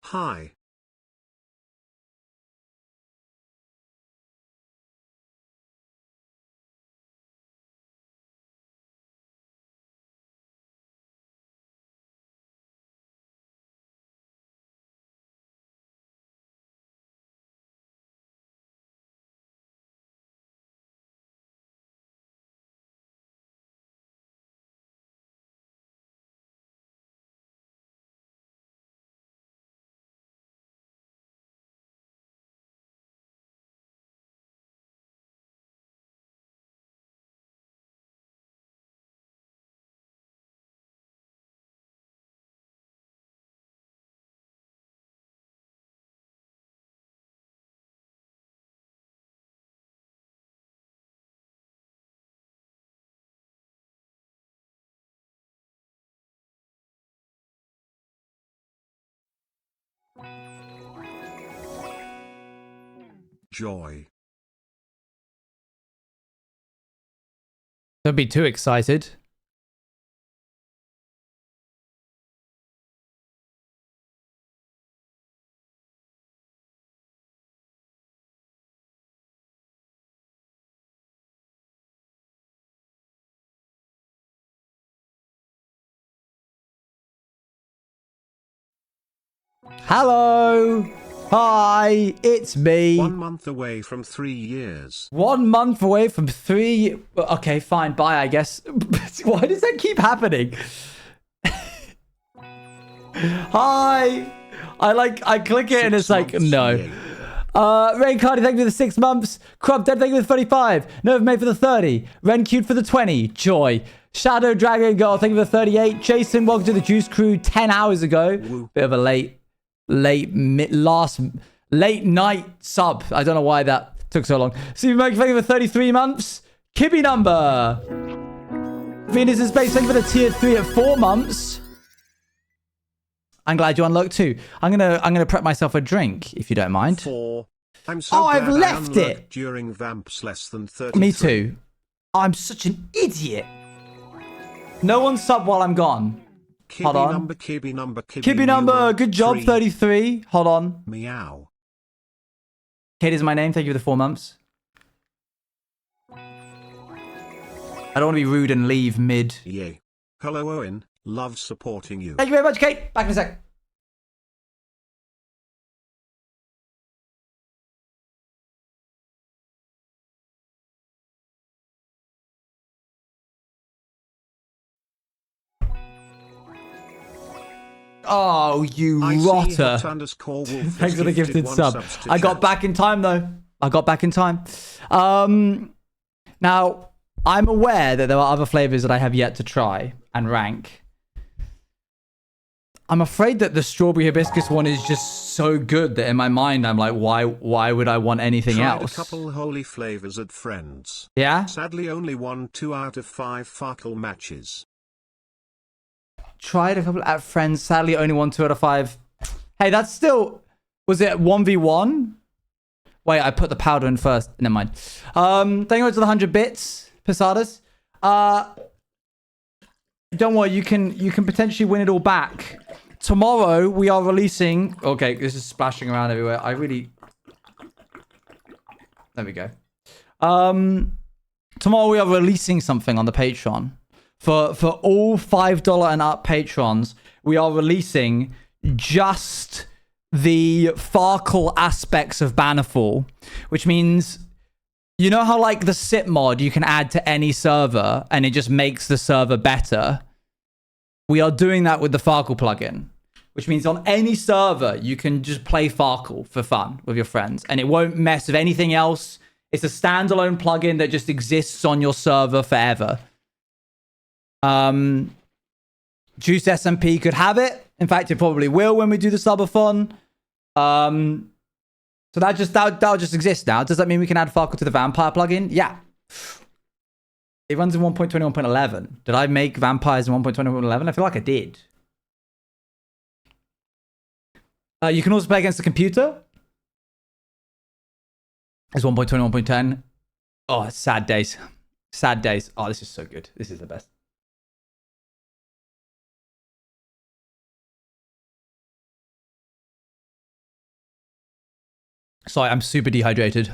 Hi. Joy. Don't be too excited. Hello. Hi, it's me. 1 month away from 3 years. 1 month away from 3. Okay, fine. Bye, I guess. Why does that keep happening? Hi. I click it and it's like, no. Rain Cardi, thank you for the 6 months. Crop Dead, thank you for the 35. Nerve Made for the 30. Ren Cute for the 20. Joy. Shadow Dragon Girl, thank you for the 38. Jason, welcome to the Juice Crew 10 hours ago. Woo. Bit of a late night sub. I don't know why that took so long. Super Monkey, thank you for 33 months. Kibby Number. Venus in Space, thank you for the tier 3 at 4 months. I'm glad you unlocked 2. I'm gonna prep myself a drink if you don't mind. 4. I'm so I've glad left I it during Vamps less than 33. Me too. I'm such an idiot. No one sub while I'm gone. Hold on. Kibby number. Kibby Number, good job, 33. Hold on. Meow. Kate is my name. Thank you for the 4 months. I don't want to be rude and leave mid. Yay. Hello, Owen. Love supporting you. Thank you very much, Kate. Back in a sec. Oh, you rotter. Thanks for the gifted sub. I got back in time, though. I got back in time. Now, I'm aware that there are other flavors that I have yet to try and rank. I'm afraid that the strawberry hibiscus one is just so good that in my mind, I'm like, why would I want anything Tried else? a couple holy flavors at Friends. Yeah? Sadly, only won 2 out of 5 Farkle matches. Tried a couple at Friends. Sadly, only won 2 out of 5. Hey, that's still... Was it 1v1? Wait, I put the powder in first. Never mind. Thank you to the 100 bits, Posadas. Don't worry, you can potentially win it all back. Tomorrow, we are releasing... Okay, this is splashing around everywhere. I really... There we go. Tomorrow, we are releasing something on the Patreon. For all $5 and up patrons, we are releasing just the Farkle aspects of Bannerfall, which means, you know how like the SIP mod you can add to any server and it just makes the server better? We are doing that with the Farkle plugin, which means on any server, you can just play Farkle for fun with your friends and it won't mess with anything else. It's a standalone plugin that just exists on your server forever. Juice SMP could have it. In fact, it probably will when we do the subathon. So that'll just exist now. Does that mean we can add Farkle to the Vampire plugin? Yeah. It runs in 1.21.11. Did I make vampires in 1.21.11? I feel like I did. You can also play against the computer. It's 1.21.10. Oh, sad days. Sad days. Oh, this is so good. This is the best. Sorry, I'm super dehydrated.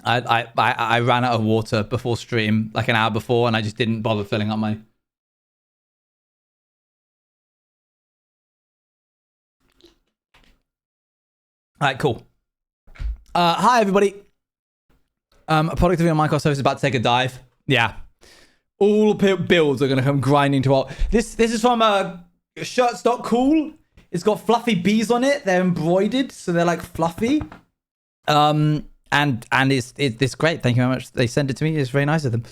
I ran out of water before stream, like an hour before, and I just didn't bother filling up my... Alright, cool. Hi, everybody. Productivity on Minecraft service is about to take a dive. Yeah. All builds are going to come grinding to... This is from shirts.cool. It's got fluffy bees on it. They're embroidered, so they're like fluffy. And it's great. Thank you very much. They sent it to me. It's very nice of them.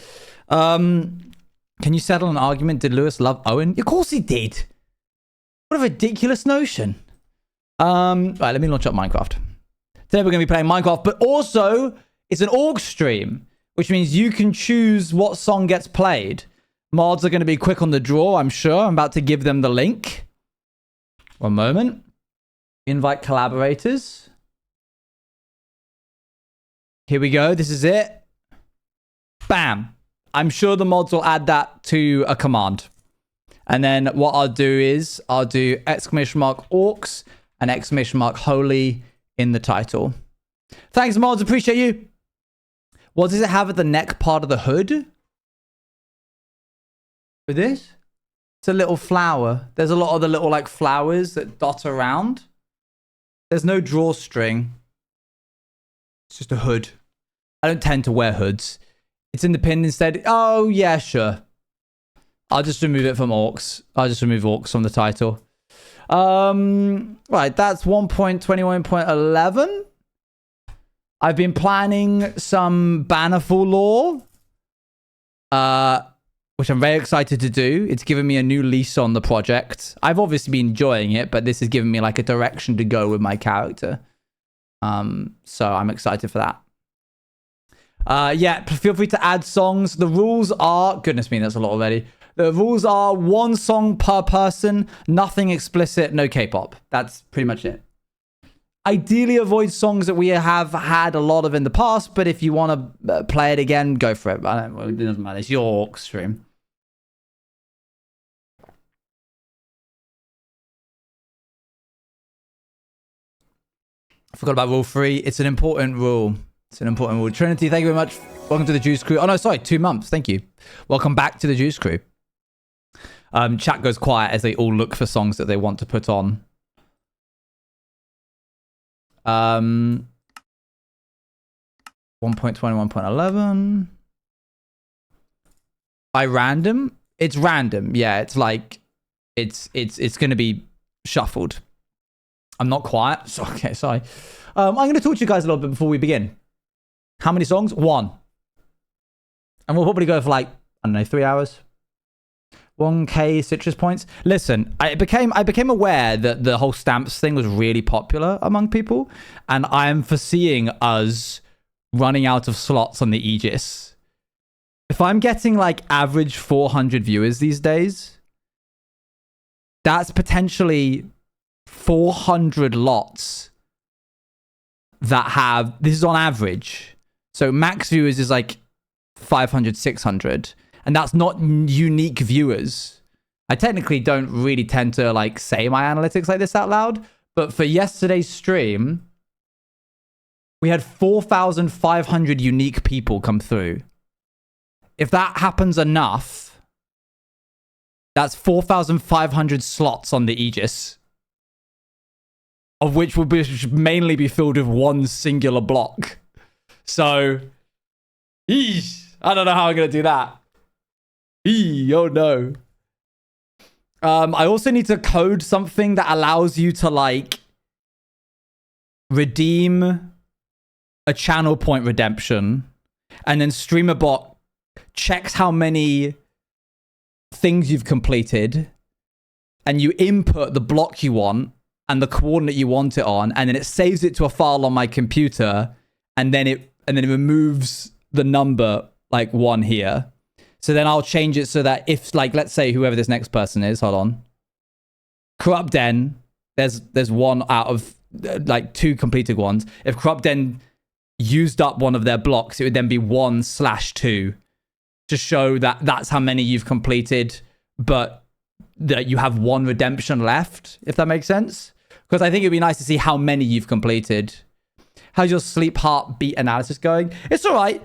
Can you settle an argument? Did Lewis love Owen? Of course he did. What a ridiculous notion. Right, let me launch up Minecraft. Today we're going to be playing Minecraft, but also it's an org stream, which means you can choose what song gets played. Mods are going to be quick on the draw, I'm sure. I'm about to give them the link. One moment. Invite collaborators. Here we go. This is it. Bam. I'm sure the mods will add that to a command. And then what I'll do is I'll do !orcs and !holy in the title. Thanks, mods. Appreciate you. What does it have at the neck part of the hood? For this? It's a little flower. There's a lot of the little like flowers that dot around. There's no drawstring. It's just a hood. I don't tend to wear hoods. It's in the pin instead. Oh, yeah, sure. I'll just remove it from orcs. I'll just remove orcs from the title. Right, that's 1.21.11. I've been planning some Bannerful lore, which I'm very excited to do. It's given me a new lease on the project. I've obviously been enjoying it, but this has given me like a direction to go with my character. So I'm excited for that. Yeah, feel free to add songs. The rules are... Goodness me, that's a lot already. The rules are 1 song per person, nothing explicit, no K-pop. That's pretty much it. Ideally avoid songs that we have had a lot of in the past, but if you want to play it again, go for it. It doesn't matter. It's your orc stream. I forgot about rule 3. It's an important rule. It's an important rule. Trinity, thank you very much. Welcome to the Juice Crew. Oh, no, sorry. 2 months. Thank you. Welcome back to the Juice Crew. Chat goes quiet as they all look for songs that they want to put on. Um, 1.21.11. By random? It's random. Yeah, it's like it's going to be shuffled. I'm not quiet. So, okay, sorry. I'm going to talk to you guys a little bit before we begin. How many songs? 1. And we'll probably go for like, I don't know, 3 hours. 1k citrus points. Listen, I became aware that the whole stamps thing was really popular among people, and I am foreseeing us running out of slots on the Aegis. If I'm getting like average 400 viewers these days, that's potentially 400 lots that have... This is on average. So max viewers is like 500, 600. And that's not unique viewers. I technically don't really tend to like say my analytics like this out loud. But for yesterday's stream, we had 4,500 unique people come through. If that happens enough, that's 4,500 slots on the Aegis. Of which will mainly be filled with 1 singular block. So, I don't know how I'm going to do that. Oh no. I also need to code something that allows you to like redeem a channel point redemption, and then StreamerBot checks how many things you've completed, and you input the block you want and the coordinate you want it on, and then it saves it to a file on my computer, and then it removes the number like 1 here. So then I'll change it so that if, like, let's say whoever this next person is, hold on. Corrupt Den, there's 1 out of, like, 2 completed ones. If Corrupt Den used up one of their blocks, it would then be 1/2 to show that that's how many you've completed, but that you have 1 redemption left, if that makes sense. Because I think it'd be nice to see how many you've completed. How's your sleep heartbeat analysis going? It's all right.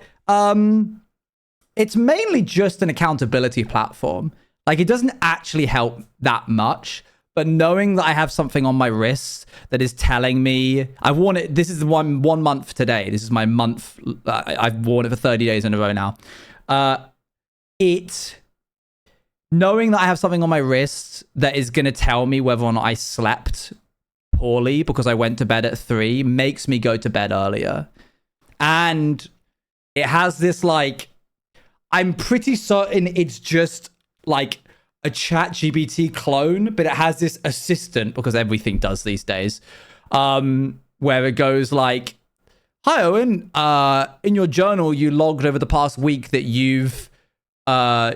It's mainly just an accountability platform. Like, it doesn't actually help that much. But knowing that I have something on my wrist that is telling me, I've worn it, this is one month today. This is my month. I've worn it for 30 days in a row now. Knowing that I have something on my wrist that is going to tell me whether or not I slept poorly because I went to bed at 3 makes me go to bed earlier. And it has this, like, I'm pretty certain it's just like a ChatGPT clone, but it has this assistant, because everything does these days, where it goes like, hi Owen, in your journal you logged over the past week that you've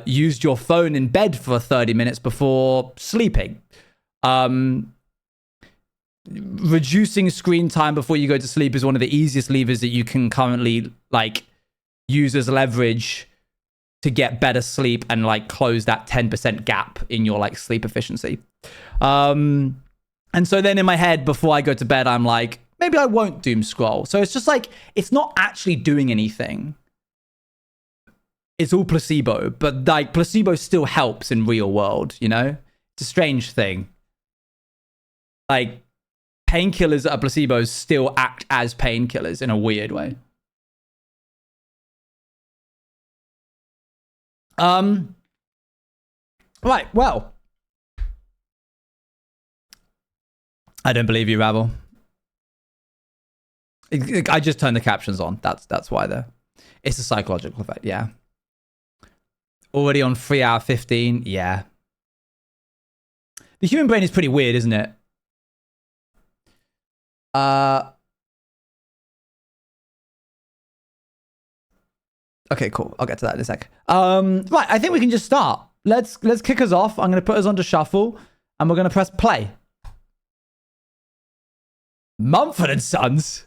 used your phone in bed for 30 minutes before sleeping. Reducing screen time before you go to sleep is one of the easiest levers that you can currently like use as leverage to get better sleep and like close that 10% gap in your like sleep efficiency. And so then in my head, before I go to bed, I'm like, maybe I won't doom scroll. So it's just like, it's not actually doing anything. It's all placebo, but like placebo still helps in real world, you know? It's a strange thing. Like painkillers that are placebos still act as painkillers in a weird way. Right, well. I don't believe you, Rabble. I just turned the captions on. That's why there. It's a psychological effect, yeah. Already on 3 hour 15, yeah. The human brain is pretty weird, isn't it? Okay, cool. I'll get to that in a sec. Right, I think we can just start. Let's kick us off. I'm going to put us onto shuffle, and we're going to press play. Mumford & Sons?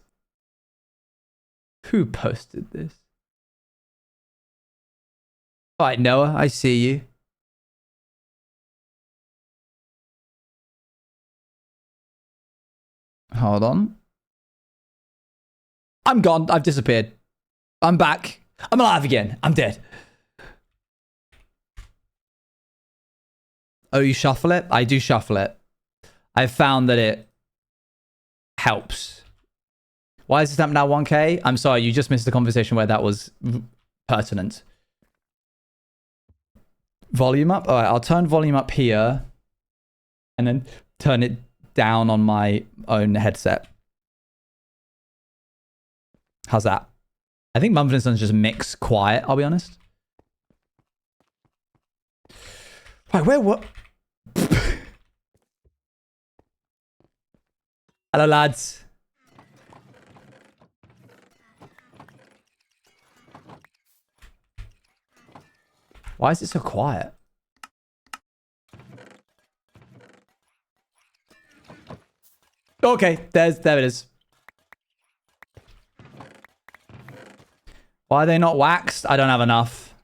Who posted this? All right, Noah, I see you. Hold on. I'm gone. I've disappeared. I'm back. I'm alive again. I'm dead. Oh, you shuffle it? I do shuffle it. I've found that it helps. Why is this up now 1K? I'm sorry, you just missed the conversation where that was pertinent. Volume up? All right, I'll turn volume up here and then turn it down on my own headset. How's that? I think Mumford & Sons just mix quiet, I'll be honest. Right, where what? Hello, lads. Why is it so quiet? Okay, there it is. Why are they not waxed? I don't have enough.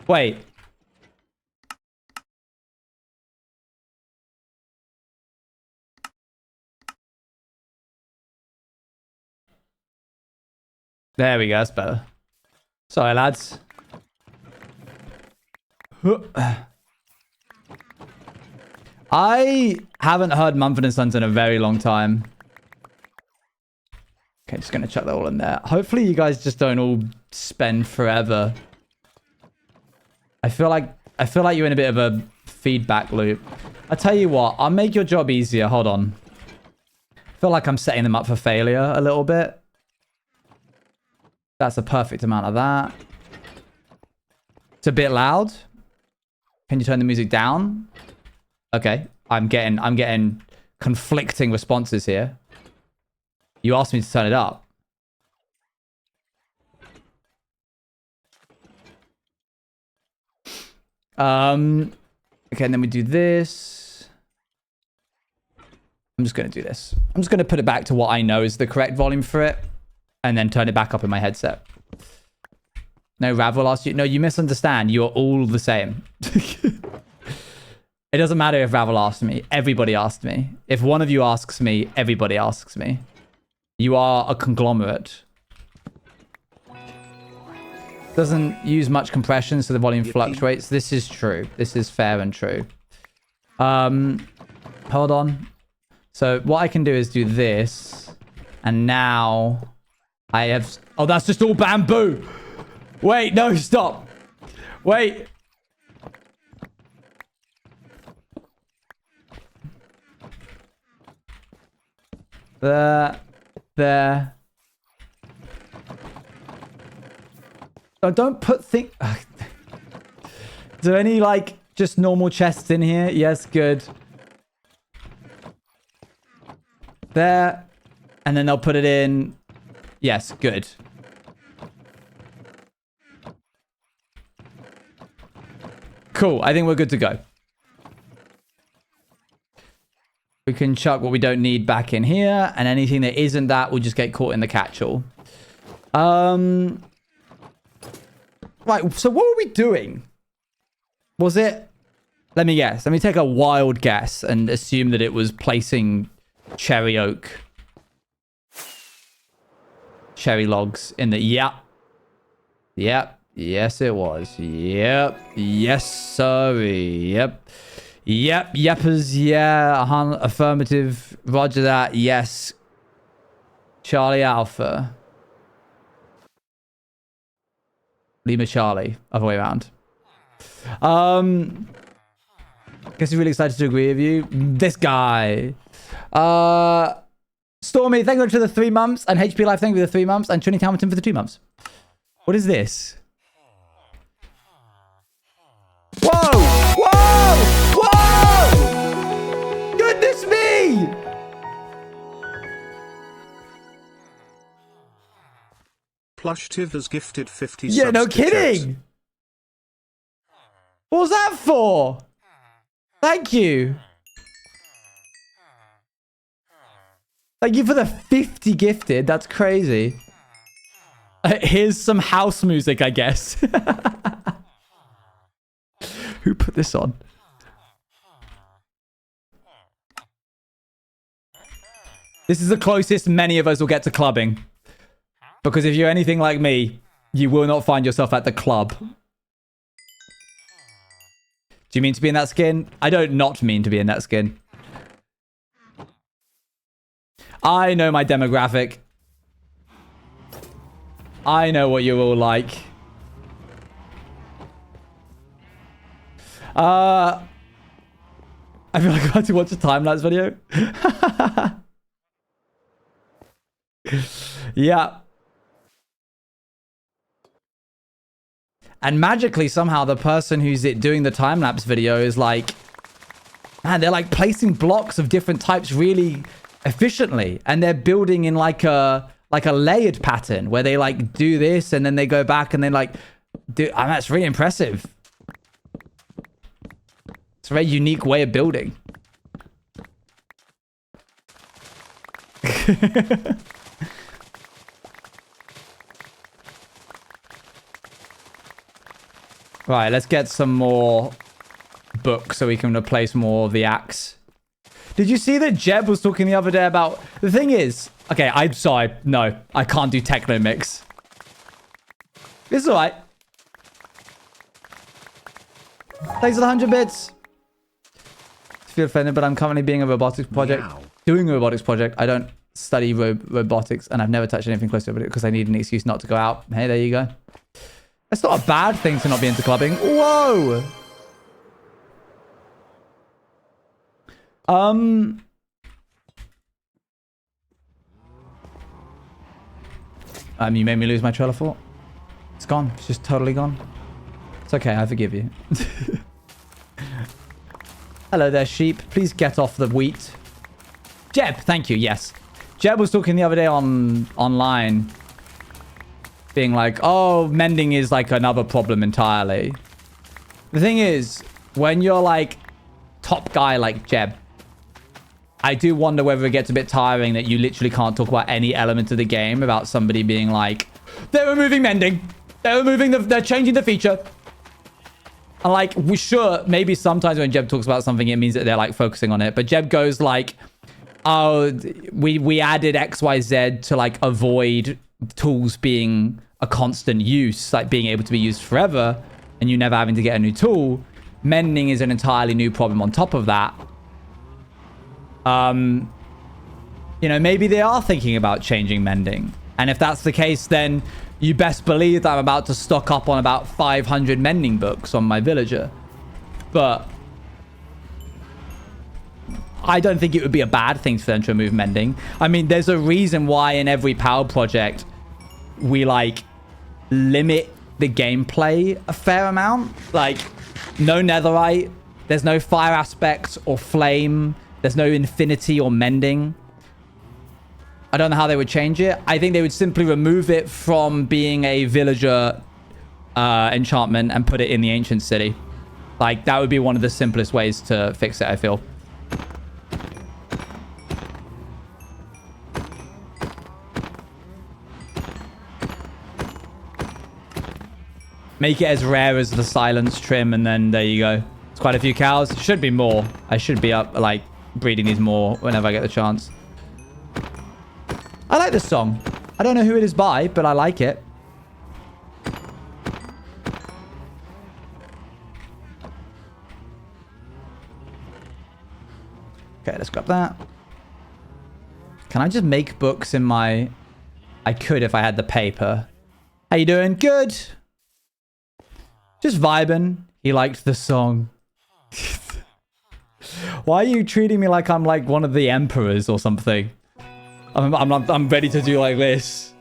Wait. There we go, that's better. Sorry, lads. I haven't heard Mumford & Sons in a very long time. Okay, just gonna chuck that all in there. Hopefully you guys just don't all spend forever. I feel like you're in a bit of a feedback loop. I'll tell you what, I'll make your job easier. Hold on. I feel like I'm setting them up for failure a little bit. That's a perfect amount of that. It's a bit loud. Can you turn the music down? Okay, I'm getting conflicting responses here. You asked me to turn it up. Okay, and then we do this. I'm just going to do this. I'm just going to put it back to what I know is the correct volume for it, and then turn it back up in my headset. No, Ravel asked you. No, you misunderstand. You're all the same. It doesn't matter if Ravel asked me. Everybody asked me. If one of you asks me, everybody asks me. You are a conglomerate. Doesn't use much compression, so the volume fluctuates. This is true. This is fair and true. Hold on. So what I can do is do this. And now I have... Oh, that's just all bamboo. Wait, no, stop. Wait. There. Oh, don't put things... Is there any, like, just normal chests in here? Yes, good. There. And then they'll put it in. Yes, good. Cool. I think we're good to go. We can chuck what we don't need back in here. And anything that isn't that will just get caught in the catch-all. Right, so what were we doing? Was it... Let me guess. Let me take a wild guess and assume that it was placing cherry oak. Cherry logs in the... Yep. Yes, it was. Yep. Yes, sorry. Yep. Yeppers. Yeah. Affirmative. Roger that. Yes. Charlie Alpha. Lima Charlie. Other way around. Guess you're really excited to agree with you. This guy. Stormy, thank you for the 3 months. And HP Life, thank you for the 3 months. And Trinity Hamilton for the 2 months. What is this? Whoa! Whoa! Whoa! Goodness me! Plushtiv has gifted 50 Yeah, subs no to chat. kidding. What was that for? Thank you. Thank you for the 50 gifted. That's crazy. Here's some house music, I guess. Who put this on? This is the closest many of us will get to clubbing. Because if you're anything like me, you will not find yourself at the club. Do you mean to be in that skin? I don't not mean to be in that skin. I know my demographic. I know what you're all like. I feel like I had to watch a time-lapse video. Yeah. And magically, somehow, the person who's doing the time-lapse video is like... Man, they're like placing blocks of different types really efficiently. And they're building in like a layered pattern where they like do this and then they go back and they like do... I mean, that's really impressive. It's a very unique way of building. Right, let's get some more books so we can replace more of the axe. Did you see that Jeb was talking the other day about... The thing is... Okay, I'm sorry. No, I can't do techno mix. It's alright. Thanks for the 100 bits. I feel offended, but I'm currently being a robotics project. Meow. Doing a robotics project. I don't study robotics, and I've never touched anything close to it because I need an excuse not to go out. Hey, there you go. It's not a bad thing to not be into clubbing. Whoa! You made me lose my trail of thought. It's gone. It's just totally gone. It's okay. I forgive you. Hello there, sheep. Please get off the wheat. Jeb, thank you. Yes. Jeb was talking the other day online. Being like, oh, mending is like another problem entirely. The thing is, when you're like top guy like Jeb, I do wonder whether it gets a bit tiring that you literally can't talk about any element of the game without somebody being like, they're removing mending. They're changing the feature. And like, we sure, maybe sometimes when Jeb talks about something, it means that they're like focusing on it. But Jeb goes like, oh, we added XYZ to like avoid tools being a constant use, like being able to be used forever and you never having to get a new tool. Mending is an entirely new problem on top of that. You know, maybe they are thinking about changing mending. And if that's the case, then you best believe that I'm about to stock up on about 500 mending books on my villager. But I don't think it would be a bad thing for them to remove mending. I mean, there's a reason why in every power project we like limit the gameplay a fair amount. Like, no netherite, there's no fire aspect or flame, there's no infinity or mending. I don't know how they would change it. I think they would simply remove it from being a villager enchantment and put it in the ancient city. Like, that would be one of the simplest ways to fix it, I feel. Make it as rare as the silence trim, and then there you go. It's quite a few cows. Should be more. I should be up, like, breeding these more whenever I get the chance. I like this song. I don't know who it is by, but I like it. Okay, let's grab that. Can I just make books in my... I could if I had the paper. How you doing? Good. Just vibing. He liked the song. Why are you treating me like I'm like one of the emperors or something? I'm ready to do like this.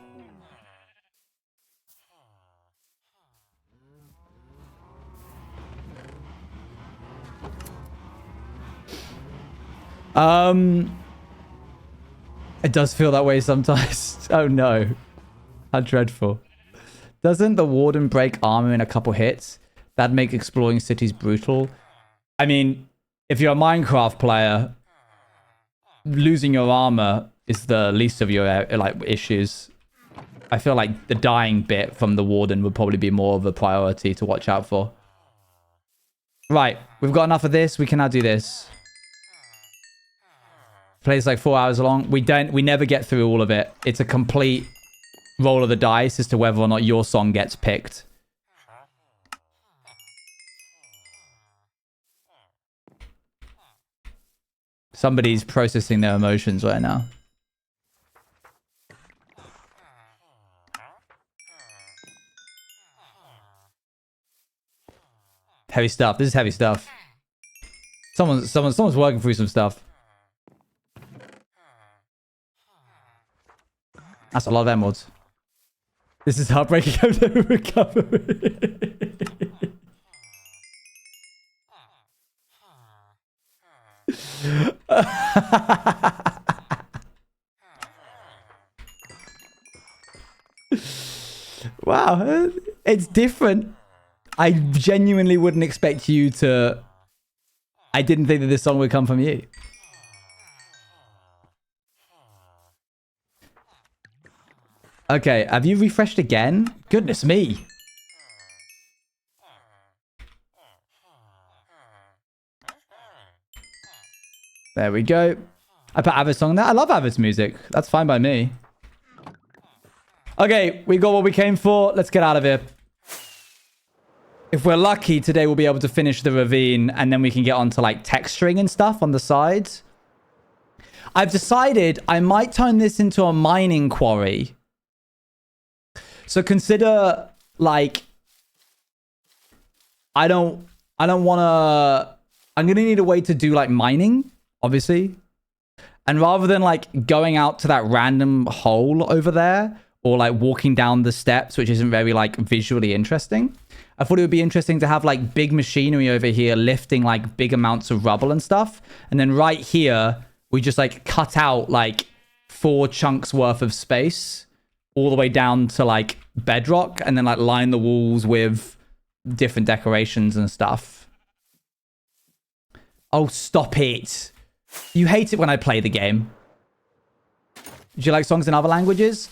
It does feel that way sometimes. Oh no. How dreadful. Doesn't the warden break armor in a couple hits? That'd make exploring cities brutal. I mean, if you're a Minecraft player, losing your armor is the least of your like issues. I feel like the dying bit from the warden would probably be more of a priority to watch out for. Right, we've got enough of this. We can now do this. Plays like 4 hours long. We never get through all of it. It's a complete roll of the dice as to whether or not your song gets picked. Somebody's processing their emotions right now. Heavy stuff. This is heavy stuff. Someone's working through some stuff. That's a lot of emeralds. This is heartbreaking. I've never recovered. Wow, it's different. I genuinely wouldn't expect you to... I didn't think that this song would come from you. Okay, have you refreshed again? Goodness me. There we go. I put Avid's song there. I love Avid's music. That's fine by me. Okay, we got what we came for. Let's get out of here. If we're lucky, today we'll be able to finish the ravine and then we can get onto like texturing and stuff on the sides. I've decided I might turn this into a mining quarry. So consider like, I'm going to need a way to do like mining, obviously. And rather than like going out to that random hole over there or like walking down the steps, which isn't very like visually interesting, I thought it would be interesting to have like big machinery over here lifting like big amounts of rubble and stuff. And then right here, we just like cut out like 4 chunks worth of space all the way down to like bedrock and then like line the walls with different decorations and stuff. Oh, stop it. You hate it when I play the game. Do you like songs in other languages?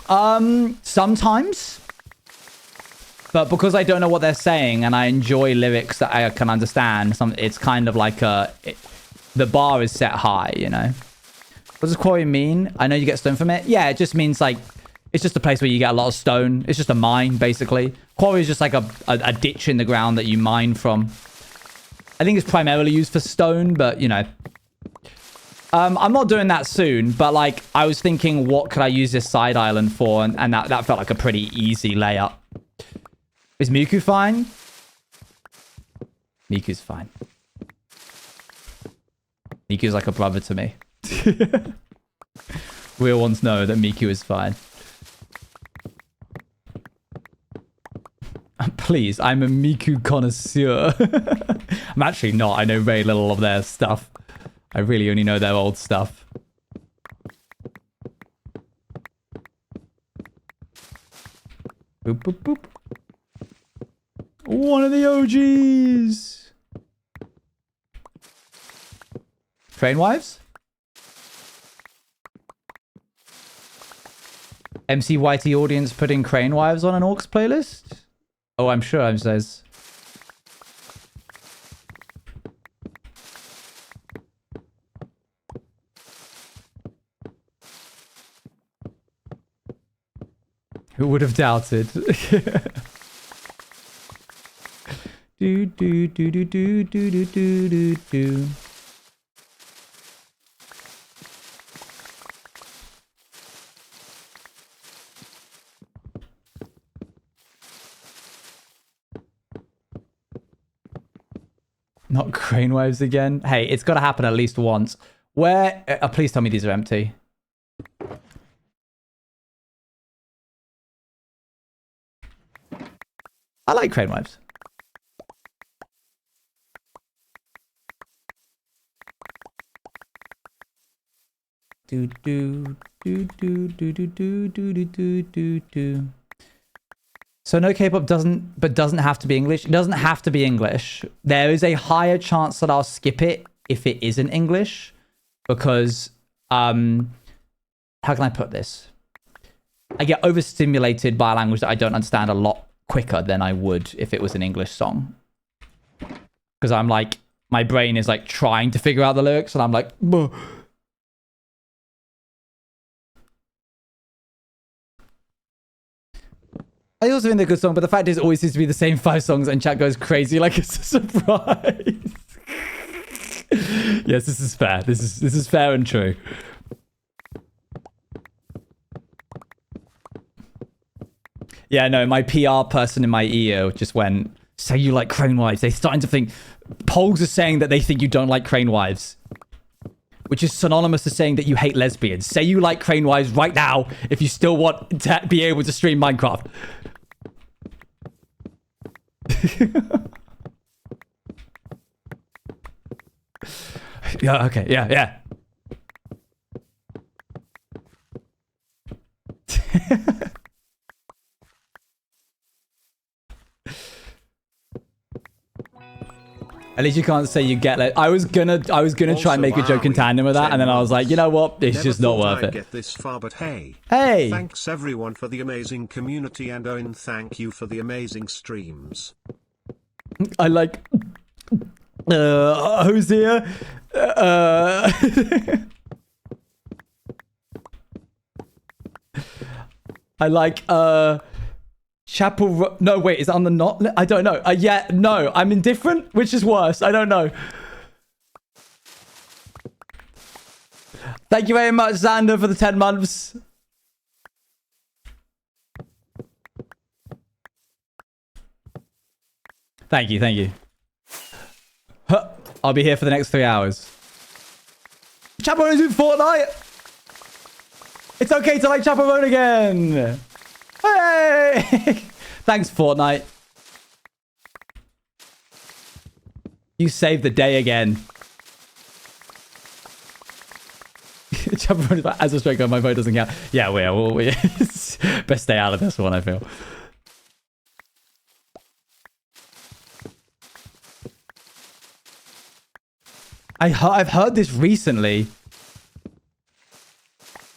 Sometimes. But because I don't know what they're saying and I enjoy lyrics that I can understand, it's kind of like the bar is set high, you know? What does quarry mean? I know you get stone from it. Yeah, it just means like, it's just a place where you get a lot of stone. It's just a mine, basically. Quarry is just like a ditch in the ground that you mine from. I think it's primarily used for stone, but you know. I'm not doing that soon, but like, I was thinking, what could I use this side island for? And that felt like a pretty easy layup. Is Miku fine? Miku's fine. Miku's like a brother to me. Real ones know that Miku is fine. Please, I'm a Miku connoisseur. I'm actually not. I know very little of their stuff. I really only know their old stuff. Boop, boop, boop. One of the OGs. Train Wives? MCYT audience putting Crane Wives on an Orcs playlist? Oh, I'm sure I'm says. Who would have doubted? do do do do do do do do do. Not crane waves again. Hey, it's got to happen at least once. Where? Please tell me these are empty. I like crane waves. Do do do do do do do do do do do. So no K-pop doesn't have to be English. It doesn't have to be English. There is a higher chance that I'll skip it if it isn't English, because how can I put this? I get overstimulated by a language that I don't understand a lot quicker than I would if it was an English song. Because I'm like, my brain is like trying to figure out the lyrics, and I'm like, buh. I also think they're a good song, but the fact is it always seems to be the same 5 songs and chat goes crazy like it's a surprise. Yes, this is fair. This is fair and true. Yeah, no, my PR person in my ear just went, say you like crane wives. They're starting to think, polls are saying that they think you don't like crane wives, which is synonymous to saying that you hate lesbians. Say you like crane wives right now if you still want to be able to stream Minecraft. Yeah, okay, yeah. At least you can't say you get it. I was gonna try and make a joke in tandem with that, and then I was like, you know what? It's just not worth it. Get this far, but hey. Thanks everyone for the amazing community, and Owen, thank you for the amazing streams. I like Hosea. I like Chapel. No, wait, is it on the not? I don't know. Yeah, no, I'm indifferent, which is worse. I don't know. Thank you very much, Xander, for the 10 months. Thank you. Huh. I'll be here for the next 3 hours. Chaperone in Fortnite. It's okay to like Chaperone again. Hey! Thanks, Fortnite. You saved the day again. As a straight girl, my vote doesn't count. Yeah, we best stay out of this one, I feel. I've heard this recently.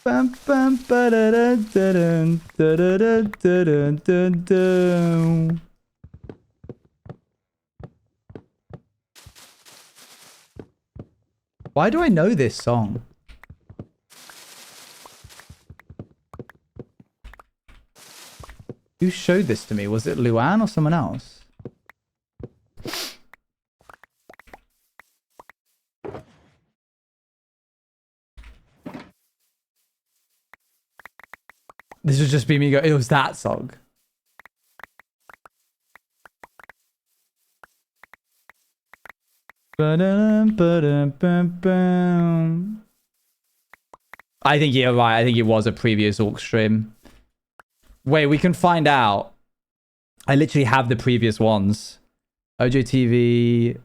Bum, bum, ba-da-da-da-dun, da-da-da-da-dun-dun-dun. Why do I know this song? Who showed this to me? Was it Luan or someone else? This would just be me go, it was that song. I think you're right. I think it was a previous Orc stream. Wait, we can find out. I literally have the previous ones. OJTV,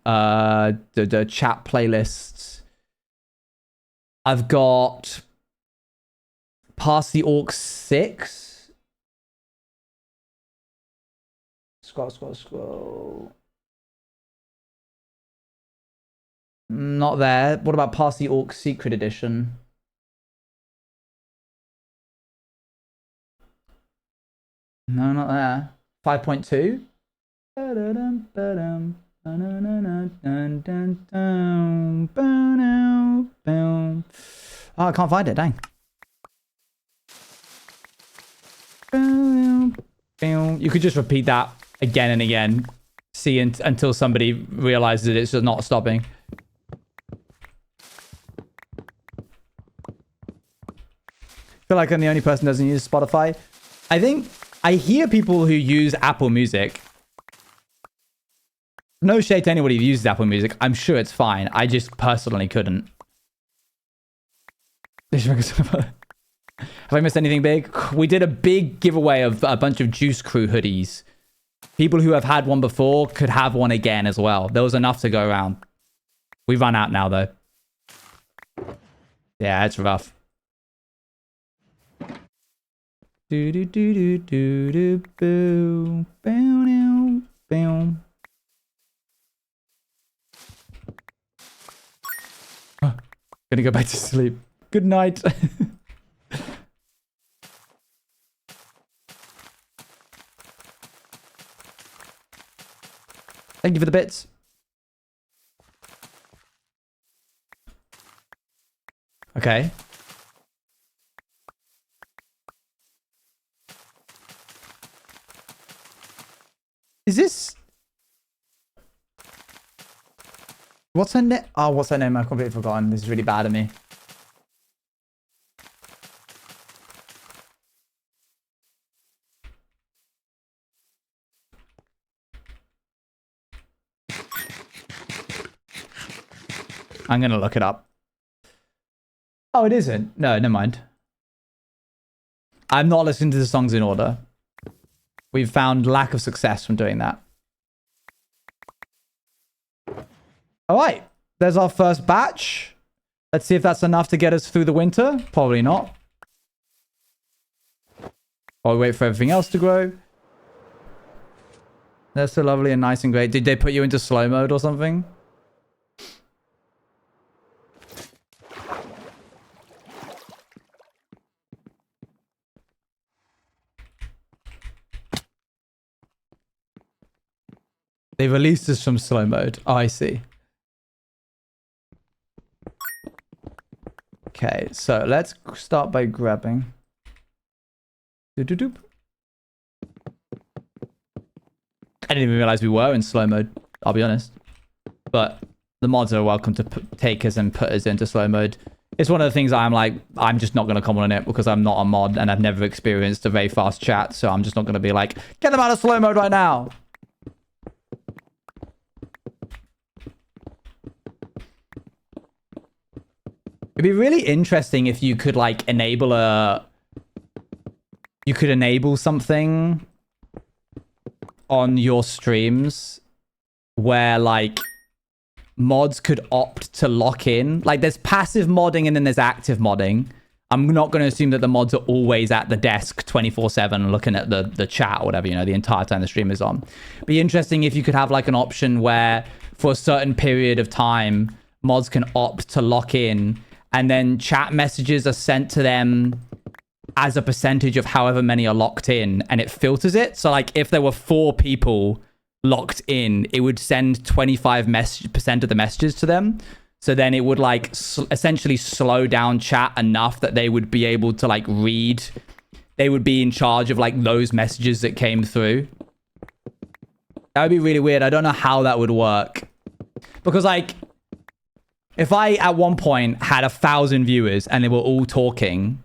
the chat playlists. I've got Past the Orc 6. Scroll. Not there. What about Past the Orc Secret Edition? No, not there. 5.2. Oh, I can't find it, dang. You could just repeat that again and again. See until somebody realizes that it's just not stopping. Feel like I'm the only person who doesn't use Spotify. I think I hear people who use Apple Music. No shade to anybody who uses Apple Music. I'm sure it's fine. I just personally couldn't. Have I missed anything big? We did a big giveaway of a bunch of Juice Crew hoodies. People who have had one before could have one again as well. There was enough to go around. We've run out now, though. Yeah, it's rough. Do do do do do do boo. Boom boom. Gonna go back to sleep. Good night. Thank you for the bits. Okay. Is this... What's her name? Oh, what's her name? I've completely forgotten. This is really bad of me. I'm going to look it up. Oh, it isn't. No, never mind. I'm not listening to the songs in order. We've found lack of success from doing that. All right. There's our first batch. Let's see if that's enough to get us through the winter. Probably not. While we wait for everything else to grow. They're so lovely and nice and great. Did they put you into slow mode or something? They released us from slow mode. Oh, I see. Okay, so let's start by grabbing. Doop. I didn't even realize we were in slow mode, I'll be honest. But the mods are welcome to take us and put us into slow mode. It's one of the things I'm like, I'm just not going to comment on it because I'm not a mod and I've never experienced a very fast chat. So I'm just not going to be like, get them out of slow mode right now. It'd be really interesting if you could like enable something on your streams where like mods could opt to lock in. Like there's passive modding and then there's active modding. I'm not going to assume that the mods are always at the desk 24/7 looking at the chat or whatever, you know, the entire time the stream is on. Be interesting if you could have like an option where for a certain period of time, mods can opt to lock in and then chat messages are sent to them as a percentage of however many are locked in and it filters it. So like if there were 4 people locked in, it would send 25% of the messages to them. So then it would like essentially slow down chat enough that they would be able to like read they would be in charge of like those messages that came through. That would be really weird. I don't know how that would work. Because like, if I at one point had 1,000 viewers and they were all talking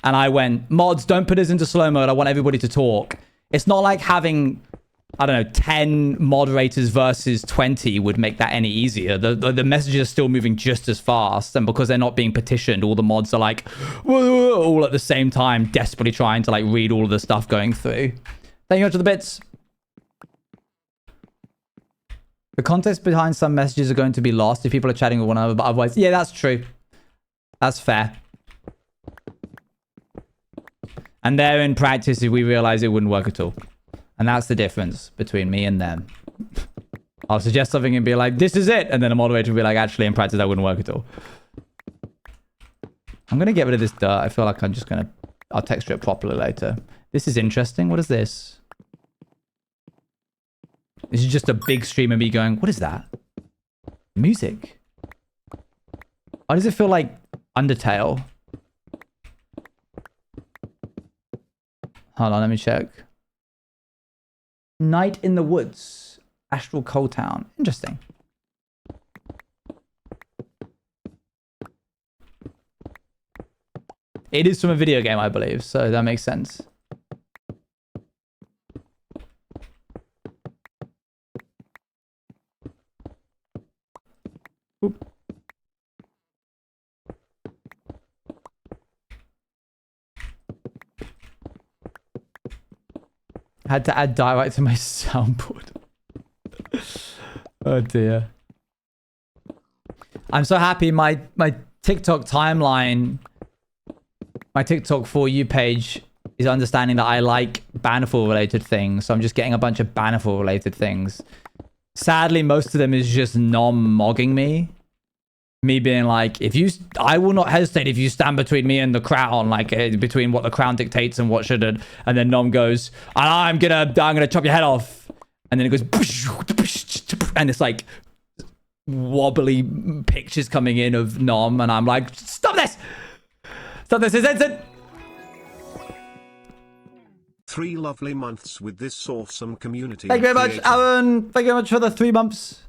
and I went, mods, don't put this into slow mode. I want everybody to talk. It's not like having, I don't know, 10 moderators versus 20 would make that any easier. The messages are still moving just as fast. And because they're not being petitioned, all the mods are like, all at the same time, desperately trying to like read all of the stuff going through. Thank you much for the bits. The context behind some messages are going to be lost if people are chatting with one another, but otherwise, yeah, that's true. That's fair. And there in practice, we realize it wouldn't work at all. And that's the difference between me and them. I'll suggest something and be like, this is it. And then a moderator will be like, actually, in practice, that wouldn't work at all. I'm going to get rid of this dirt. I feel like I'm just going to... I'll texture it properly later. This is interesting. What is this? This is just a big stream of me going, what is that? Music. Why does it feel like Undertale? Hold on, let me check. Night in the Woods. Astral Coal Town. Interesting. It is from a video game, I believe, so that makes sense. Oop. Had to add dialect to my soundboard. Oh dear. I'm so happy my TikTok timeline, my TikTok For You page is understanding that I like Bannerfall related things. So I'm just getting a bunch of Bannerfall related things. Sadly, most of them is just Nom mogging me. Me being like, I will not hesitate if you stand between me and the crown, like between what the crown dictates and what shouldn't. And then Nom goes, I'm gonna chop your head off. And then it goes, and it's like wobbly pictures coming in of Nom, and I'm like, stop this! Stop this instant! 3 lovely months with this awesome community. Thank you very much, Owen. Thank you very much for the 3 months.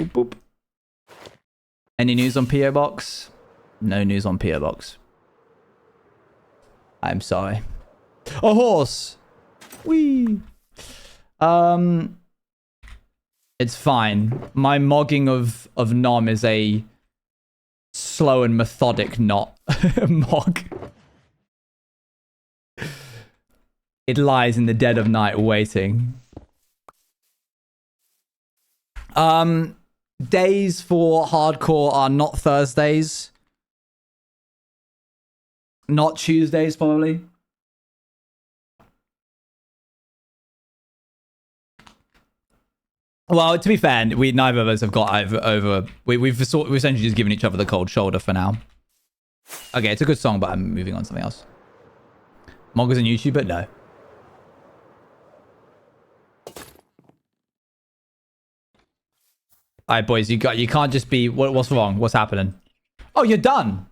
Boop, boop. Any news on PO Box? No news on PO Box. I'm sorry. A horse. Whee. It's fine. My mogging of Nom is a slow and methodic mog. It lies in the dead of night waiting. Days for hardcore are not Thursdays. Not Tuesdays, probably. Well, to be fair, neither of us have got over. We've essentially just given each other the cold shoulder for now. Okay, it's a good song, but I'm moving on to something else. Moggers on YouTube, but no. All right, boys, you can't just be. What's wrong? What's happening? Oh, you're done.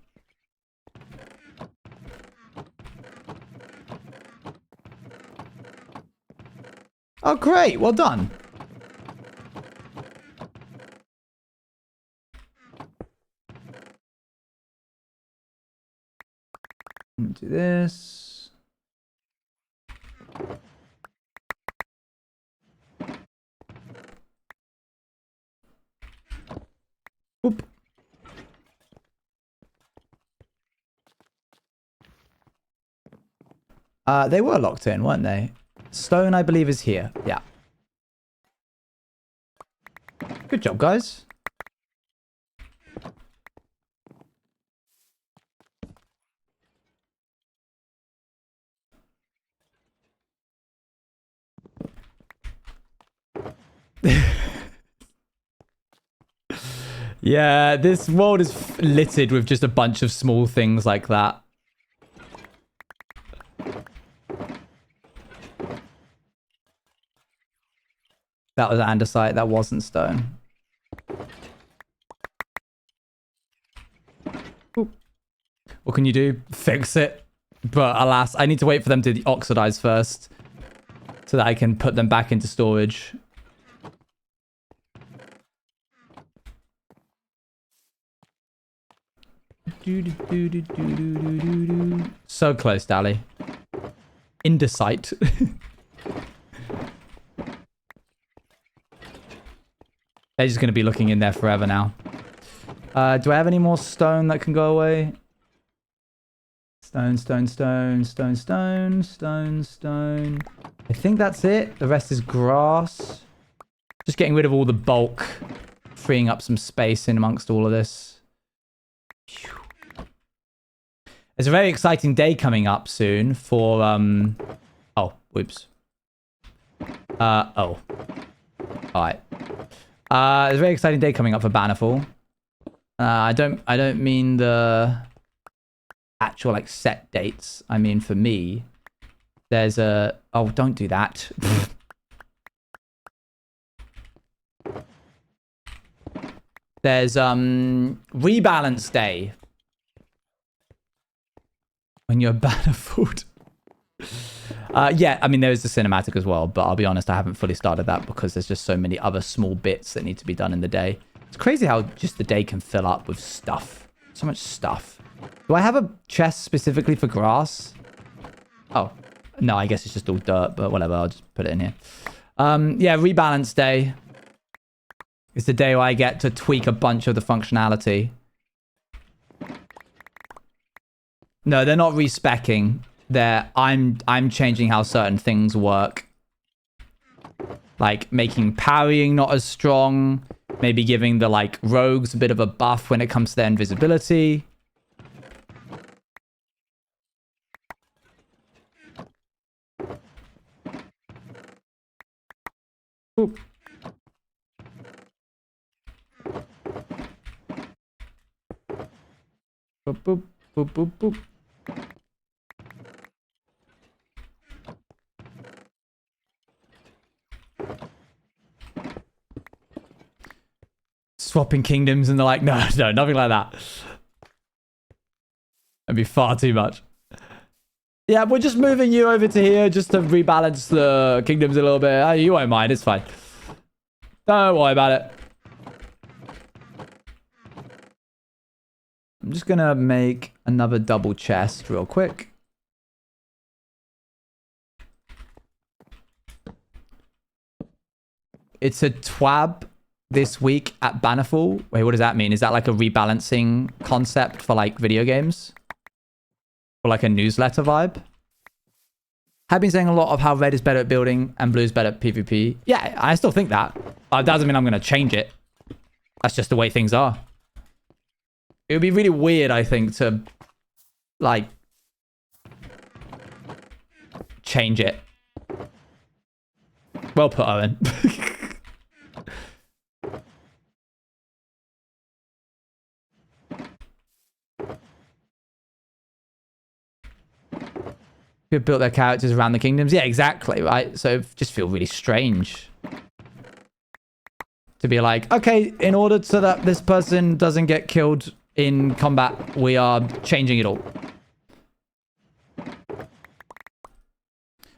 Oh, great. Well done. Let me do this. Oop. They were locked in, weren't they? Stone, I believe, is here. Yeah. Good job, guys. Yeah, this world is littered with just a bunch of small things like that. That was andesite, that wasn't stone. Ooh. What can you do? Fix it. But alas, I need to wait for them to oxidize first so that I can put them back into storage. So close, Dally. Indecite. They're just going to be looking in there forever now. Do I have any more stone that can go away? Stone, stone, stone, stone, stone, stone, stone. I think that's it. The rest is grass. Just getting rid of all the bulk. Freeing up some space in amongst all of this. There's a very exciting day coming up soon for, oh, whoops. Oh. Alright. There's a very exciting day coming up for Bannerfall. I don't mean the actual, like, set dates. I mean, for me, there's a... Oh, don't do that. There's, Rebalance Day. When you're Bannerfall. Yeah, I mean, there is the cinematic as well, but I'll be honest, I haven't fully started that because there's just so many other small bits that need to be done in the day. It's crazy how just the day can fill up with stuff. So much stuff. Do I have a chest specifically for grass? Oh, no, I guess it's just all dirt, but whatever, I'll just put it in here. Yeah, Rebalance Day. It's the day where I get to tweak a bunch of the functionality. No, they're not respecking. I'm changing how certain things work. Like making parrying not as strong. Maybe giving the like rogues a bit of a buff when it comes to their invisibility. Ooh. Boop, boop, boop, boop, boop. Swapping kingdoms and they're like, no, nothing like that. That'd be far too much. Yeah, we're just moving you over to here just to rebalance the kingdoms a little bit. You won't mind, it's fine. Don't worry about it. I'm just gonna make another double chest real quick. It's a twab this week at Bannerfall. Wait, what does that mean? Is that like a rebalancing concept for like video games? Or like a newsletter vibe? I've been saying a lot of how red is better at building and blue is better at PvP. Yeah, I still think that. That doesn't mean I'm going to change it. That's just the way things are. It would be really weird, I think, to like change it. Well put, Owen. Who built their characters around the kingdoms? Yeah, exactly, right? So it just feel really strange to be like, okay, in order so that this person doesn't get killed in combat, we are changing it all.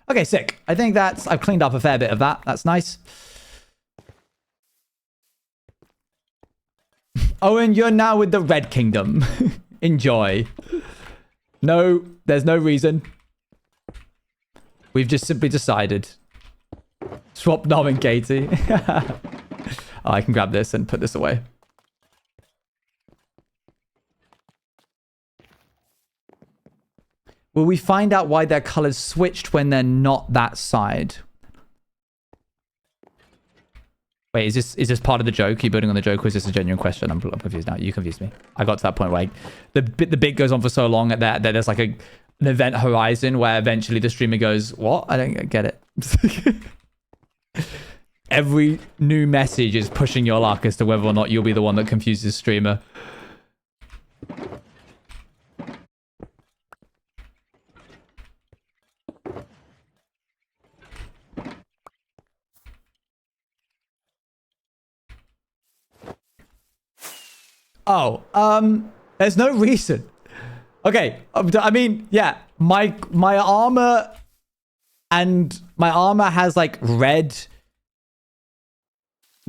Okay, sick. I think I've cleaned up a fair bit of that. That's nice. Owen, you're now with the Red Kingdom. Enjoy. No, there's no reason. We've just simply decided. Swap Nom and Katie. Oh, I can grab this and put this away. Will we find out why their colors switched when they're not that side? Wait, is this part of the joke? Are you building on the joke, or is this a genuine question? I'm confused now. You confused me. I got to that point where the bit goes on for so long that there's like an event horizon where eventually the streamer goes, what? I don't get it. Every new message is pushing your luck as to whether or not you'll be the one that confuses streamer. Oh, there's no reason. Okay, I mean, yeah, my armor has like red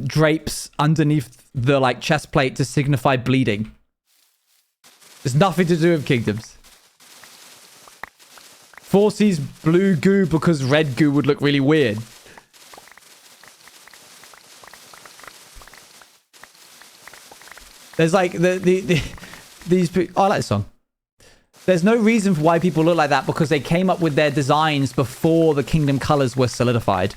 drapes underneath the like chest plate to signify bleeding. There's nothing to do with kingdoms. 4C's blue goo because red goo would look really weird. There's like these. Oh, I like this song. There's no reason for why people look like that because they came up with their designs before the kingdom colors were solidified.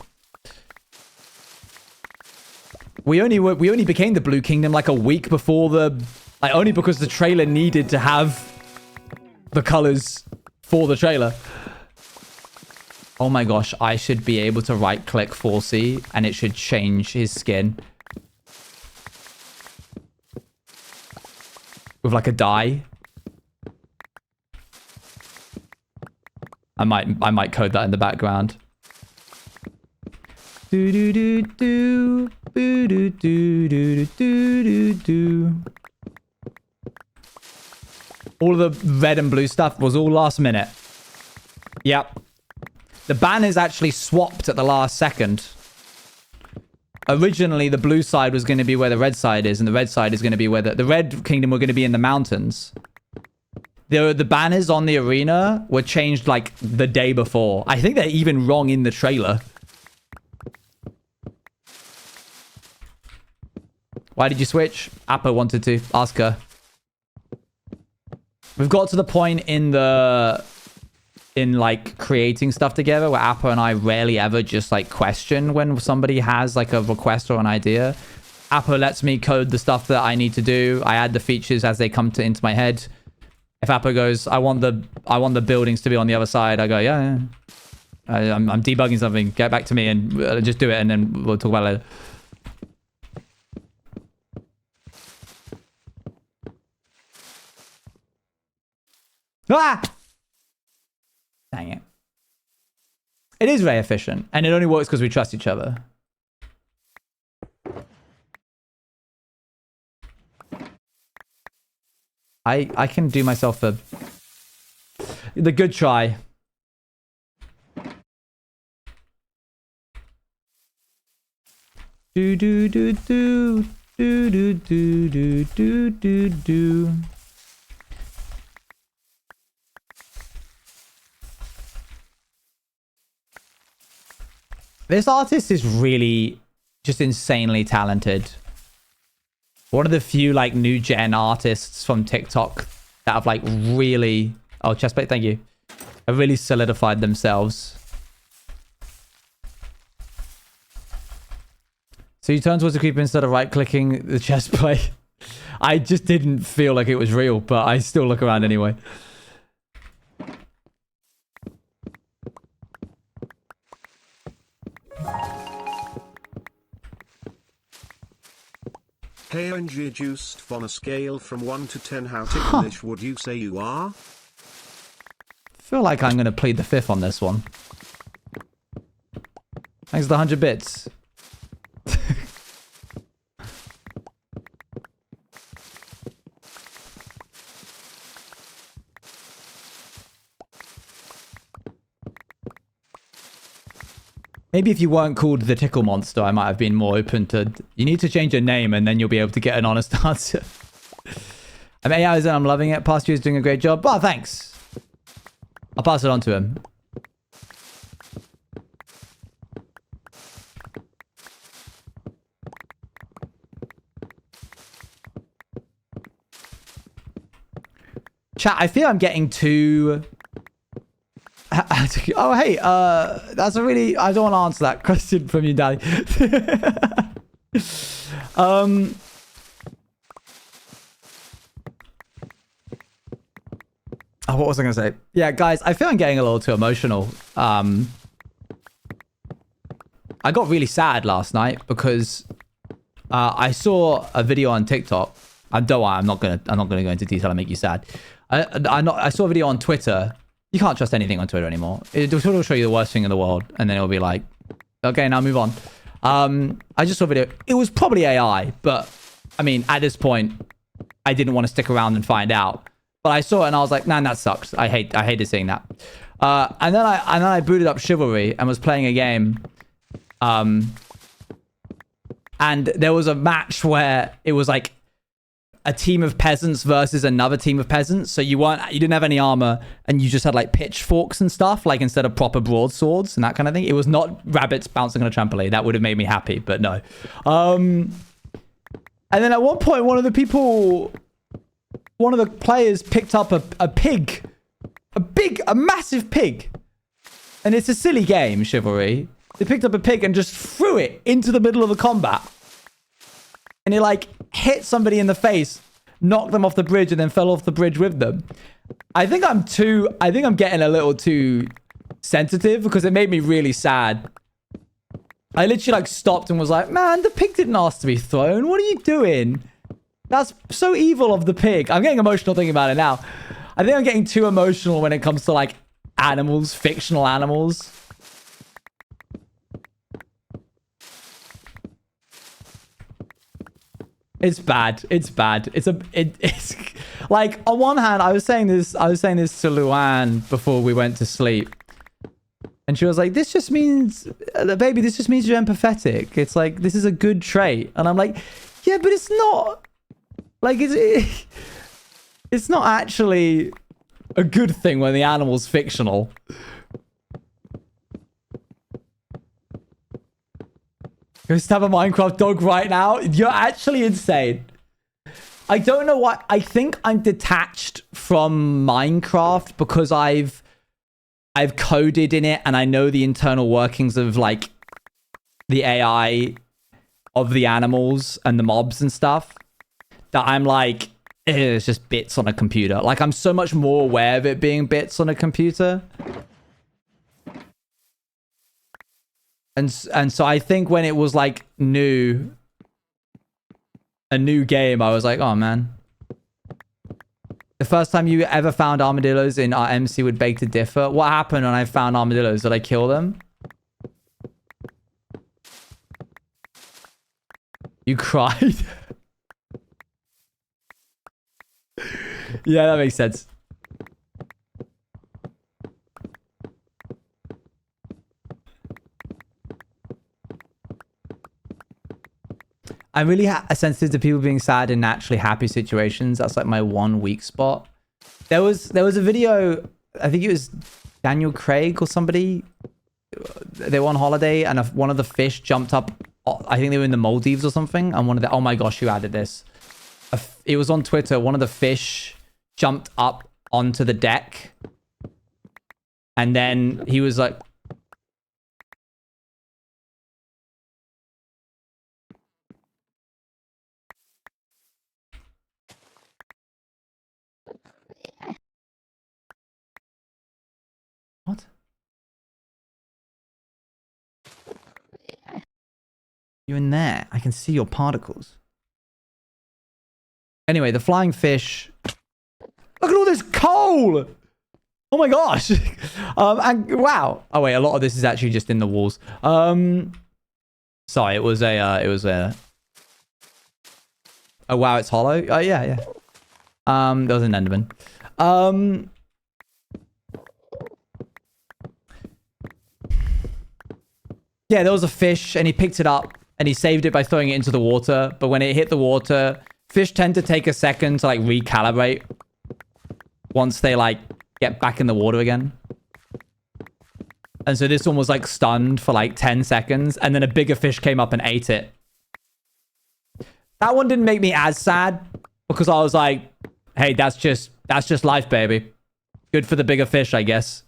We only became the blue kingdom like a week before only because the trailer needed to have the colors for the trailer. Oh my gosh, I should be able to right click 4C and it should change his skin. With like a dye. I might code that in the background. Do do do do do do do do do do. All of the red and blue stuff was all last minute. Yep. The banners actually swapped at the last second. Originally, the blue side was going to be where the red side is, and the red side is going to be where the red kingdom were going to be in the mountains. The banners on the arena were changed like the day before. I think they're even wrong in the trailer. Why did you switch? Appa wanted to. Ask her. We've got to the point in like creating stuff together where Appa and I rarely ever just like question when somebody has like a request or an idea. Appa lets me code the stuff that I need to do. I add the features as they come into my head. If Appa goes, I want the buildings to be on the other side, I go, yeah. I'm debugging something. Get back to me and just do it, and then we'll talk about it later. Ah! Dang it. It is very efficient, and it only works because we trust each other. I can do myself the good try. Do do do do do do do do do do do. This artist is really just insanely talented. One of the few like new gen artists from TikTok that have like really... Oh, chestplate, thank you. Have really solidified themselves. So you turn towards the creeper instead of right-clicking the chestplate. I just didn't feel like it was real, but I still look around anyway. Hey ONG Juiced, on a scale from 1 to 10, how ticklish would you say you are? I feel like I'm going to plead the fifth on this one. Thanks for the 100 bits. Maybe if you weren't called the Tickle Monster, I might have been more open to... You need to change your name and then you'll be able to get an honest answer. I'm 8 hours in, I'm loving it. Past year's doing a great job. Oh, thanks. I'll pass it on to him. Chat, I feel I'm getting too... Oh, hey, that's a really... I don't want to answer that question from you, Daddy. Oh, what was I going to say? Yeah, guys, I feel I'm getting a little too emotional. I got really sad last night because I saw a video on TikTok. Don't worry, I'm not gonna go into detail and make you sad. I saw a video on Twitter. You can't trust anything on Twitter anymore. Twitter will show you the worst thing in the world, and then it'll be like, okay, now move on. I just saw a video. It was probably AI, but I mean, at this point, I didn't want to stick around and find out. But I saw it and I was like, man, that sucks. I hated seeing that. And then I booted up Chivalry and was playing a game. And there was a match where it was like a team of peasants versus another team of peasants. So you didn't have any armor and you just had like pitchforks and stuff, like instead of proper broadswords and that kind of thing. It was not rabbits bouncing on a trampoline. That would have made me happy, but no. And then at one point, one of the players picked up a pig. A massive pig. And it's a silly game, Chivalry. They picked up a pig and just threw it into the middle of the combat. And it like hit somebody in the face, knocked them off the bridge, and then fell off the bridge with them. I think I'm getting a little too sensitive because it made me really sad. I literally like stopped and was like, man, the pig didn't ask to be thrown. What are you doing? That's so evil of the pig. I'm getting emotional thinking about it now. I think I'm getting too emotional when it comes to like animals, fictional animals. It's bad. It's bad. It's like on one hand, I was saying this to Luann before we went to sleep. And she was like, this just means, baby, this just means you're empathetic. It's like, this is a good trait. And I'm like, yeah, but it's not. Like, it's not actually a good thing when the animal's fictional. Go stab a Minecraft dog right now? You're actually insane. I don't know why. I think I'm detached from Minecraft because I've coded in it and I know the internal workings of like the AI of the animals and the mobs and stuff that I'm like, it's just bits on a computer. Like I'm so much more aware of it being bits on a computer. And so I think when it was like a new game, I was like, oh man. The first time you ever found armadillos in our MC would beg to differ. What happened when I found armadillos? Did I kill them? You cried? Yeah, that makes sense. I'm really sensitive to people being sad in naturally happy situations. That's like my one weak spot. There was a video, I think it was Daniel Craig or somebody. They were on holiday and one of the fish jumped up. I think they were in the Maldives or something. And oh my gosh, who added this? It was on Twitter. One of the fish jumped up onto the deck. And then he was like, what? You're in there. I can see your particles. Anyway, the flying fish. Look at all this coal! Oh my gosh! And wow. Oh wait, a lot of this is actually just in the walls. Sorry, it was a. Oh wow, it's hollow. Oh yeah, yeah. There was an Enderman. Yeah, there was a fish and he picked it up and he saved it by throwing it into the water. But when it hit the water, fish tend to take a second to like recalibrate once they like get back in the water again. And so this one was like stunned for like 10 seconds and then a bigger fish came up and ate it. That one didn't make me as sad because I was like, hey, that's just life, baby. Good for the bigger fish, I guess.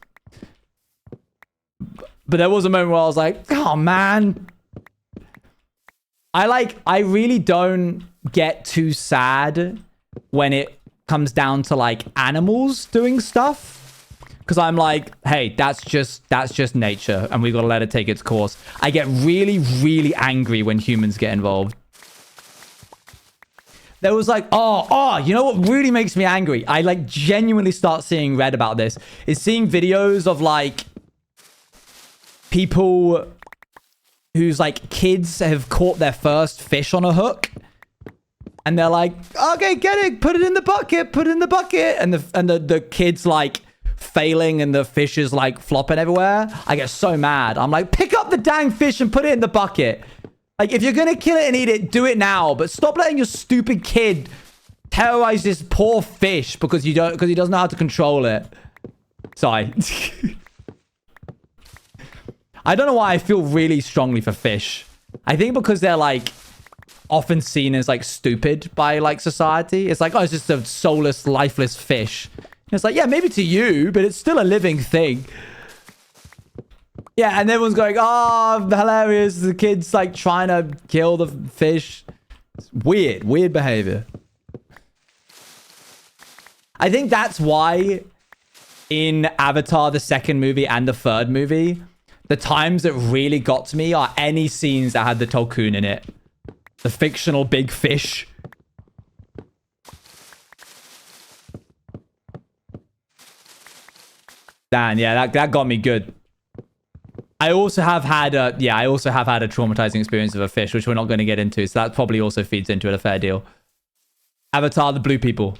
But there was a moment where I was like, oh man. I really don't get too sad when it comes down to like animals doing stuff. Because I'm like, hey, that's just nature and we've got to let it take its course. I get really, really angry when humans get involved. There was like, you know what really makes me angry? I like genuinely start seeing red about this. Is seeing videos of like people whose like kids have caught their first fish on a hook And they're like, okay, get it, put it in the bucket, put it in the bucket. And the kid's like failing and the fish is like flopping everywhere. I get so mad. I'm like, pick up the dang fish and put it in the bucket. Like, if you're gonna kill it and eat it, do it now. But stop letting your stupid kid terrorize this poor fish because he doesn't know how to control it. Sorry. I don't know why I feel really strongly for fish. I think because they're like often seen as like stupid by like society. It's like, oh, it's just a soulless, lifeless fish. And it's like, yeah, maybe to you, but it's still a living thing. Yeah, and everyone's going, oh, hilarious. The kid's like trying to kill the fish. It's weird behavior. I think that's why in Avatar, the second movie and the third movie, the times that really got to me are any scenes that had the Tulkun in it. The fictional big fish. Damn, yeah, that got me good. I also have had a traumatizing experience of a fish, which we're not going to get into. So that probably also feeds into it a fair deal. Avatar, the blue people.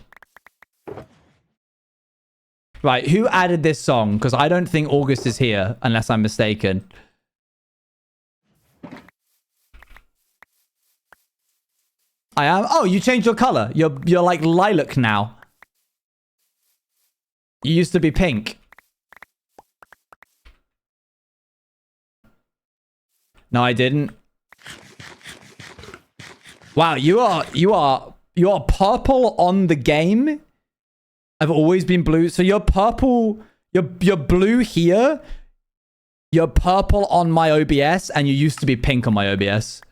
Right, who added this song? Because I don't think August is here, unless I'm mistaken. I am. Oh, you changed your color. You're like lilac now. You used to be pink. No, I didn't. Wow, you are purple on the game. I've always been blue. So you're purple. You're blue here. You're purple on my OBS, and you used to be pink on my OBS.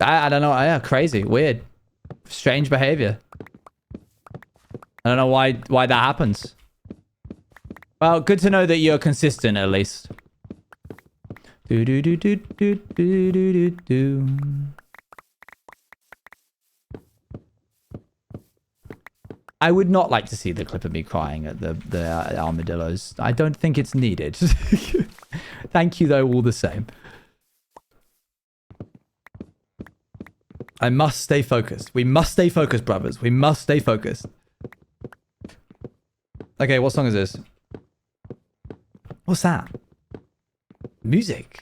I don't know. Yeah, crazy, weird, strange behavior. I don't know why that happens. Well, good to know that you're consistent at least. Do do do do do do do do. I would not like to see the clip of me crying at the armadillos. I don't think it's needed. Thank you though, all the same. I must stay focused. We must stay focused, brothers. We must stay focused. Okay, what song is this? What's that? Music.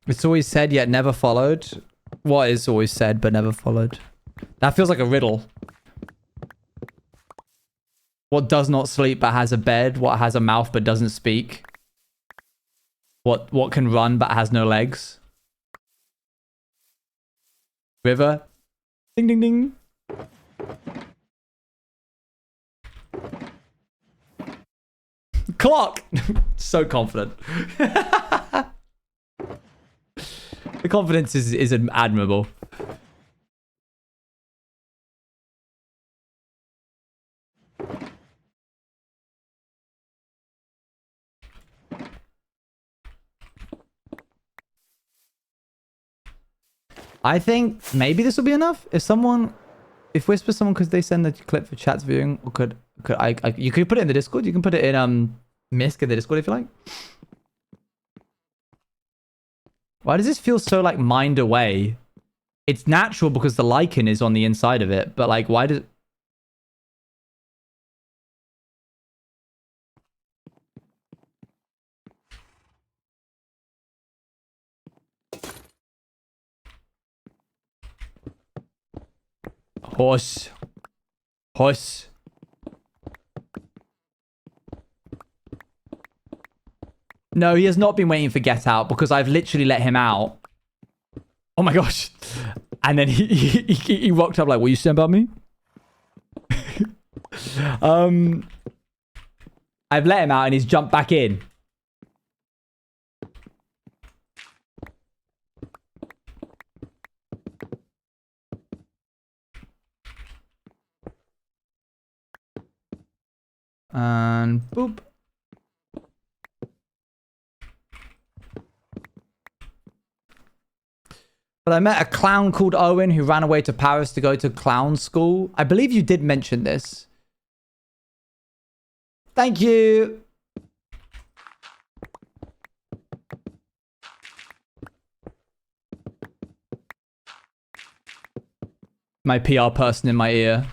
It's always said yet never followed. What is always said but never followed? That feels like a riddle. What does not sleep but has a bed? What has a mouth but doesn't speak? What can run but has no legs? River? Ding ding ding. Clock! So confident. The confidence is admirable. I think maybe this will be enough. If Whisper someone, could they send the clip for chat's viewing, or could I you could put it in the Discord. You can put it in Misk in the Discord if you like. Why does this feel so like mined away? It's natural because the lichen is on the inside of it, but like why does Horse. No, he has not been waiting for Get Out because I've literally let him out. Oh my gosh. And then he rocked up like, what you saying about me? I've let him out and he's jumped back in. And boop. But I met a clown called Owen who ran away to Paris to go to clown school. I believe you did mention this. Thank you. My PR person in my ear.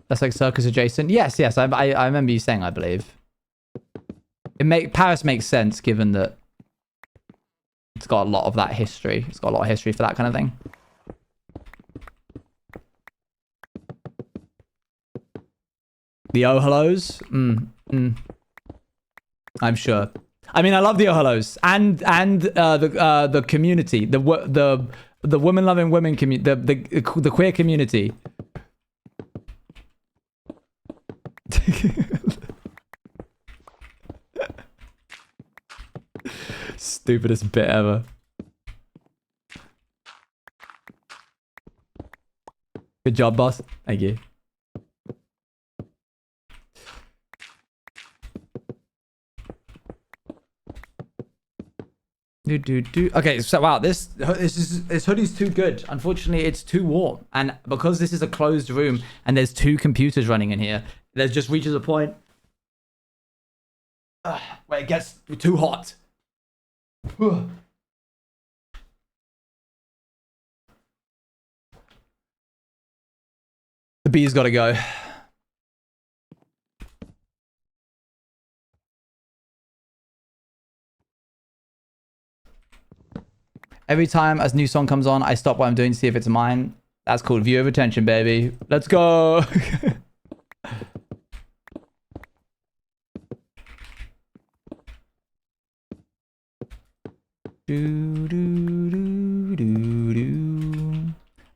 That's like circus adjacent. Yes, yes. I remember you saying, I believe. Paris makes sense given that it's got a lot of that history. It's got a lot of history for that kind of thing. The oh hellos? I'm sure. I mean, I love the oh hellos and the community, the women loving women community, the queer community. Stupidest bit ever. Good job, boss. Thank you. Okay, so wow, this hoodie's too good. Unfortunately, it's too warm, and because this is a closed room and there's two computers running in here, there just reaches a point where it gets too hot. The bee's got to go. Every time a new song comes on, I stop what I'm doing to see if it's mine. That's called view of attention, baby. Let's go. I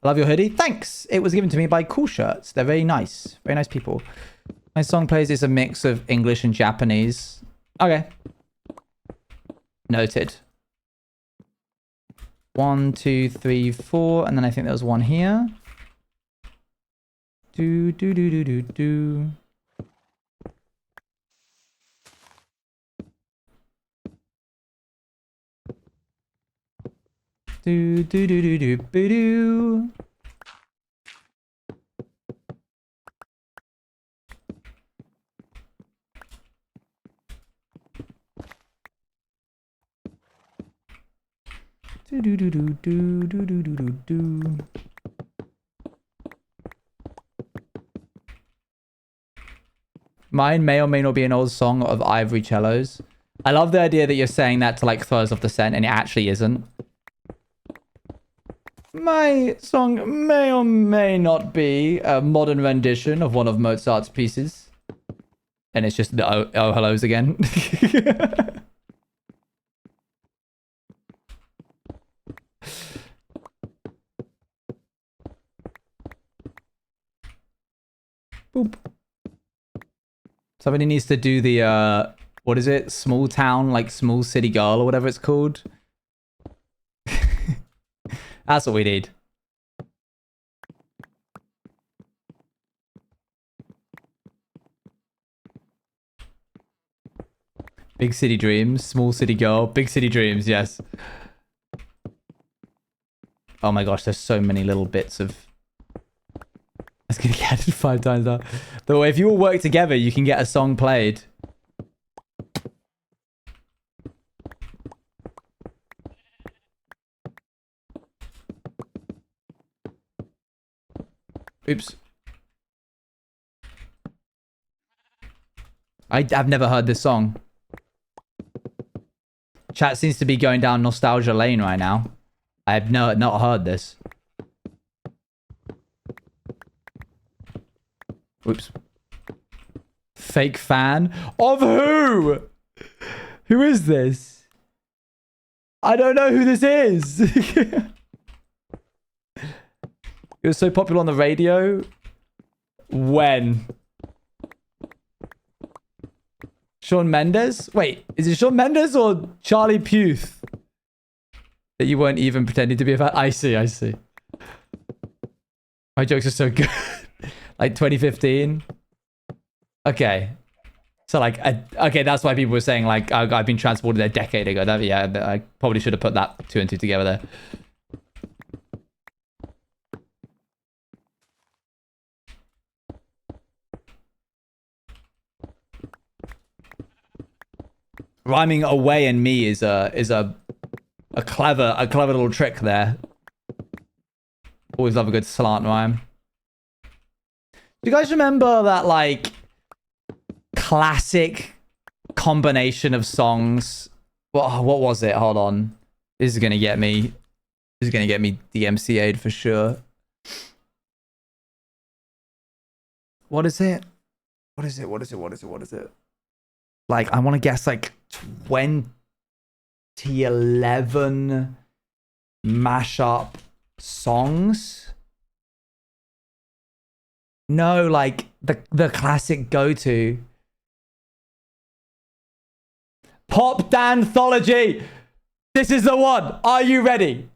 love your hoodie. Thanks. It was given to me by Cool Shirts. They're very nice. Very nice people. My song plays is a mix of English and Japanese. Okay. Noted. 1, 2, 3, 4, and then I think there was one here. Do. Do. Mine may or may not be an old song of Ivory Cellos. I love the idea that you're saying that to like throw us off the scent, and it actually isn't. My song may or may not be a modern rendition of one of Mozart's pieces. And it's just the oh hellos again. Boop. Somebody needs to do the what is it? Small town, like small city girl or whatever it's called. That's what we need. Big city dreams, small city girl, big city dreams, yes. Oh my gosh, there's so many little bits of... That's gonna get added 5 times now. Though if you all work together, you can get a song played. Oops. I've never heard this song. Chat seems to be going down nostalgia lane right now. I've not heard this. Oops. Fake fan? Of who? Who is this? I don't know who this is. It was so popular on the radio. When? Shawn Mendes? Wait, is it Shawn Mendes or Charlie Puth? That you weren't even pretending to be a fan. I see, I see. My jokes are so good. Like 2015. Okay. So like, okay, that's why people were saying like, I've been transported a decade ago. Yeah, I probably should have put that 2 and 2 together there. Rhyming away and me is a clever little trick there. Always love a good slant rhyme. Do you guys remember that like classic combination of songs? What was it? Hold on. This is gonna get me. This is gonna get me DMCA'd for sure. What is it? What is it? What is it? What is it? What is it? Like, I want to guess like 2011 mashup songs. No, like the classic go-to. Pop Danthology. This is the one. Are you ready?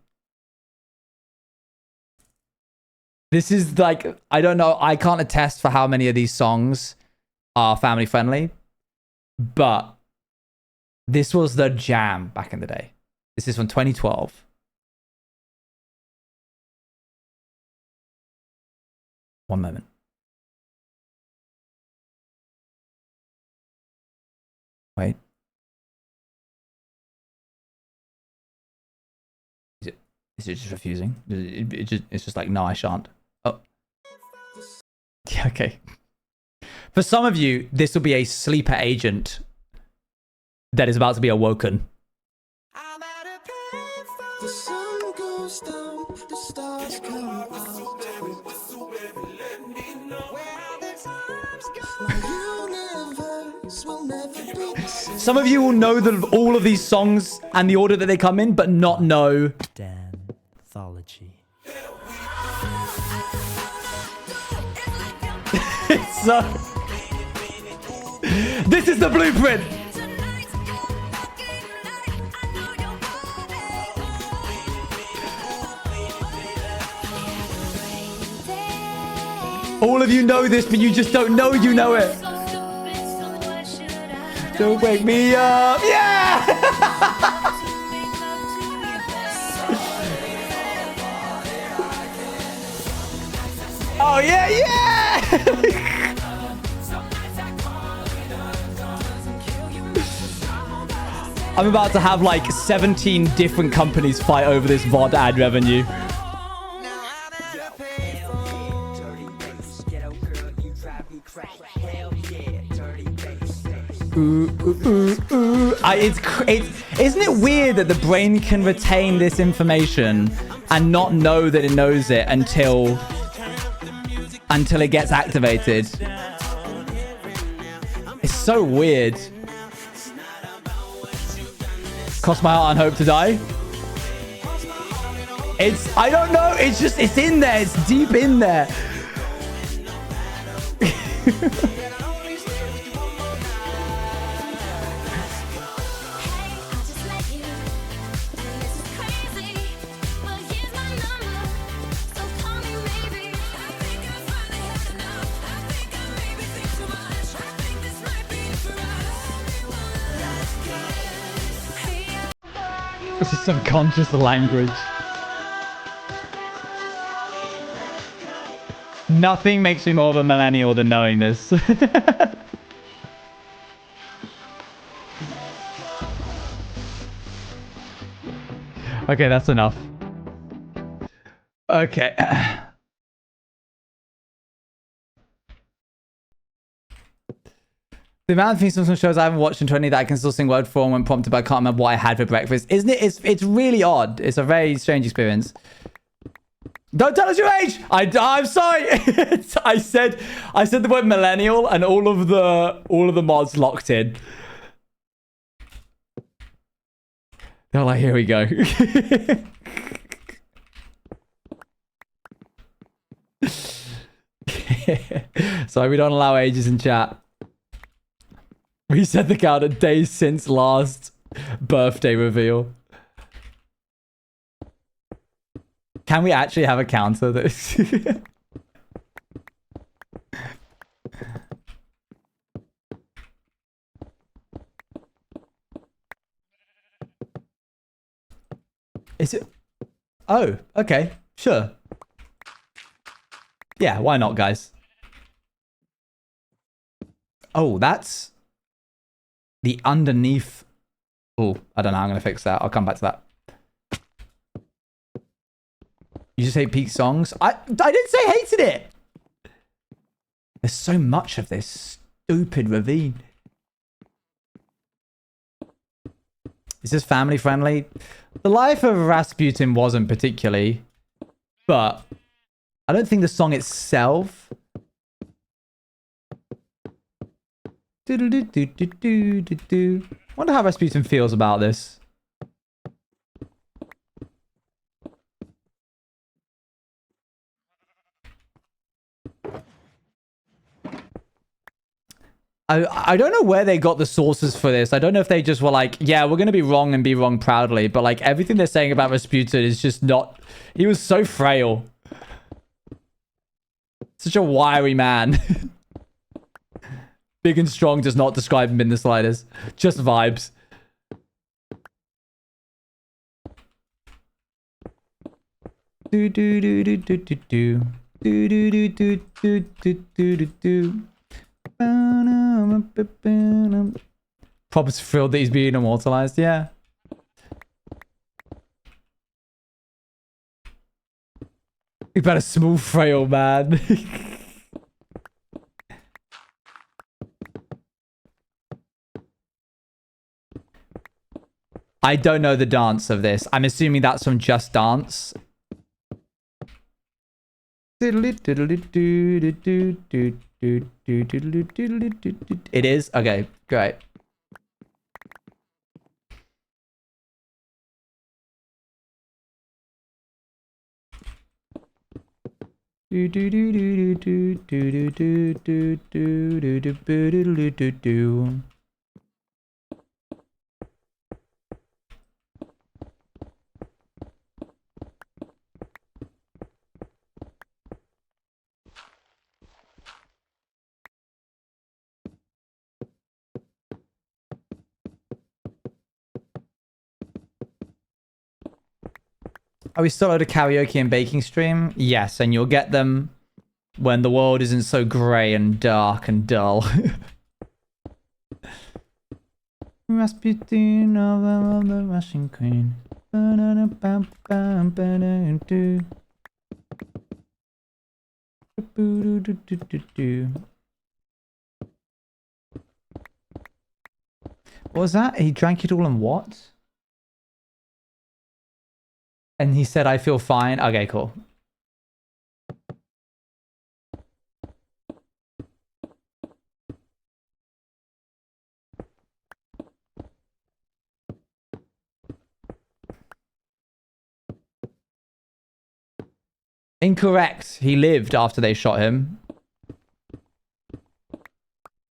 This is like, I don't know. I can't attest for how many of these songs are family friendly, but this was the jam back in the day. This is from 2012. One moment. Wait. Is it just refusing? It's just like, no, I shan't. Oh. Yeah, okay. For some of you, this will be a sleeper agent that is about to be awoken. The sun goes down, the stars come out. My universe will never be the same. Some of you will know all of these songs and the order that they come in, but not know Danthology. It's so... This is the blueprint. All of you know this, but you just don't know you know it. Don't wake me up. Yeah! Oh, yeah, yeah! I'm about to have like 17 different companies fight over this VOD ad revenue. Ooh, ooh, ooh, ooh. Isn't it weird that the brain can retain this information and not know that it knows it until it gets activated? It's so weird. Cross my heart and hope to die. I don't know. It's in there. It's deep in there. This is subconscious language. Nothing makes me more of a millennial than knowing this. Okay, that's enough. Okay. The amount of things some shows I haven't watched in 20 that I can still sing word for when prompted, but I can't remember what I had for breakfast. Isn't it? It's really odd. It's a very strange experience. Don't tell us your age! I'm sorry! I said the word millennial and all of the mods locked in. They're like, here we go. Sorry, we don't allow ages in chat. We set the count at days since last birthday reveal. Can we actually have a counter this? Is it? Oh, okay. Sure. Yeah, why not, guys? Oh, that's the underneath. Oh, I don't know how I'm going to fix that. I'll come back to that. You just hate peak songs? I didn't say hated it. There's so much of this stupid ravine. Is this family friendly? The life of Rasputin wasn't particularly, but I don't think the song itself. Wonder how Rasputin feels about this. I don't know where they got the sources for this. I don't know if they just were like, yeah, we're going to be wrong and be wrong proudly. But like everything they're saying about Rasputin is just not... He was so frail. Such a wiry man. Big and strong does not describe him in the slightest. Just vibes. Do do do do do do do. Do do do do do do do do do. Probably thrilled that he's being immortalized, yeah. You better smooth frail, man. I don't know the dance of this. I'm assuming that's from Just Dance. It is? Okay, great. Are we still at a karaoke and baking stream? Yes, and you'll get them when the world isn't so grey and dark and dull. Rasputin of the Russian Queen. What was that? He drank it all and what? And he said, I feel fine. Okay, cool. Incorrect. He lived after they shot him.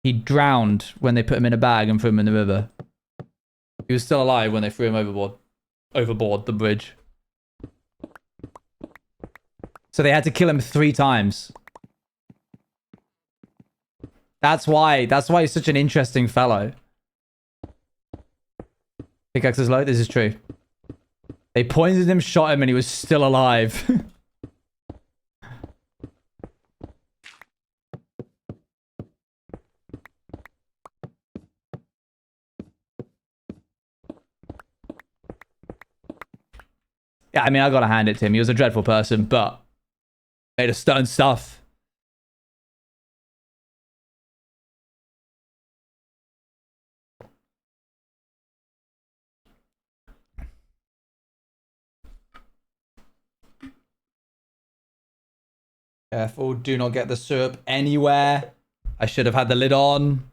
He drowned when they put him in a bag and threw him in the river. He was still alive when they threw him overboard the bridge. So they had to kill him 3 times. That's why he's such an interesting fellow. Pickaxe is low. This is true. They poisoned him, shot him, and he was still alive. Yeah, I mean, I gotta hand it to him. He was a dreadful person, but made of stone stuff. Careful, do not get the syrup anywhere. I should have had the lid on.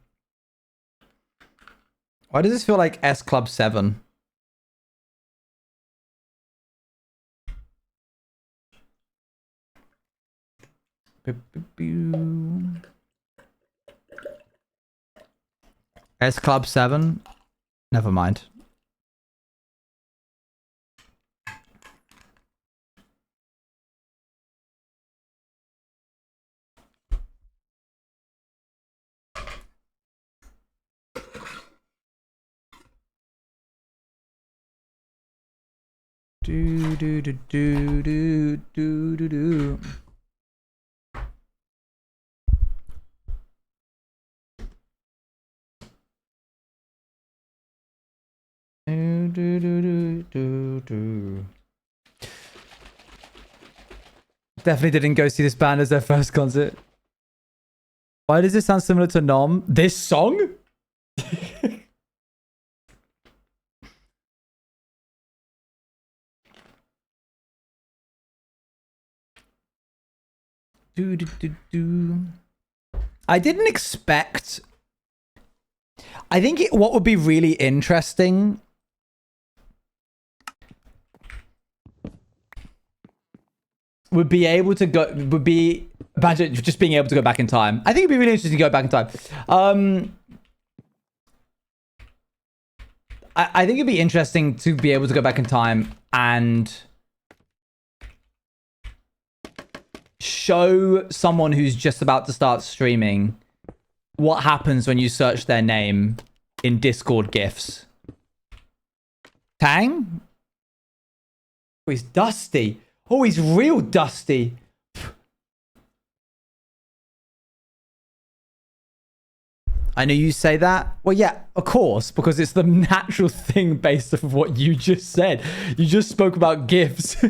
Why does this feel like S Club 7? S Club 7? Never mind. Do do do do do do do do. Do do do do do. Definitely didn't go see this band as their first concert. Why does this sound similar to Nom? This song? Do, do, do, do. I didn't expect. I think what would be really interesting would be able to go. Would be imagine just being able to go back in time. I think it'd be really interesting to go back in time. I think it'd be interesting to be able to go back in time and show someone who's just about to start streaming what happens when you search their name in Discord GIFs. Tang? Oh, he's dusty. Oh, he's real dusty. I know you say that. Well, yeah, of course, because it's the natural thing based off of what you just said. You just spoke about GIFs.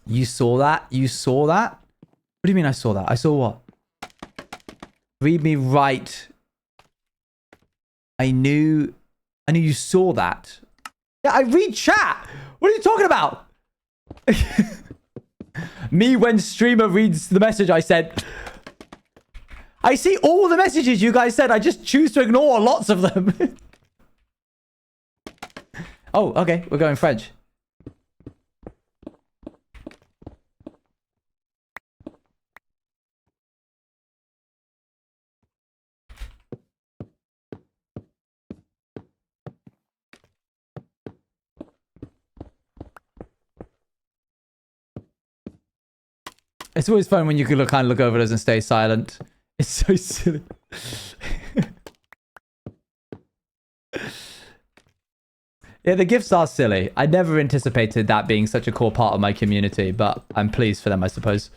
You saw that? You saw that? What do you mean I saw that? I saw what? Read me right. I knew you saw that. Yeah, I read chat. What are you talking about? Me when streamer reads the message I said. I see all the messages you guys said. I just choose to ignore lots of them. Oh, okay. We're going French. It's always fun when you can kind of look over those and stay silent. It's so silly. Yeah, the gifts are silly. I never anticipated that being such a core part of my community, but I'm pleased for them, I suppose.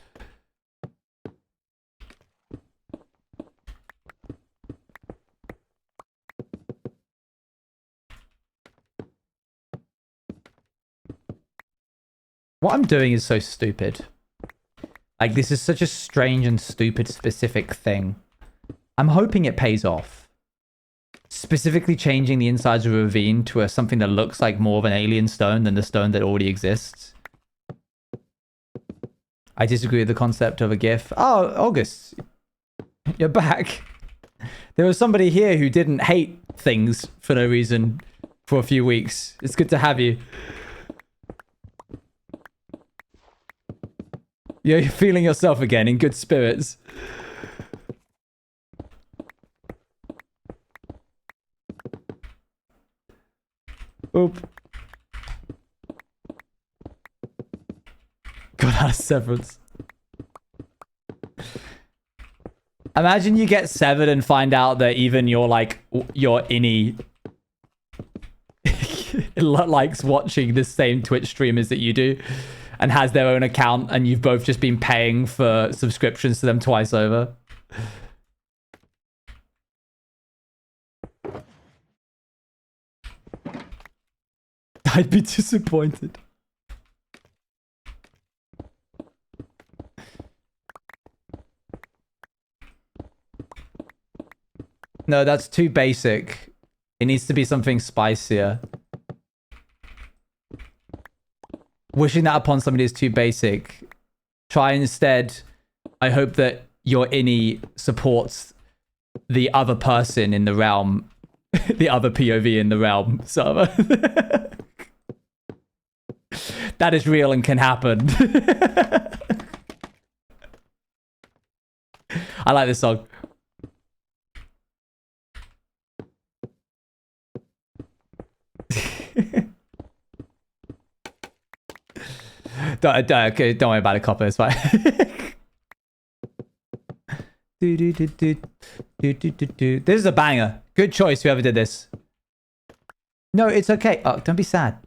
What I'm doing is so stupid. Like, this is such a strange and stupid specific thing. I'm hoping it pays off. Specifically changing the insides of a ravine to something that looks like more of an alien stone than the stone that already exists. I disagree with the concept of a GIF. Oh, August. You're back. There was somebody here who didn't hate things for no reason for a few weeks. It's good to have you. You're feeling yourself again in good spirits. Oop. Got out of Severance. Imagine you get severed and find out that even your innie likes watching the same Twitch streamers that you do and has their own account, and you've both just been paying for subscriptions to them twice over. I'd be disappointed. No, that's too basic. It needs to be something spicier. Wishing that upon somebody is too basic. Try instead. I hope that your innie supports the other person in the realm, the other POV in the realm server. That is real and can happen. I like this song. Don't worry about it, Copper. It's fine. This is a banger. Good choice, whoever did this. No, it's okay. Oh, don't be sad.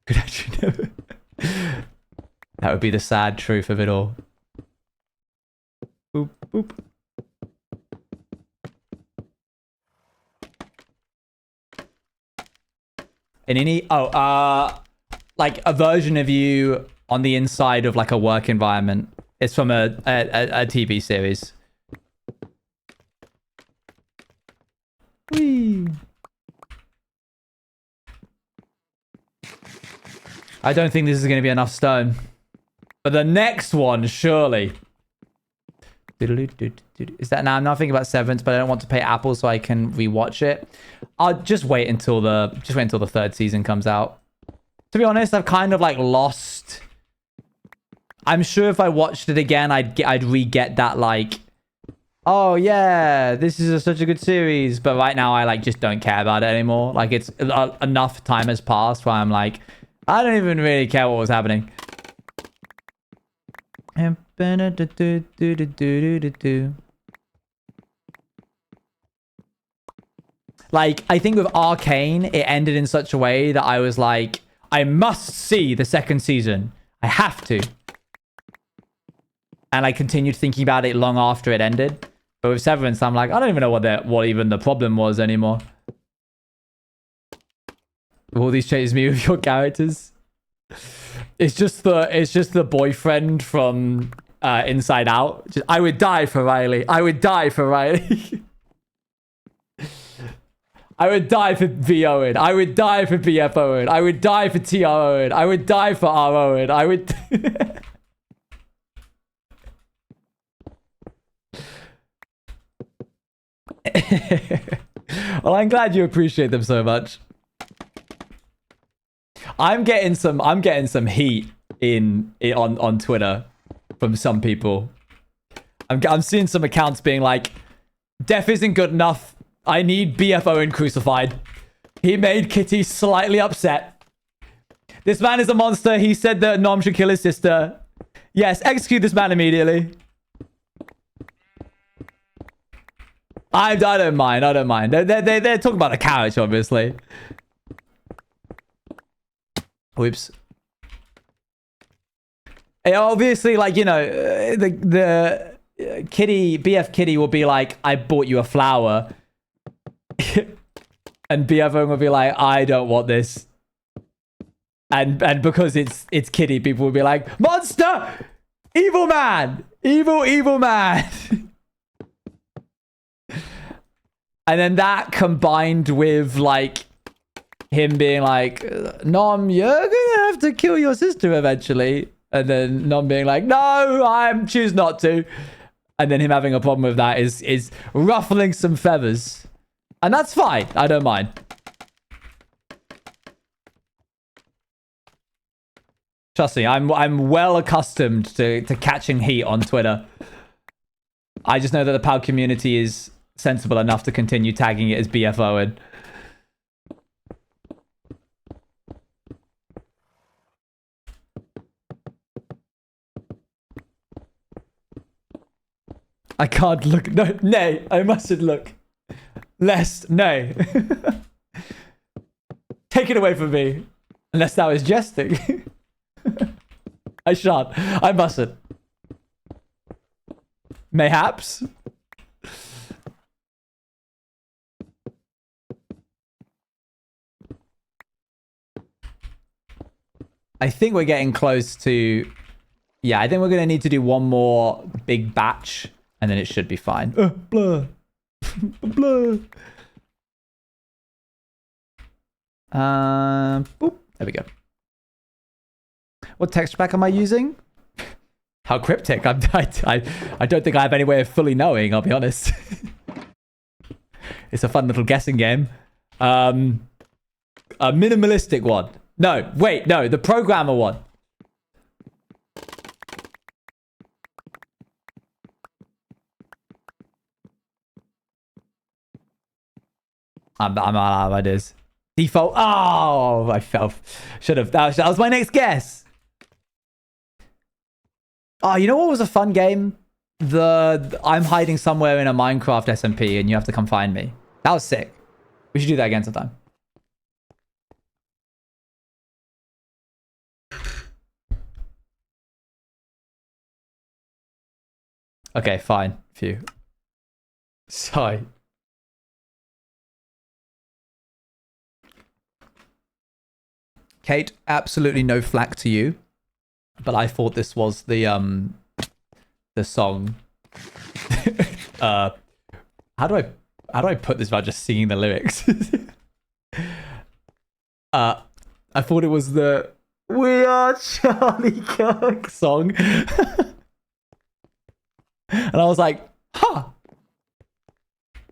Could actually never. That would be the sad truth of it all. Boop, boop. In any... Oh, like a version of you on the inside of like a work environment. It's from a TV series. Whee. I don't think this is going to be enough stone. But the next one, surely. Is that now? I'm not thinking about Severance, but I don't want to pay Apple so I can rewatch it. I'll just wait until the third season comes out. To be honest, I've kind of like lost. I'm sure if I watched it again, I'd re-get that like, oh yeah, this is such a good series. But right now, I like just don't care about it anymore. Like it's enough time has passed where I'm like, I don't even really care what was happening. Like, I think with Arcane, it ended in such a way that I was like, I must see the second season. I have to. And I continued thinking about it long after it ended. But with Severance, I'm like, I don't even know what even the problem was anymore. All these changes me with your characters. It's just the boyfriend from Inside Out. I would die for Riley. I would die for Riley. I would die for V Owen. I would die for BF Owen. I would die for TR Owen. I would die for R Owen. I would. Well, I'm glad you appreciate them so much. I'm getting some heat on Twitter from some people. I'm seeing some accounts being like, "Def isn't good enough. I need BF Owen crucified. He made Kitty slightly upset. This man is a monster. He said that Nom should kill his sister. Yes, execute this man immediately." I don't mind. I don't mind. They're talking about the character, obviously. Whoops. Obviously, like, you know, the Kitty, BF Kitty will be like, I bought you a flower. And BF Owen will be like, I don't want this. And because it's Kitty, people will be like, monster! Evil man! Evil man! And then that combined with like him being like, Nom, you're gonna have to kill your sister eventually. And then Nom being like, no, I choose not to. And then him having a problem with that is ruffling some feathers. And that's fine. I don't mind. Trust me, I'm well accustomed to catching heat on Twitter. I just know that the PAL community is sensible enough to continue tagging it as BF Owen. I can't look. No, nay, I mustn't look. Lest, nay. Take it away from me. Unless that was jesting. I shan't. I mustn't. Mayhaps. I think we're getting close to... Yeah, I think we're going to need to do one more big batch. And then it should be fine. Blur. Blur. Boop. There we go. What texture pack am I using? How cryptic? I don't think I have any way of fully knowing, I'll be honest. It's a fun little guessing game. A minimalistic one. No, wait, no, the programmer one. I'm out of ideas. Default. Oh, I fell. Should have. That was my next guess. Oh, you know what was a fun game? I'm hiding somewhere in a Minecraft SMP and you have to come find me. That was sick. We should do that again sometime. Okay, fine. Phew. Sorry. Kate, absolutely no flack to you, but I thought this was the song. How do I put this without just singing the lyrics? I thought it was the "We Are Charlie Kirk" song, and I was like,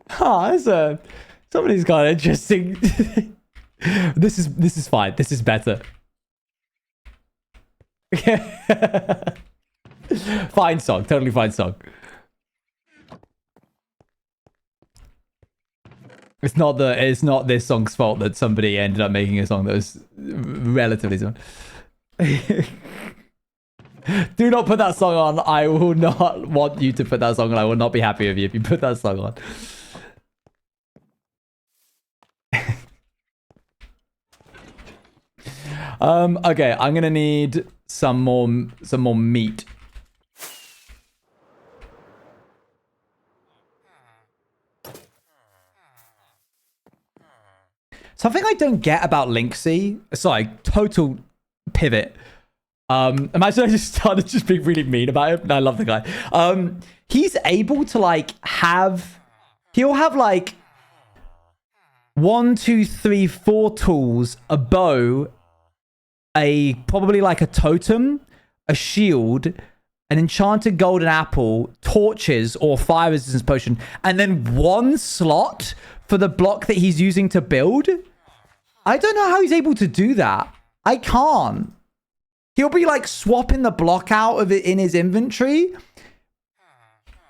that's somebody's got interesting. This is fine. This is better. Fine song. Totally fine song. It's not this song's fault that somebody ended up making a song that was relatively similar. Do not put that song on. I will not want you to put that song on. I will not be happy with you if you put that song on. Okay, I'm gonna need some more meat. Something I don't get about Linksy. Sorry, total pivot. Imagine I just started just being really mean about him. I love the guy. He's able to he'll have like 1, 2, 3, 4 tools, a bow, probably like a totem, a shield, an enchanted golden apple, torches or fire resistance potion, and then 1 slot for the block that he's using to build. I don't know how he's able to do that. I can't. He'll be like swapping the block out of it in his inventory.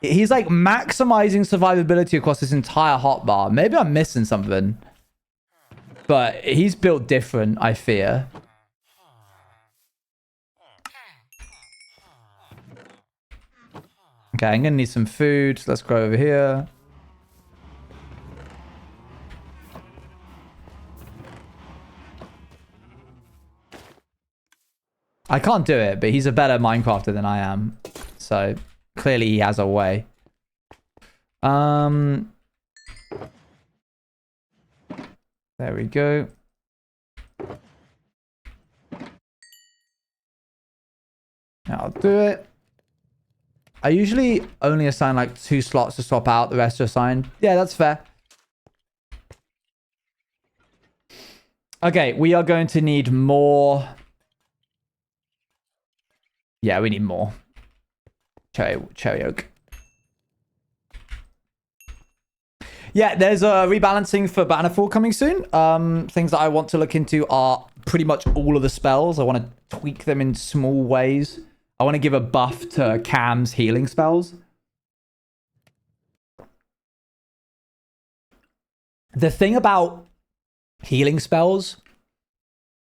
He's like maximizing survivability across this entire hotbar. Maybe I'm missing something. But he's built different, I fear. Okay, I'm gonna need some food. Let's go over here. I can't do it, but he's a better Minecrafter than I am. So clearly he has a way. There we go. I'll do it. I usually only assign like 2 slots to swap out. The rest are assigned. Yeah, that's fair. Okay, we are going to need more. Yeah, we need more. Cherry oak. Yeah, there's a rebalancing for Bannerfall coming soon. Things that I want to look into are pretty much all of the spells. I want to tweak them in small ways. I want to give a buff to Cam's healing spells. The thing about healing spells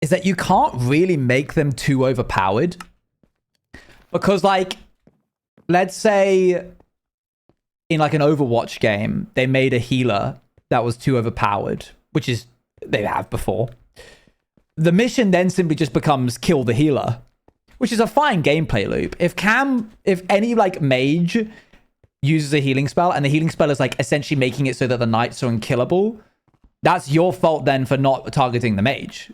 is that you can't really make them too overpowered. Because, like, let's say in like an Overwatch game, they made a healer that was too overpowered, which is they have before. The mission then simply just becomes kill the healer, which is a fine gameplay loop. If any like mage uses a healing spell and the healing spell is like essentially making it so that the knights are unkillable, that's your fault then for not targeting the mage.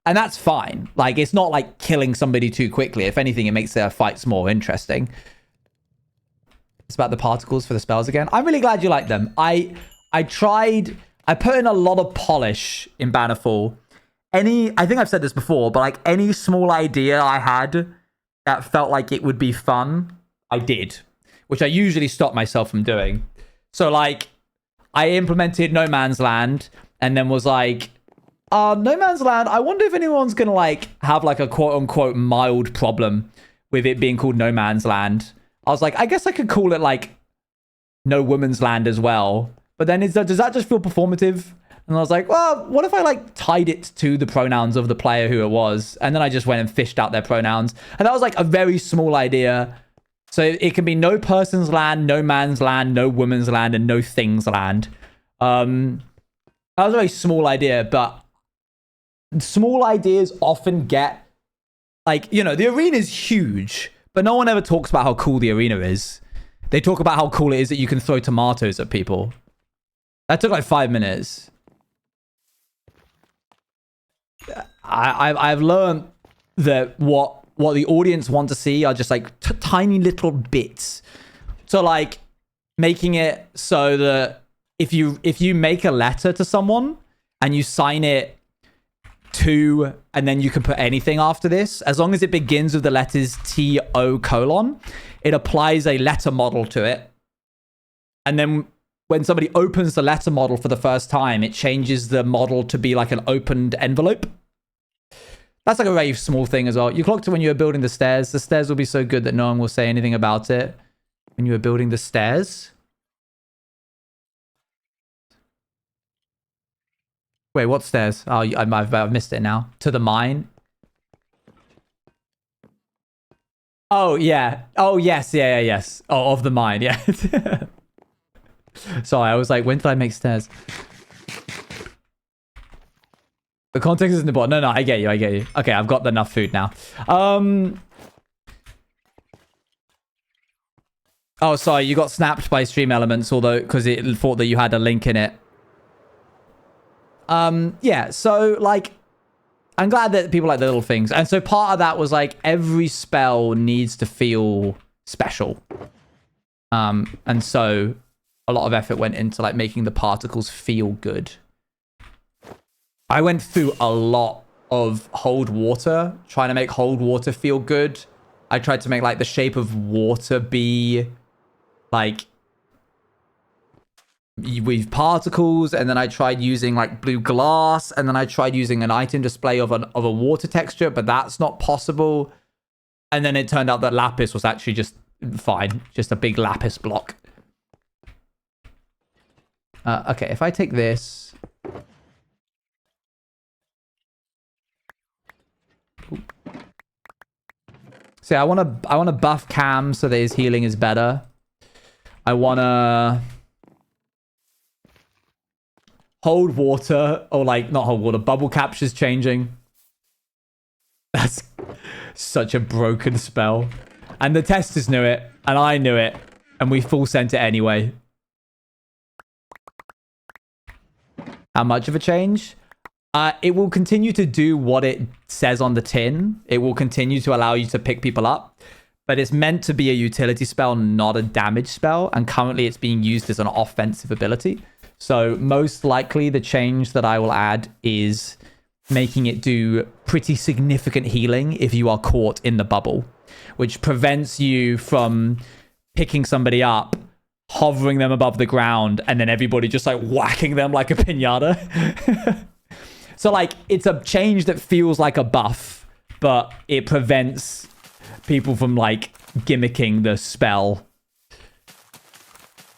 And that's fine. Like, it's not like killing somebody too quickly. If anything, it makes their fights more interesting. It's about the particles for the spells again. I'm really glad you like them. I put in a lot of polish in Bannerfall. I think I've said this before, but like any small idea I had that felt like it would be fun, I did. Which I usually stop myself from doing. So like, I implemented No Man's Land and then was like, No Man's Land, I wonder if anyone's gonna like have like a quote unquote mild problem with it being called No Man's Land. I was like, I guess I could call it like No Woman's Land as well. But then does that just feel performative? And I was like, well, what if I like tied it to the pronouns of the player who it was? And then I just went and fished out their pronouns. And that was like a very small idea. So it can be no person's land, no man's land, no woman's land, and no thing's land. That was a very small idea, but small ideas often get, like, you know, the arena is huge, but no one ever talks about how cool the arena is. They talk about how cool it is that you can throw tomatoes at people. That took like 5 minutes. I've learned that what the audience want to see are just like tiny little bits. So like making it so that if you make a letter to someone and you sign it to, and then you can put anything after this, as long as it begins with the letters TO:, it applies a letter model to it. And then when somebody opens the letter model for the first time, it changes the model to be like an opened envelope. That's like a very small thing as well. You clocked it when you were building the stairs. The stairs will be so good that no one will say anything about it. When you were building the stairs. Wait, what stairs? Oh, I've missed it now. To the mine. Oh, yeah. Oh, yes. Yeah, yes. Oh, of the mine. Yeah. Sorry, I was like, when did I make stairs? The context isn't important. No, I get you. Okay, I've got enough food now. Oh, sorry, you got snapped by Stream Elements, although, because it thought that you had a link in it. Yeah, so, like, I'm glad that people like the little things. And so part of that was, like, every spell needs to feel special. And so a lot of effort went into, like, making the particles feel good. I went through a lot of hold water, trying to make hold water feel good. I tried to make, like, the shape of water be, like, with particles, and then I tried using, like, blue glass, and then I tried using an item display of a water texture, but that's not possible. And then it turned out that lapis was actually just fine, just a big lapis block. Okay, if I take this... See, I want to buff Cam so that his healing is better. I want to hold water, or like not hold water. Bubble capture's changing. That's such a broken spell, and the testers knew it, and I knew it, and we full sent it anyway. How much of a change? It will continue to do what it says on the tin. It will continue to allow you to pick people up. But it's meant to be a utility spell, not a damage spell. And currently it's being used as an offensive ability. So most likely the change that I will add is making it do pretty significant healing if you are caught in the bubble. Which prevents you from picking somebody up, hovering them above the ground, and then everybody just like whacking them like a piñata. So, like, it's a change that feels like a buff, but it prevents people from, like, gimmicking the spell.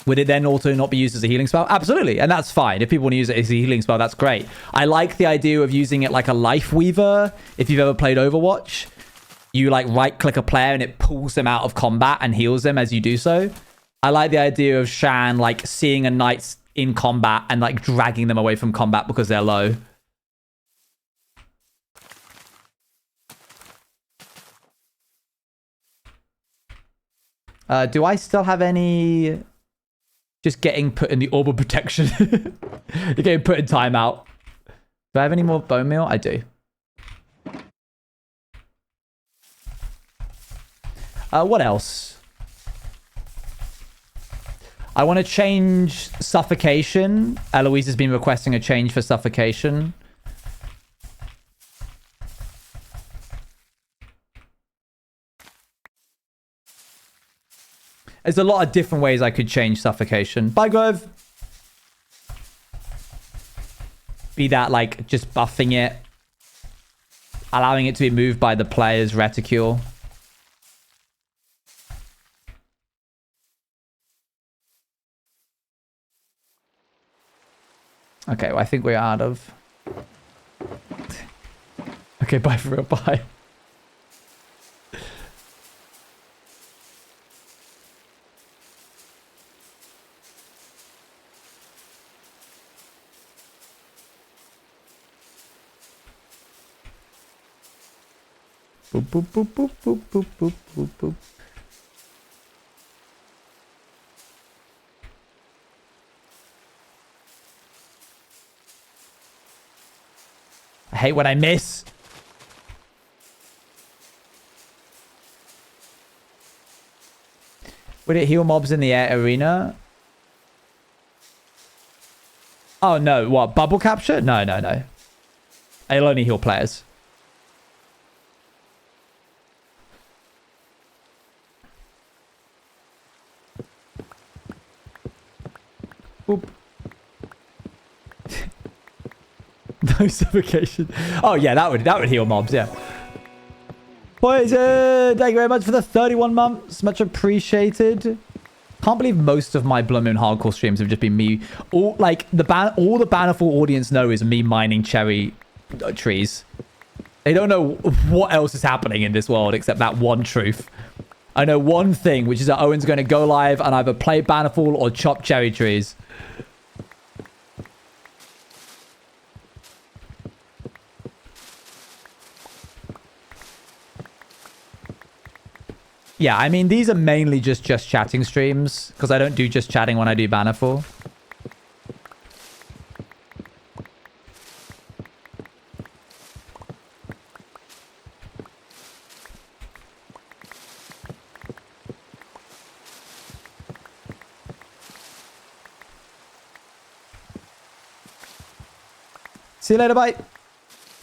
Would it then also not be used as a healing spell? Absolutely, and that's fine. If people want to use it as a healing spell, that's great. I like the idea of using it like a life weaver. If you've ever played Overwatch, you, like, right-click a player and it pulls them out of combat and heals them as you do so. I like the idea of Shan, like, seeing a knight in combat and, like, dragging them away from combat because they're low. Do I still have any... Just getting put in the orb of protection. You're getting put in timeout. Do I have any more bone meal? I do. What else? I want to change suffocation. Eloise has been requesting a change for suffocation. There's a lot of different ways I could change suffocation. Bye, Grove. Be that, like, just buffing it. Allowing it to be moved by the player's reticule. Okay, well, I think we're out of... Okay, bye for real, bye. Boop, boop, boop, boop, boop, boop, boop, boop, boop. I hate when I miss. Would it heal mobs in the air arena? Oh, no. What? Bubble capture? No, no, no. It'll only heal players. Boop. No suffocation. Oh, yeah, that would heal mobs, yeah. Poison! Thank you very much for the 31 months. Much appreciated. Can't believe most of my Blood Moon Hardcore streams have just been me. All the Bannerful audience know is me mining cherry trees. They don't know what else is happening in this world except that one truth. I know one thing, which is that Owen's going to go live and either play Bannerful or chop cherry trees. Yeah, I mean, these are mainly just chatting streams, because I don't do just chatting when I do Bannerful. See you later, bye.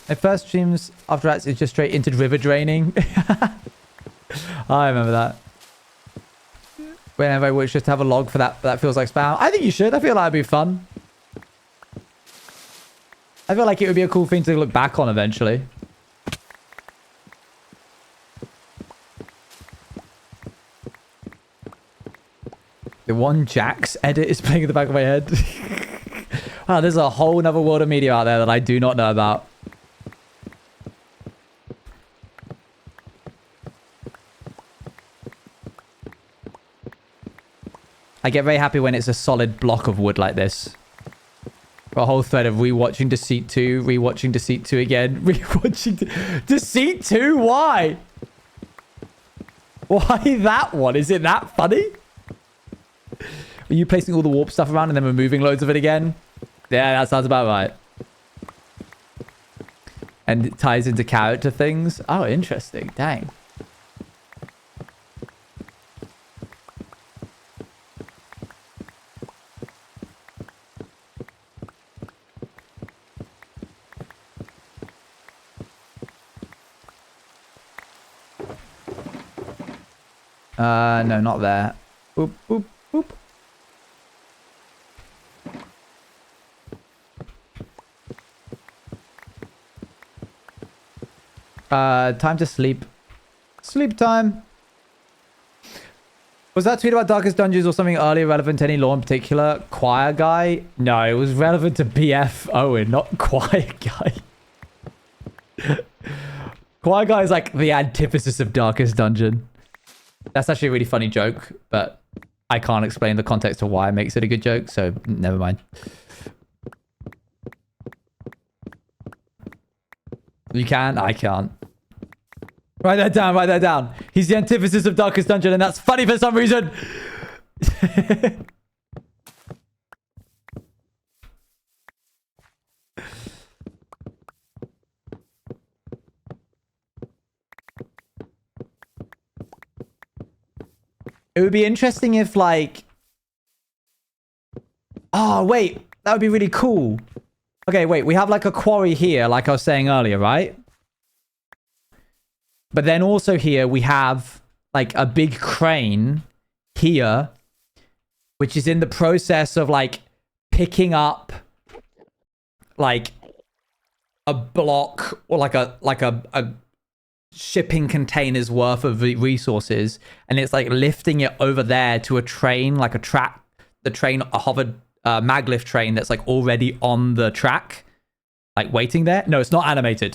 My first streams after that is just straight into river draining. I remember that. Whenever I wish just to have a log for that feels like spam. I think you should. I feel like it'd be fun. I feel like it would be a cool thing to look back on eventually. The one Jax edit is playing in the back of my head. Wow, there's a whole nother world of media out there that I do not know about. I get very happy when it's a solid block of wood like this. A whole thread of rewatching Deceit 2, rewatching Deceit 2 again, rewatching Deceit 2? Why? Why that one? Is it that funny? Are you placing all the warp stuff around and then removing loads of it again? Yeah, that sounds about right. And it ties into character things. Oh, interesting. Dang. No, not there. Boop, boop, boop. Time to sleep. Sleep time. Was that tweet about Darkest Dungeons or something earlier relevant to any law in particular? Choir guy? No, it was relevant to BF Owen, not choir guy. Choir guy is like the antithesis of Darkest Dungeon. That's actually a really funny joke, but I can't explain the context of why it makes it a good joke, so never mind. You can? I can't. Write that down, write that down. He's the antithesis of Darkest Dungeon, and that's funny for some reason. It would be interesting if, like... Oh, wait. That would be really cool. Okay, wait. We have, like, a quarry here, like I was saying earlier, right? But then also here, we have, like, a big crane here, which is in the process of, like, picking up, like, a block or, like a shipping containers worth of resources, and it's like lifting it over there to a train, like a track, a hovered maglev train that's like already on the track, like waiting there. No, it's not animated.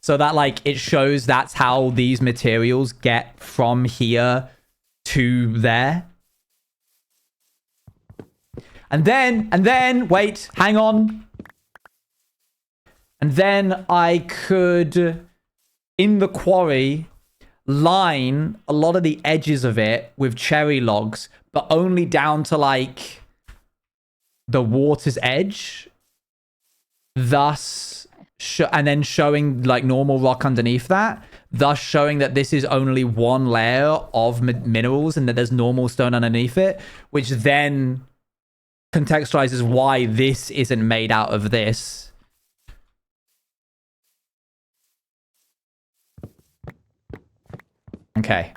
So that like it shows that's how these materials get from here to there. And then wait, hang on. And then I could, in the quarry, line a lot of the edges of it with cherry logs, but only down to like the water's edge. Thus, and then showing like normal rock underneath that. Thus showing that this is only one layer of minerals and that there's normal stone underneath it, which then contextualizes why this isn't made out of this. Okay.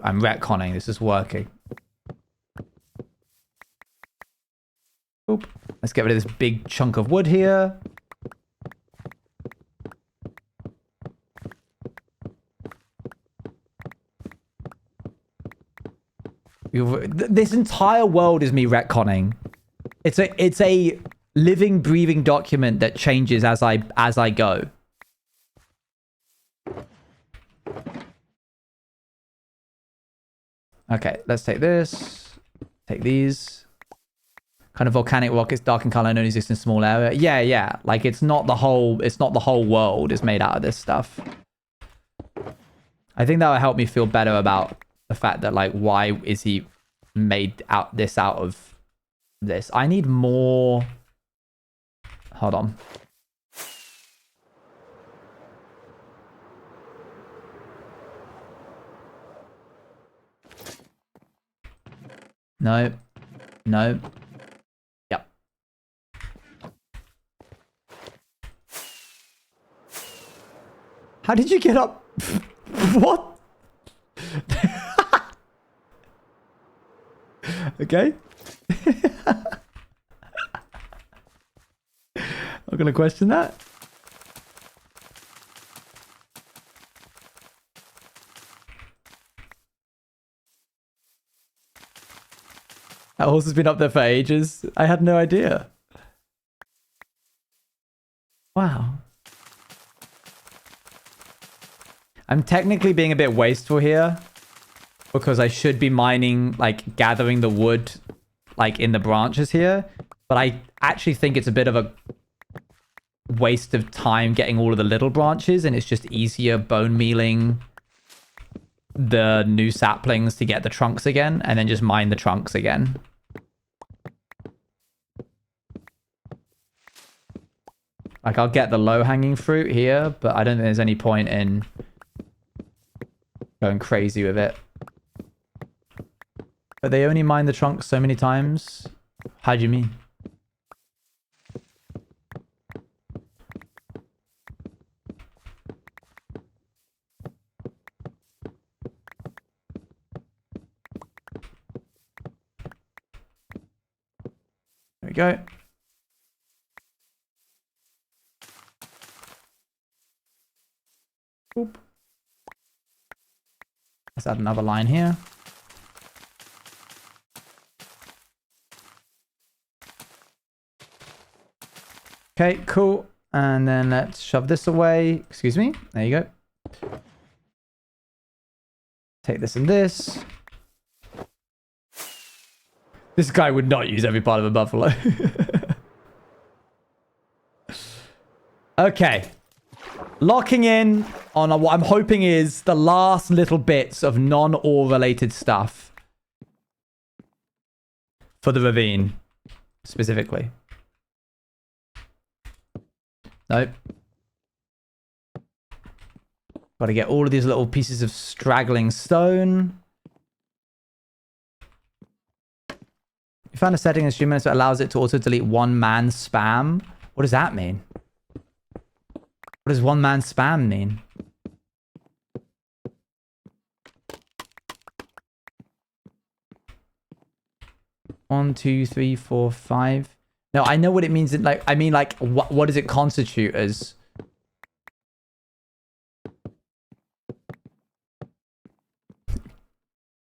I'm retconning. This is working. Oop. Let's get rid of this big chunk of wood here. This entire world is me retconning. It's a living, breathing document that changes as I go. Okay, let's take this. Take these. Kind of volcanic rock is dark in color and only exists in a small area. Yeah. Like it's not the whole world is made out of this stuff. I think that would help me feel better about the fact that like why is he made out of this? I need more. Hold on. No. Yep. How did you get up? What? Okay. I'm gonna question that. That horse has been up there for ages. I had no idea. Wow. I'm technically being a bit wasteful here because I should be mining, like gathering the wood, like in the branches here. But I actually think it's a bit of a waste of time getting all of the little branches, and it's just easier bone mealing the new saplings to get the trunks again, and then just mine the trunks again. Like, I'll get the low-hanging fruit here, but I don't think there's any point in going crazy with it. But they only mine the trunks so many times? How do you mean? There we go. Oop. Let's add another line here. Okay, cool. And then let's shove this away. Excuse me. There you go. Take this and this. This guy would not use every part of a buffalo. Okay. Locking in on what I'm hoping is the last little bits of non-ore related stuff for the ravine, specifically. Nope. Got to get all of these little pieces of straggling stone. You found a setting in Stream Minutes that allows it to auto-delete one-man spam. What does that mean? What does one-man spam mean? One, two, three, four, five. No, I know what it means. Like, I mean, like, what does it constitute as?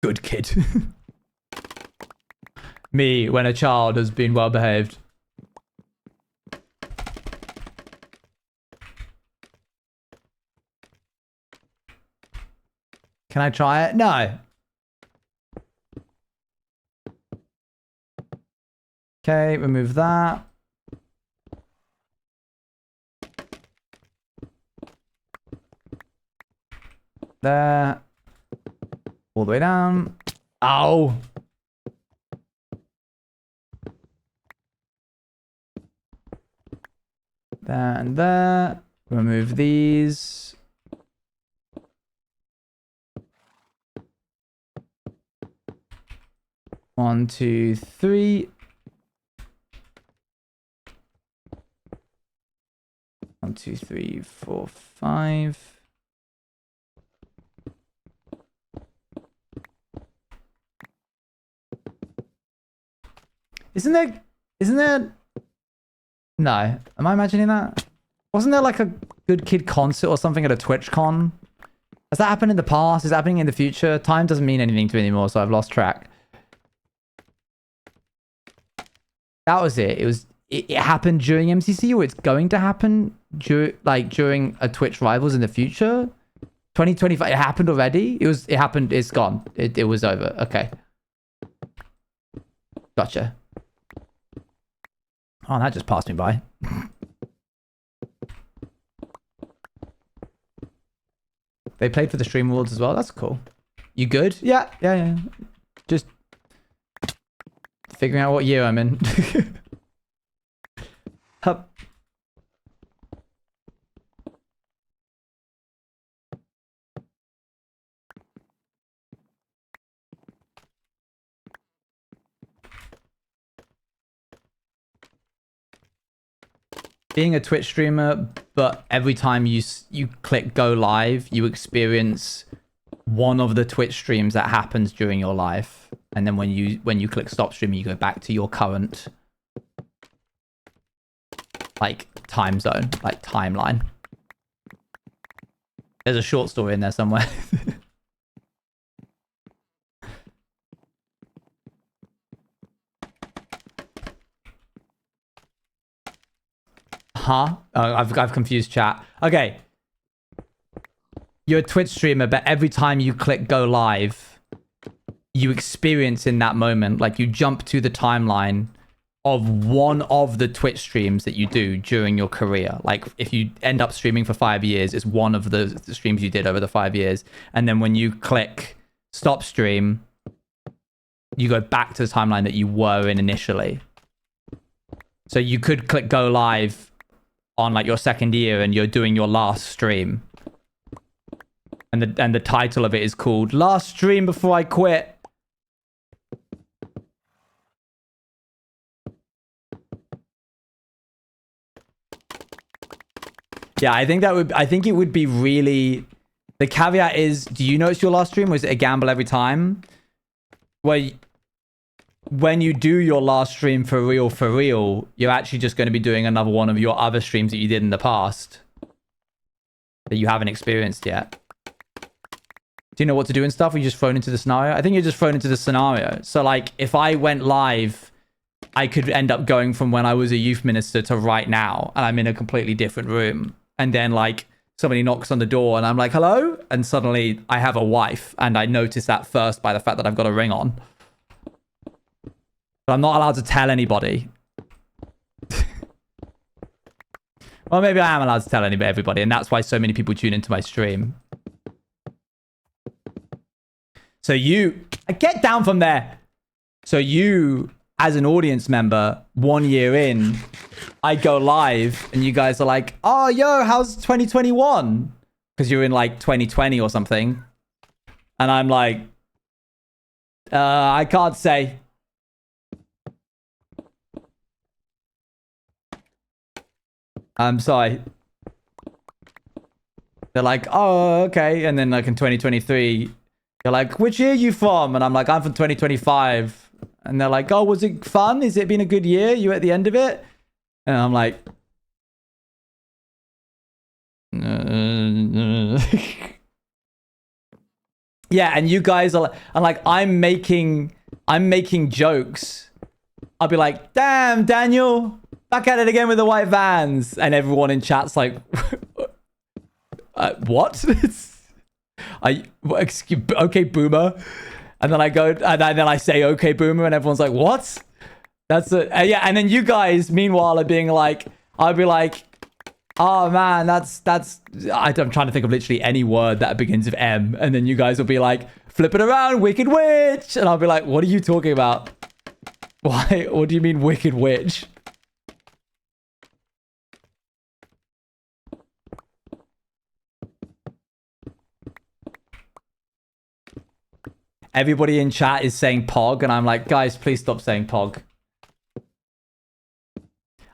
Good kid. Me, when a child has been well behaved. Can I try it? No. Okay, remove that. There. All the way down. Ow. There and there. Remove these. One, two, three. 1, 2, 3, 4, 5. Isn't there? No. Am I imagining that? Wasn't there like a Good Kid concert or something at a TwitchCon? Has that happened in the past? Is that happening in the future? Time doesn't mean anything to me anymore, so I've lost track. That was it. It happened during MCC, or it's going to happen during a Twitch Rivals in the future? 2025. It happened already? It happened. It's gone. It was over. Okay. Gotcha. Oh, that just passed me by. They played for the Stream Awards as well. That's cool. You good? Yeah. Just figuring out what year I'm in. Hup. Being a Twitch streamer, but every time you click go live, you experience one of the Twitch streams that happens during your life, and then when you click stop streaming, you go back to your current like time zone, like timeline. There's a short story in there somewhere. Huh? Oh, I've confused chat. Okay. You're a Twitch streamer, but every time you click go live, you experience in that moment, like you jump to the timeline of one of the Twitch streams that you do during your career. Like if you end up streaming for 5 years, it's one of the streams you did over the 5 years. And then when you click stop stream, you go back to the timeline that you were in initially. So you could click go live on like your second year and you're doing your last stream. And the title of it is called Last Stream Before I Quit. Yeah, I think it would be really, the caveat is, do you know it's your last stream or is it a gamble every time? Well, when you do your last stream for real, you're actually just going to be doing another one of your other streams that you did in the past that you haven't experienced yet. Do you know what to do and stuff? Or you just thrown into the scenario? I think you're just thrown into the scenario. So like if I went live, I could end up going from when I was a youth minister to right now, and I'm in a completely different room. And then like somebody knocks on the door and I'm like, hello? And suddenly I have a wife, and I notice that first by the fact that I've got a ring on. But I'm not allowed to tell anybody. Well, maybe I am allowed to tell everybody, and that's why so many people tune into my stream. So get down from there. So you, as an audience member, 1 year in, I go live and you guys are like, oh, yo, how's 2021? Because you're in like 2020 or something. And I'm like, I can't say. I'm sorry. They're like, oh, okay. And then like in 2023, you're like, which year are you from? And I'm like, I'm from 2025. And they're like, oh, was it fun? Has it been a good year? You at the end of it? And I'm like, yeah. And you guys are like, I'm making jokes. I'll be like, damn, Daniel, back at it again with the white vans. And everyone in chat's like, what? Okay, boomer. And then I go, and then I say, okay, boomer. And everyone's like, what? That's it. Yeah. And then you guys, meanwhile, are being like, I'll be like, Oh man, I'm trying to think of literally any word that begins with M, and then you guys will be like, flip it around, wicked witch, and I'll be like, what are you talking about? Why? What do you mean wicked witch? Everybody in chat is saying Pog, and I'm like, guys, please stop saying Pog.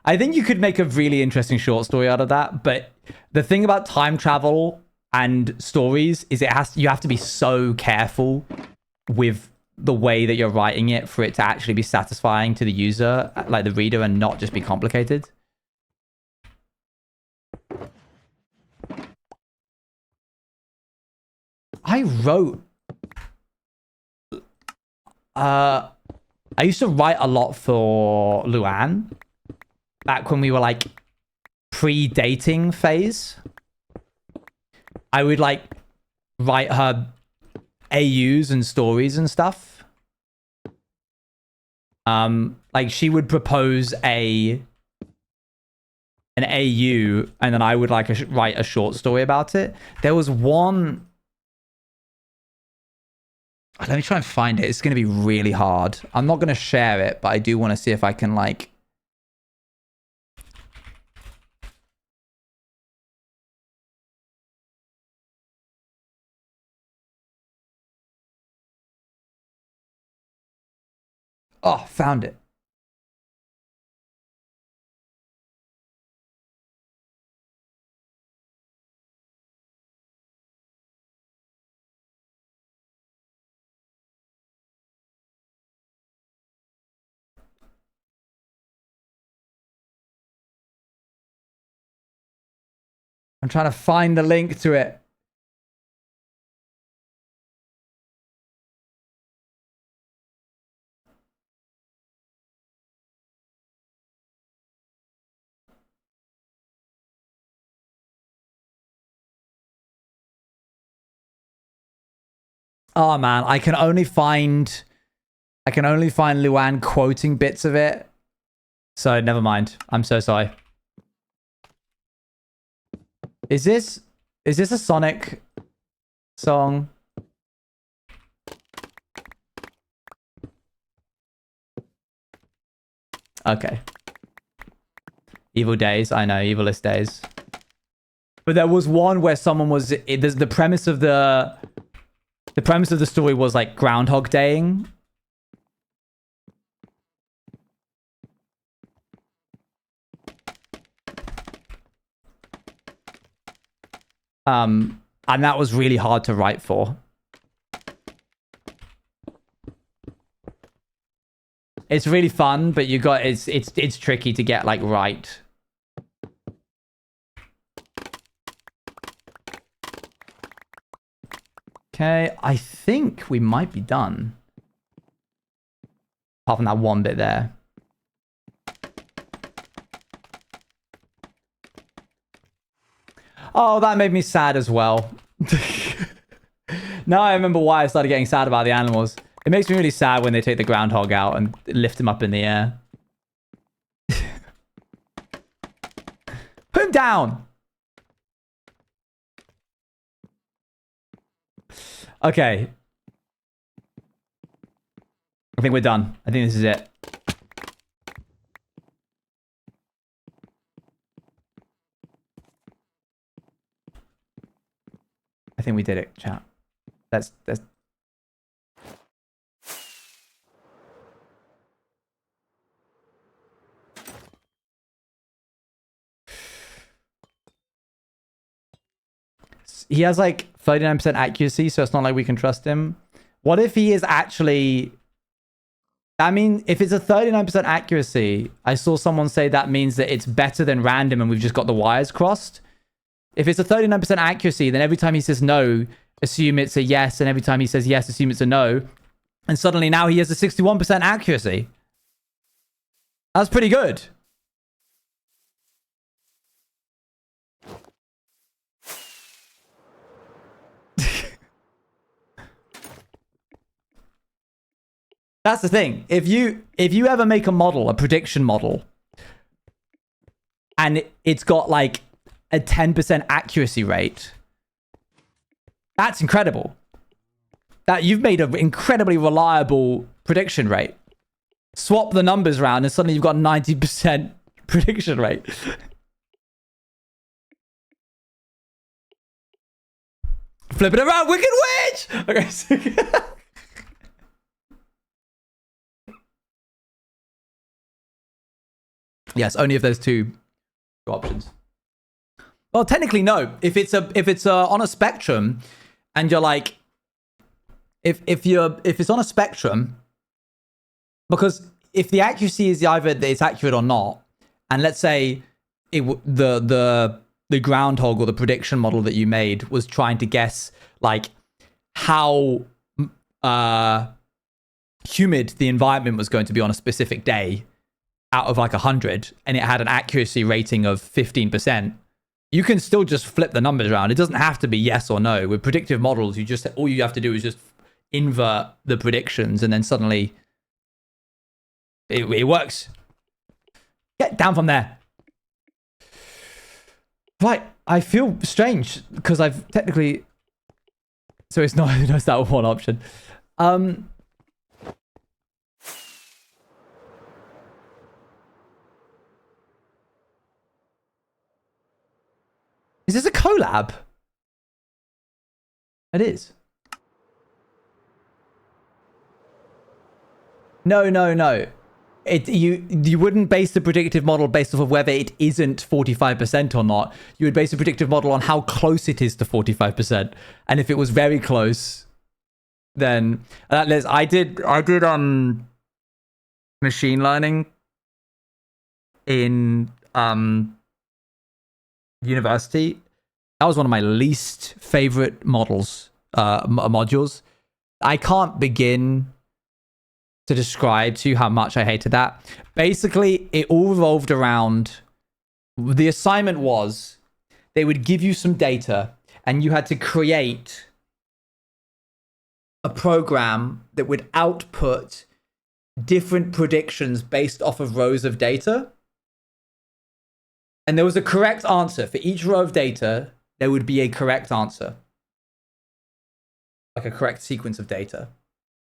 I think you could make a really interesting short story out of that, but the thing about time travel and stories is you have to be so careful with the way that you're writing it for it to actually be satisfying to the user, like the reader, and not just be complicated. I wrote... I used to write a lot for Luann back when we were like pre-dating phase. I would like write her AUs and stories and stuff. Like she would propose an AU and then I would like write a short story about it. There was one... Let me try and find it. It's going to be really hard. I'm not going to share it, but I do want to see if I can like... Oh, found it. I'm trying to find the link to it. Oh man, I can only find Luann quoting bits of it. So never mind. I'm so sorry. Is this a Sonic song? Okay. Evil Days, I know, Evilest Days. But there was one where someone was the premise of the story was like Groundhog Daying. And that was really hard to write for. It's really fun, but it's tricky to get like right. Okay, I think we might be done. Apart from that one bit there. Oh, that made me sad as well. Now I remember why I started getting sad about the animals. It makes me really sad when they take the groundhog out and lift him up in the air. Put him down! Okay. I think we're done. I think this is it. I think we did it, chat. That's... He has like 39% accuracy, so it's not like we can trust him. What if he is actually... I mean, if it's a 39% accuracy, I saw someone say that means that it's better than random and we've just got the wires crossed. If it's a 39% accuracy, then every time he says no, assume it's a yes, and every time he says yes, assume it's a no. And suddenly now he has a 61% accuracy. That's pretty good. That's the thing. If you ever make a model, a prediction model, and it's got like a 10% accuracy rate, that's incredible. That you've made an incredibly reliable prediction rate. Swap the numbers around and suddenly you've got 90% prediction rate. Flip it around, Wicked Witch! Okay, so yes, only if there's two options. Well, technically, no. If it's on a spectrum, and you're like, if it's on a spectrum, because if the accuracy is either that it's accurate or not, and let's say the groundhog or the prediction model that you made was trying to guess like how humid the environment was going to be on a specific day out of like 100, and it had an accuracy rating of 15%, you can still just flip the numbers around. It doesn't have to be yes or no. With predictive models, all you have to do is just invert the predictions, and then suddenly it works. Get down from there. Right, I feel strange because I've technically... So it's not just that one option. Is this a collab? It is. No. You wouldn't base the predictive model based off of whether it isn't 45% or not. You would base a predictive model on how close it is to 45%. And if it was very close, then I did machine learning in university. That was one of my least favorite modules. I can't begin to describe to you how much I hated that. Basically, it all revolved around, the assignment was they would give you some data and you had to create a program that would output different predictions based off of rows of data. And there was a correct answer. For each row of data, there would be a correct answer. Like a correct sequence of data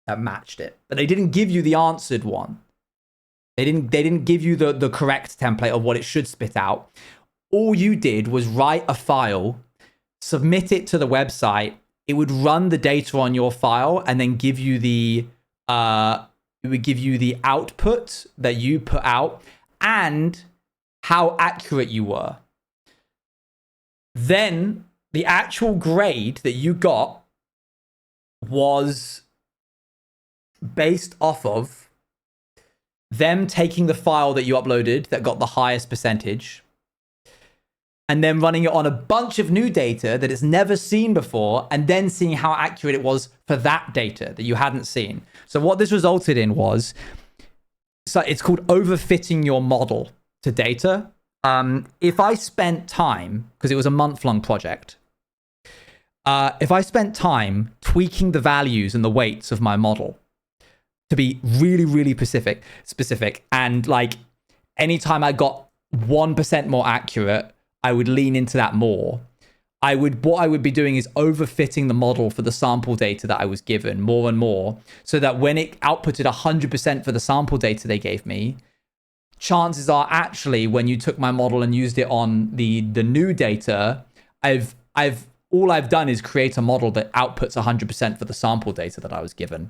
that matched it. But they didn't give you the answered one. They didn't give you the correct template of what it should spit out. All you did was write a file, submit it to the website. It would run the data on your file and then give you the it would give you the output that you put out and how accurate you were. Then the actual grade that you got was based off of them taking the file that you uploaded that got the highest percentage and then running it on a bunch of new data that it's never seen before and then seeing how accurate it was for that data that you hadn't seen. So what this resulted in was, so it's called overfitting your model to data. If I spent time, because it was a month-long project, if I spent time tweaking the values and the weights of my model to be really, really specific, and like anytime I got 1% more accurate, I would lean into that more. What I would be doing is overfitting the model for the sample data that I was given more and more, so that when it outputted 100% for the sample data they gave me, chances are actually when you took my model and used it on the new data, all I've done is create a model that outputs 100% for the sample data that I was given,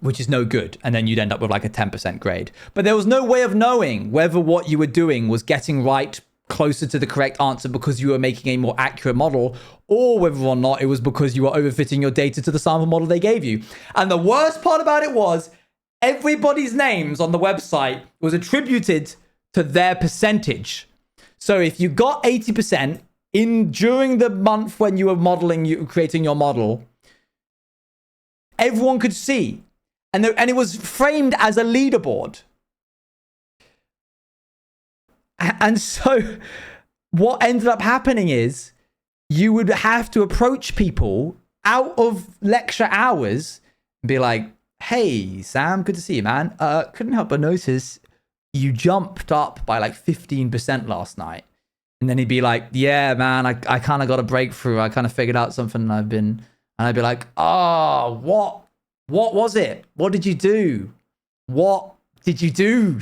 which is no good. And then you'd end up with like a 10% grade. But there was no way of knowing whether what you were doing was getting right closer to the correct answer because you were making a more accurate model, or whether or not it was because you were overfitting your data to the sample model they gave you. And the worst part about it was everybody's names on the website was attributed to their percentage. So if you got 80% during the month when you were creating your model, everyone could see. And it was framed as a leaderboard. And so what ended up happening is you would have to approach people out of lecture hours and be like, hey, Sam, good to see you, man. Couldn't help but notice you jumped up by like 15% last night. And then he'd be like, yeah, man, I kind of got a breakthrough. I kind of figured out something and I'd be like, oh, what was it? What did you do? What did you do?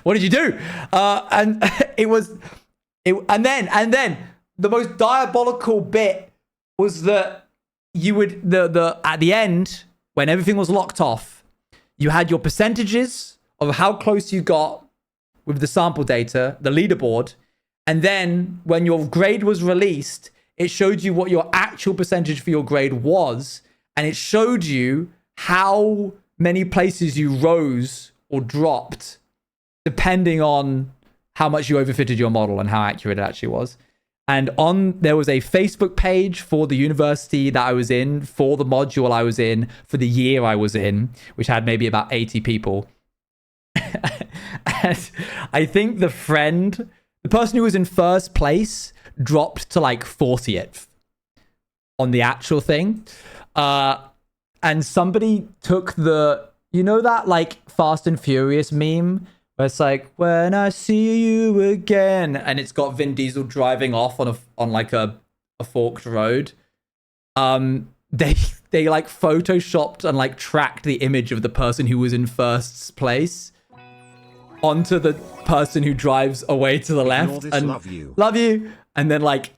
What did you do? And and then the most diabolical bit was that you would, at the end, when everything was locked off, you had your percentages of how close you got with the sample data, the leaderboard. And then when your grade was released, it showed you what your actual percentage for your grade was. And it showed you how many places you rose or dropped, depending on how much you overfitted your model and how accurate it actually was. And there was a Facebook page for the university that I was in, for the module I was in, for the year I was in, which had maybe about 80 people. And I think the person who was in first place dropped to like 40th on the actual thing. And somebody took that like Fast and Furious meme where it's like, when I see you again, and it's got Vin Diesel driving off on like a forked road. They like photoshopped and like tracked the image of the person who was in first place onto the person who drives away to the left. And love you. And then like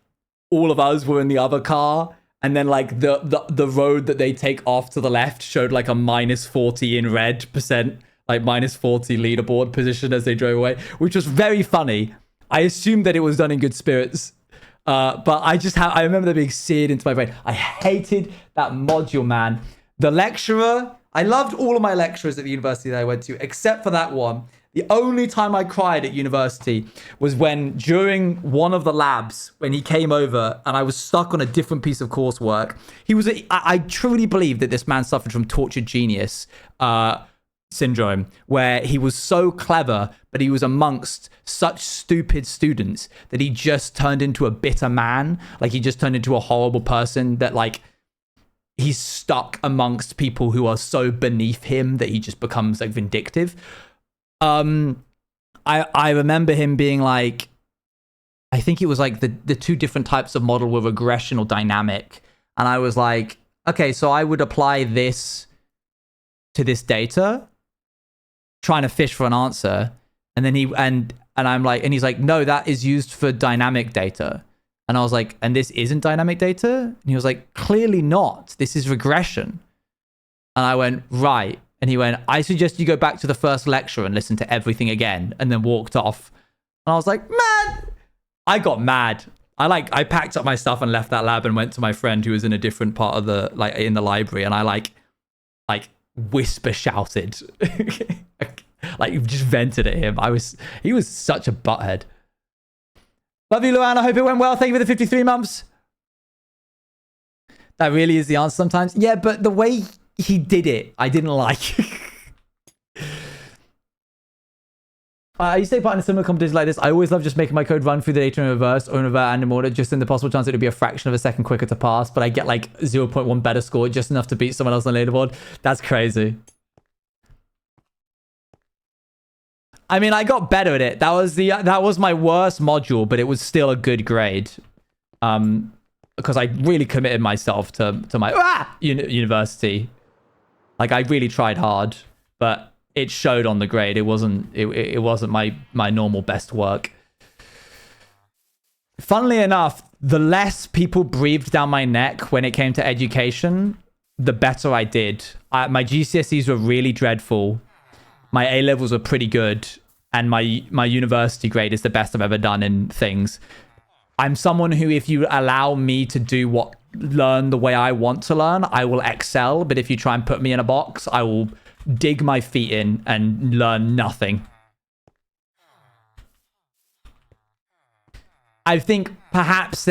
all of us were in the other car. And then like the road that they take off to the left showed like a -40 in red %, like -40 leaderboard position as they drove away, which was very funny. I assumed that it was done in good spirits. But I remember that being seared into my brain. I hated that module, man. The lecturer, I loved all of my lecturers at the university that I went to, except for that one. The only time I cried at university was when, during one of the labs, when he came over and I was stuck on a different piece of coursework. I truly believe that this man suffered from tortured genius syndrome, where he was so clever, but he was amongst such stupid students that he just turned into a bitter man. Like, he just turned into a horrible person that, like, he's stuck amongst people who are so beneath him that he just becomes, like, vindictive. I remember him being like, I think it was like the two different types of model were regression or dynamic. And I was like, okay, so I would apply this to this data, trying to fish for an answer. And then I'm like, and he's like, no, that is used for dynamic data. And I was like, and this isn't dynamic data? And he was like, clearly not. This is regression. And I went, right. And he went, I suggest you go back to the first lecture and listen to everything again, and then walked off. And I was like, man, I got mad. I packed up my stuff and left that lab and went to my friend who was in a different part of in the library. And I like whisper shouted, like just vented at him. He was such a butthead. Love you, Luan. I hope it went well. Thank you for the 53 months. That really is the answer sometimes. Yeah, but the way he did it, I didn't like. I used to take part in a similar competition like this. I always love just making my code run through the data in reverse or in reverse and in order, just in the possible chance it would be a fraction of a second quicker to pass, but I get like 0.1 better score, just enough to beat someone else on the leaderboard. That's crazy. I mean, I got better at it. That was my worst module, but it was still a good grade. Because I really committed myself to my university. Like, I really tried hard, but it showed on the grade. It wasn't my normal best work. Funnily enough, the less people breathed down my neck when it came to education, the better I did. My GCSEs were really dreadful. My A-levels were pretty good, and my university grade is the best I've ever done in things. I'm someone who, if you allow me to learn the way I want to learn, I will excel. But if you try and put me in a box, I will dig my feet in and learn nothing. I think perhaps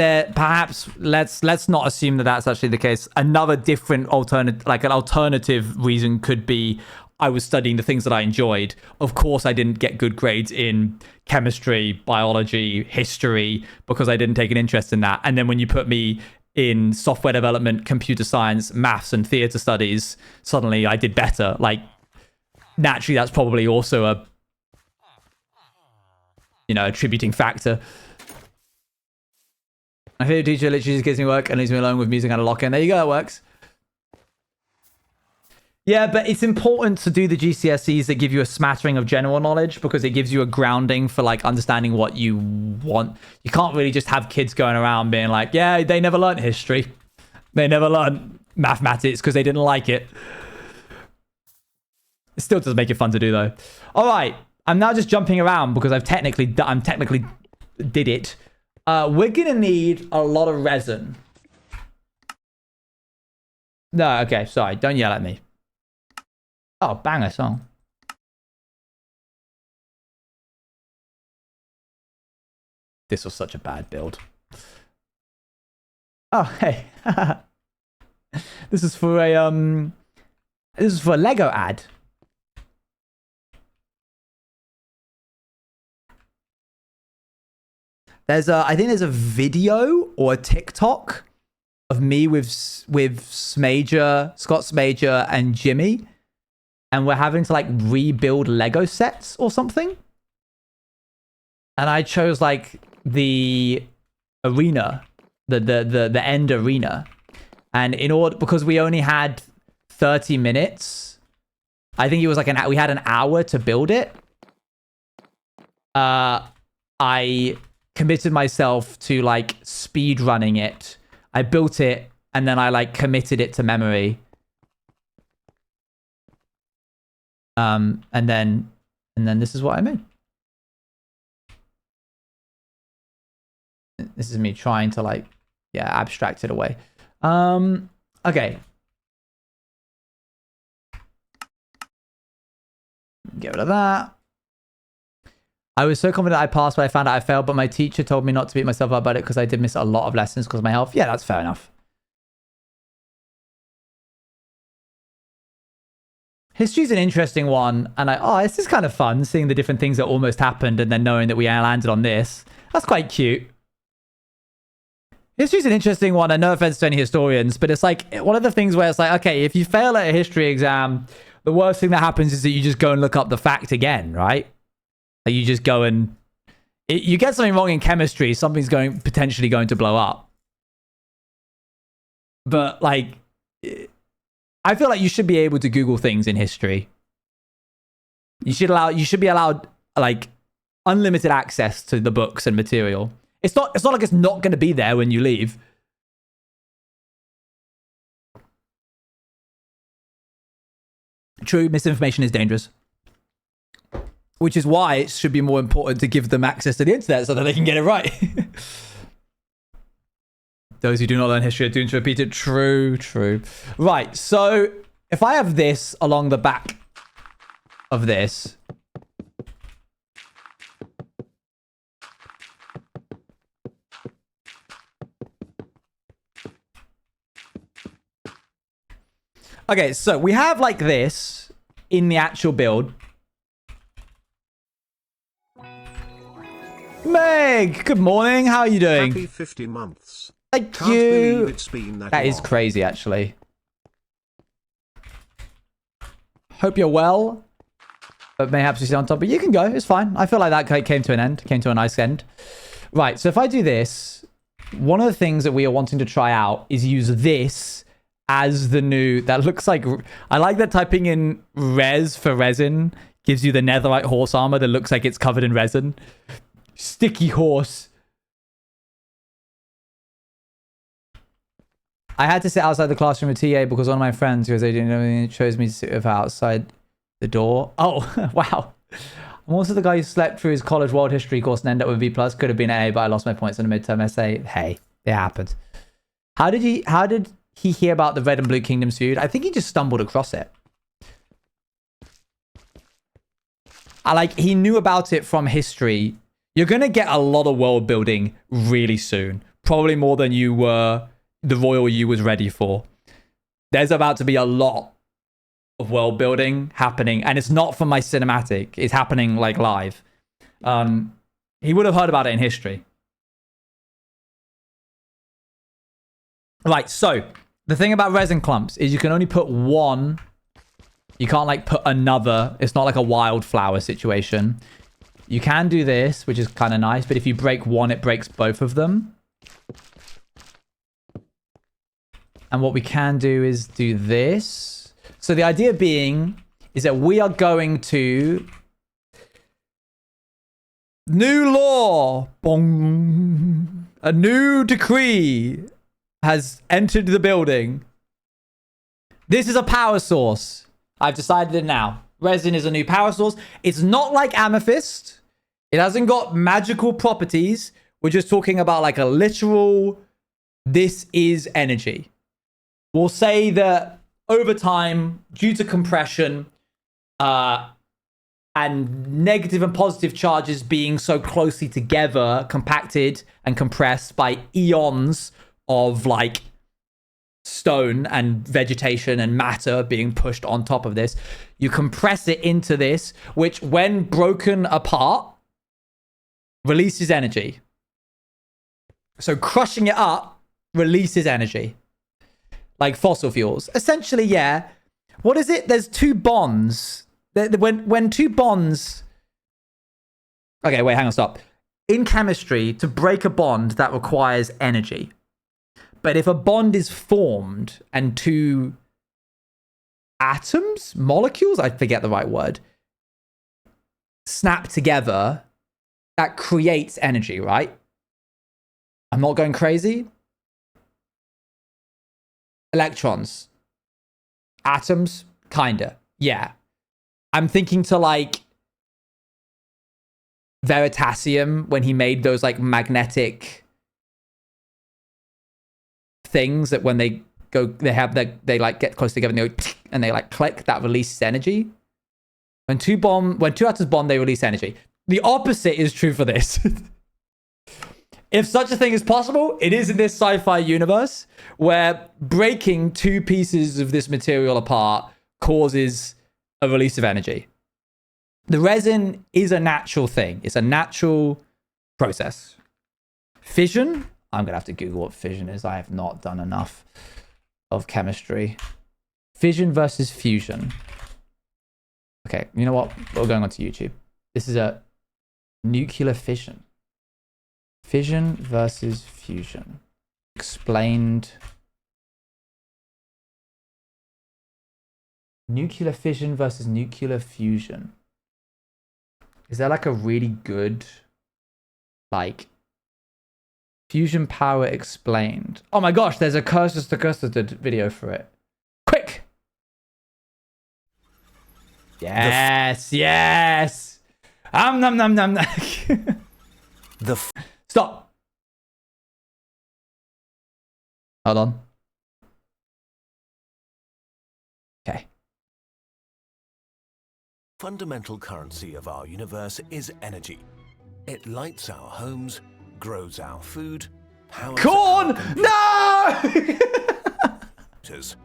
let's not assume that that's actually the case. Another different alternative reason could be I was studying the things that I enjoyed. Of course, I didn't get good grades in chemistry, biology, history, because I didn't take an interest in that. And then when you put me in software development, computer science, maths, and theater studies, suddenly I did better. Like, naturally, that's probably also a attributing factor. My favorite teacher literally just gives me work and leaves me alone with music and a lock-in. There you go, it works. Yeah, but it's important to do the GCSEs that give you a smattering of general knowledge because it gives you a grounding for like understanding what you want. You can't really just have kids going around being like, yeah, they never learned history. They never learned mathematics because they didn't like it. It still does make it fun to do though. All right, I'm now just jumping around because I'm technically did it. We're gonna need a lot of resin. No, okay, sorry, don't yell at me. Oh, banger song. This was such a bad build. Oh, hey. This is for a Lego ad. I think there's a video or a TikTok of me with Scott Smager and Jimmy. And we're having to like rebuild Lego sets or something. And I chose like the arena, the end arena. And because we only had 30 minutes, I think it was like we had an hour to build it. I committed myself to like speed running it. I built it and then I like committed it to memory. And then this is what I made. This is me trying to like, yeah, abstract it away. Okay. Get rid of that. I was so confident I passed, but I found out I failed. But my teacher told me not to beat myself up about it because I did miss a lot of lessons because of my health. Yeah, that's fair enough. History's an interesting one, and this is kind of fun, seeing the different things that almost happened and then knowing that we landed on this. That's quite cute. History's an interesting one, and no offense to any historians, but it's like one of the things where it's like, okay, if you fail at a history exam, the worst thing that happens is that you just go and look up the fact again, right? Like you just go and... you get something wrong in chemistry, something's potentially going to blow up. But, like... I feel like you should be able to Google things in history. You should be allowed like unlimited access to the books and material. It's not like it's not going to be there when you leave. True, misinformation is dangerous. Which is why it should be more important to give them access to the internet so that they can get it right. Those who do not learn history are doomed to repeat it. True. Right, so if I have this along the back of this. Okay, so we have like this in the actual build. Meg, good morning. How are you doing? Happy 50 months. Thank Can't you. believe it's been that is long. crazy, actually. Hope you're well. But mayhaps you sit on top. But you can go. It's fine. I feel like that came to an end. Came to a nice end. Right. So if I do this, one of the things that we are wanting to try out is use this as the new... That looks like... I like that typing in res for resin gives you the netherite horse armor that looks like it's covered in resin. Sticky horse. I had to sit outside the classroom with TA because one of my friends who was aging and chose me to sit with her outside the door. Oh, wow. I'm also the guy who slept through his college world history course and ended up with B+. Could have been an A, but I lost my points in a midterm essay. Hey, it happened. How did he hear about the Red and Blue Kingdoms feud? I think he just stumbled across it. He knew about it from history. You're going to get a lot of world building really soon. Probably more than the royal you was ready for. There's about to be a lot of world building happening, and it's not from my cinematic. It's happening like live. He would have heard about it in history. Right, so the thing about resin clumps is you can only put one. You can't like put another. It's not like a wildflower situation. You can do this, which is kind of nice, but if you break one, it breaks both of them. And what we can do is do this. So the idea being is that we are going to new law. Bong. A new decree has entered the building. This is a power source. I've decided it now. Resin is a new power source. It's not like amethyst. It hasn't got magical properties. We're just talking about like a literal, this is energy. We'll say that over time, due to compression and negative and positive charges being so closely together, compacted and compressed by eons of like stone and vegetation and matter being pushed on top of this, you compress it into this, which when broken apart, releases energy. So crushing it up releases energy. Like fossil fuels. Essentially, yeah. What is it? There's two bonds. When two bonds... Okay, wait, hang on, stop. In chemistry, to break a bond, that requires energy. But if a bond is formed and two atoms, molecules, I forget the right word, snap together, that creates energy, right? I'm not going crazy. Electrons. Atoms, kinda. Yeah. I'm thinking to like Veritasium when he made those like magnetic things that when they go, they like get close together and they go and they like click, that releases energy. When two atoms bond, they release energy. The opposite is true for this. If such a thing is possible, it is in this sci-fi universe where breaking two pieces of this material apart causes a release of energy. The resin is a natural thing. It's a natural process. Fission, I'm going to have to Google what fission is. I have not done enough of chemistry. Fission versus fusion. Okay, you know what? We're going on to YouTube. This is a nuclear fission. Fission versus fusion. Explained. Nuclear fission versus nuclear fusion. Is there like a really good, like, fusion power explained? Oh my gosh, there's a Cursus to Cursus video for it. Quick! Yes, yes! Nom nom nom. Stop. Hold on. Okay. Fundamental currency of our universe is energy. It lights our homes, grows our food, powers Corn! our No! computers.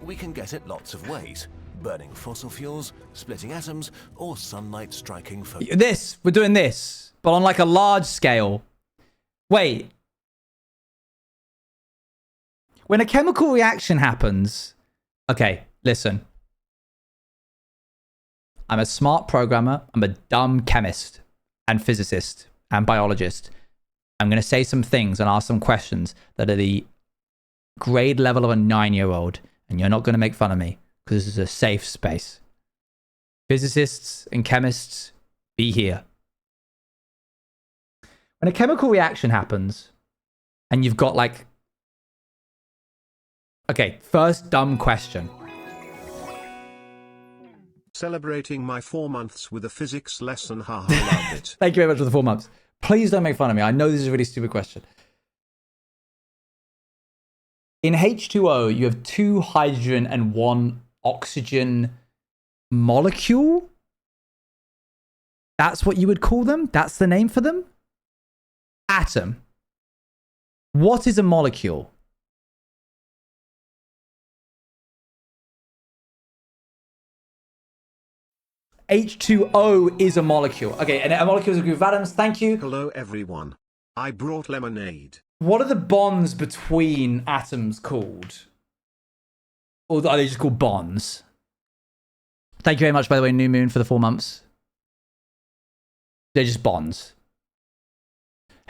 We can get it lots of ways. Burning fossil fuels, splitting atoms, or sunlight striking This, we're doing this, but on like a large scale. Wait. When a chemical reaction happens... Okay, listen. I'm a smart programmer. I'm a dumb chemist and physicist and biologist. I'm going to say some things and ask some questions that are the grade level of a 9-year-old. And you're not going to make fun of me because this is a safe space. Physicists and chemists, be here. When a chemical reaction happens and you've got like... Okay, first dumb question. Celebrating my 4 months with a physics lesson, haha, loved it. Thank you very much for the 4 months. Please don't make fun of me. I know this is a really stupid question. In H2O, you have 2 hydrogen and 1 oxygen molecule? That's what you would call them? That's the name for them? Atom. What is a molecule? H2O is a molecule. Okay, and a molecule is a group of atoms. Thank you. Hello everyone. I brought lemonade. What are the bonds between atoms called? Or are they just called bonds? Thank you very much, by the way, New Moon, for the 4 months. They're just bonds.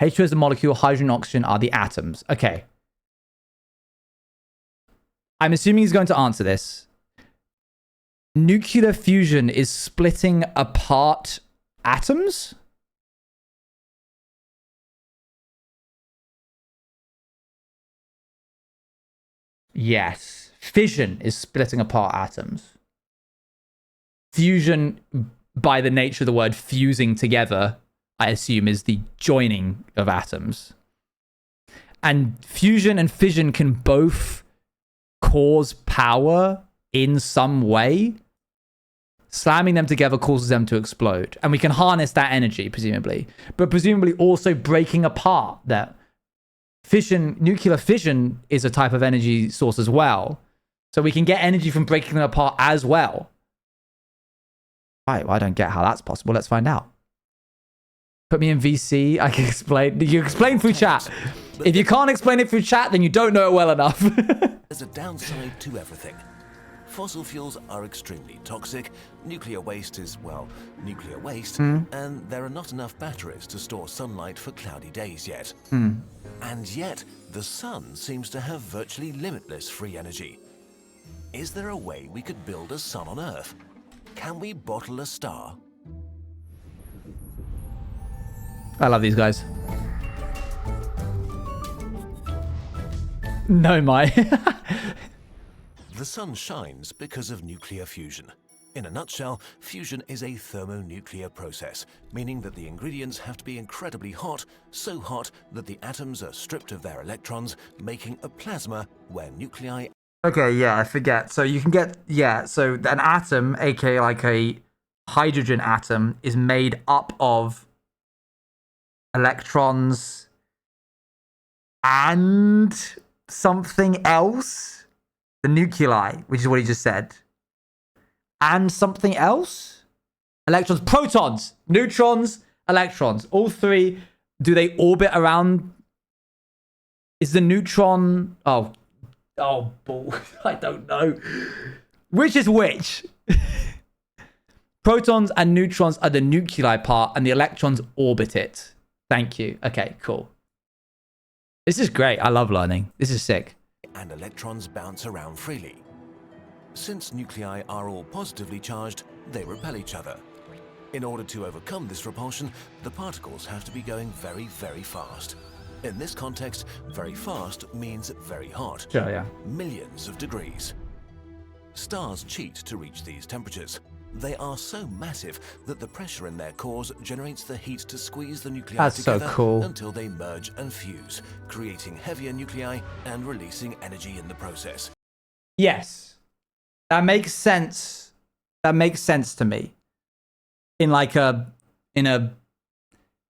H2O is the molecule, hydrogen and oxygen are the atoms. Okay. I'm assuming he's going to answer this. Nuclear fusion is splitting apart atoms? Yes. Fission is splitting apart atoms. Fusion, by the nature of the word fusing together, I assume is the joining of atoms. And fusion and fission can both cause power in some way. Slamming them together causes them to explode. And we can harness that energy, presumably. But presumably also breaking apart that fission, nuclear fission is a type of energy source as well. So we can get energy from breaking them apart as well. Right, well, I don't get how that's possible. Let's find out. Put me in VC. I can explain. You explain through chat. If you can't explain it through chat, then you don't know it well enough. There's a downside to everything. Fossil fuels are extremely toxic. Nuclear waste is, well, nuclear waste. And there are not enough batteries to store sunlight for cloudy days yet. And yet, the sun seems to have virtually limitless free energy. Is there a way we could build a sun on Earth? Can we bottle a star? I love these guys. No, my. The sun shines because of nuclear fusion. In a nutshell, fusion is a thermonuclear process, meaning that the ingredients have to be incredibly hot, so hot that the atoms are stripped of their electrons, making a plasma where nuclei... Okay, yeah, I forget. So you can get, yeah, so an atom, aka like a hydrogen atom, is made up of electrons and something else. The nuclei, which is what he just said. And something else? Electrons, protons, neutrons, electrons. All three, do they orbit around? Is the neutron... Oh, bull. I don't know. Which is which? Protons and neutrons are the nuclei part, and the electrons orbit it. Thank you. Okay, cool. This is great. I love learning. This is sick. And electrons bounce around freely. Since nuclei are all positively charged, they repel each other. In order to overcome this repulsion, the particles have to be going very, very fast. In this context, very fast means very hot. Sure, yeah. Millions of degrees. Stars cheat to reach these temperatures. They are so massive that the pressure in their cores generates the heat to squeeze the nuclei That's so together cool. until they merge and fuse, creating heavier nuclei and releasing energy in the process. Yes. That makes sense. That makes sense to me. In a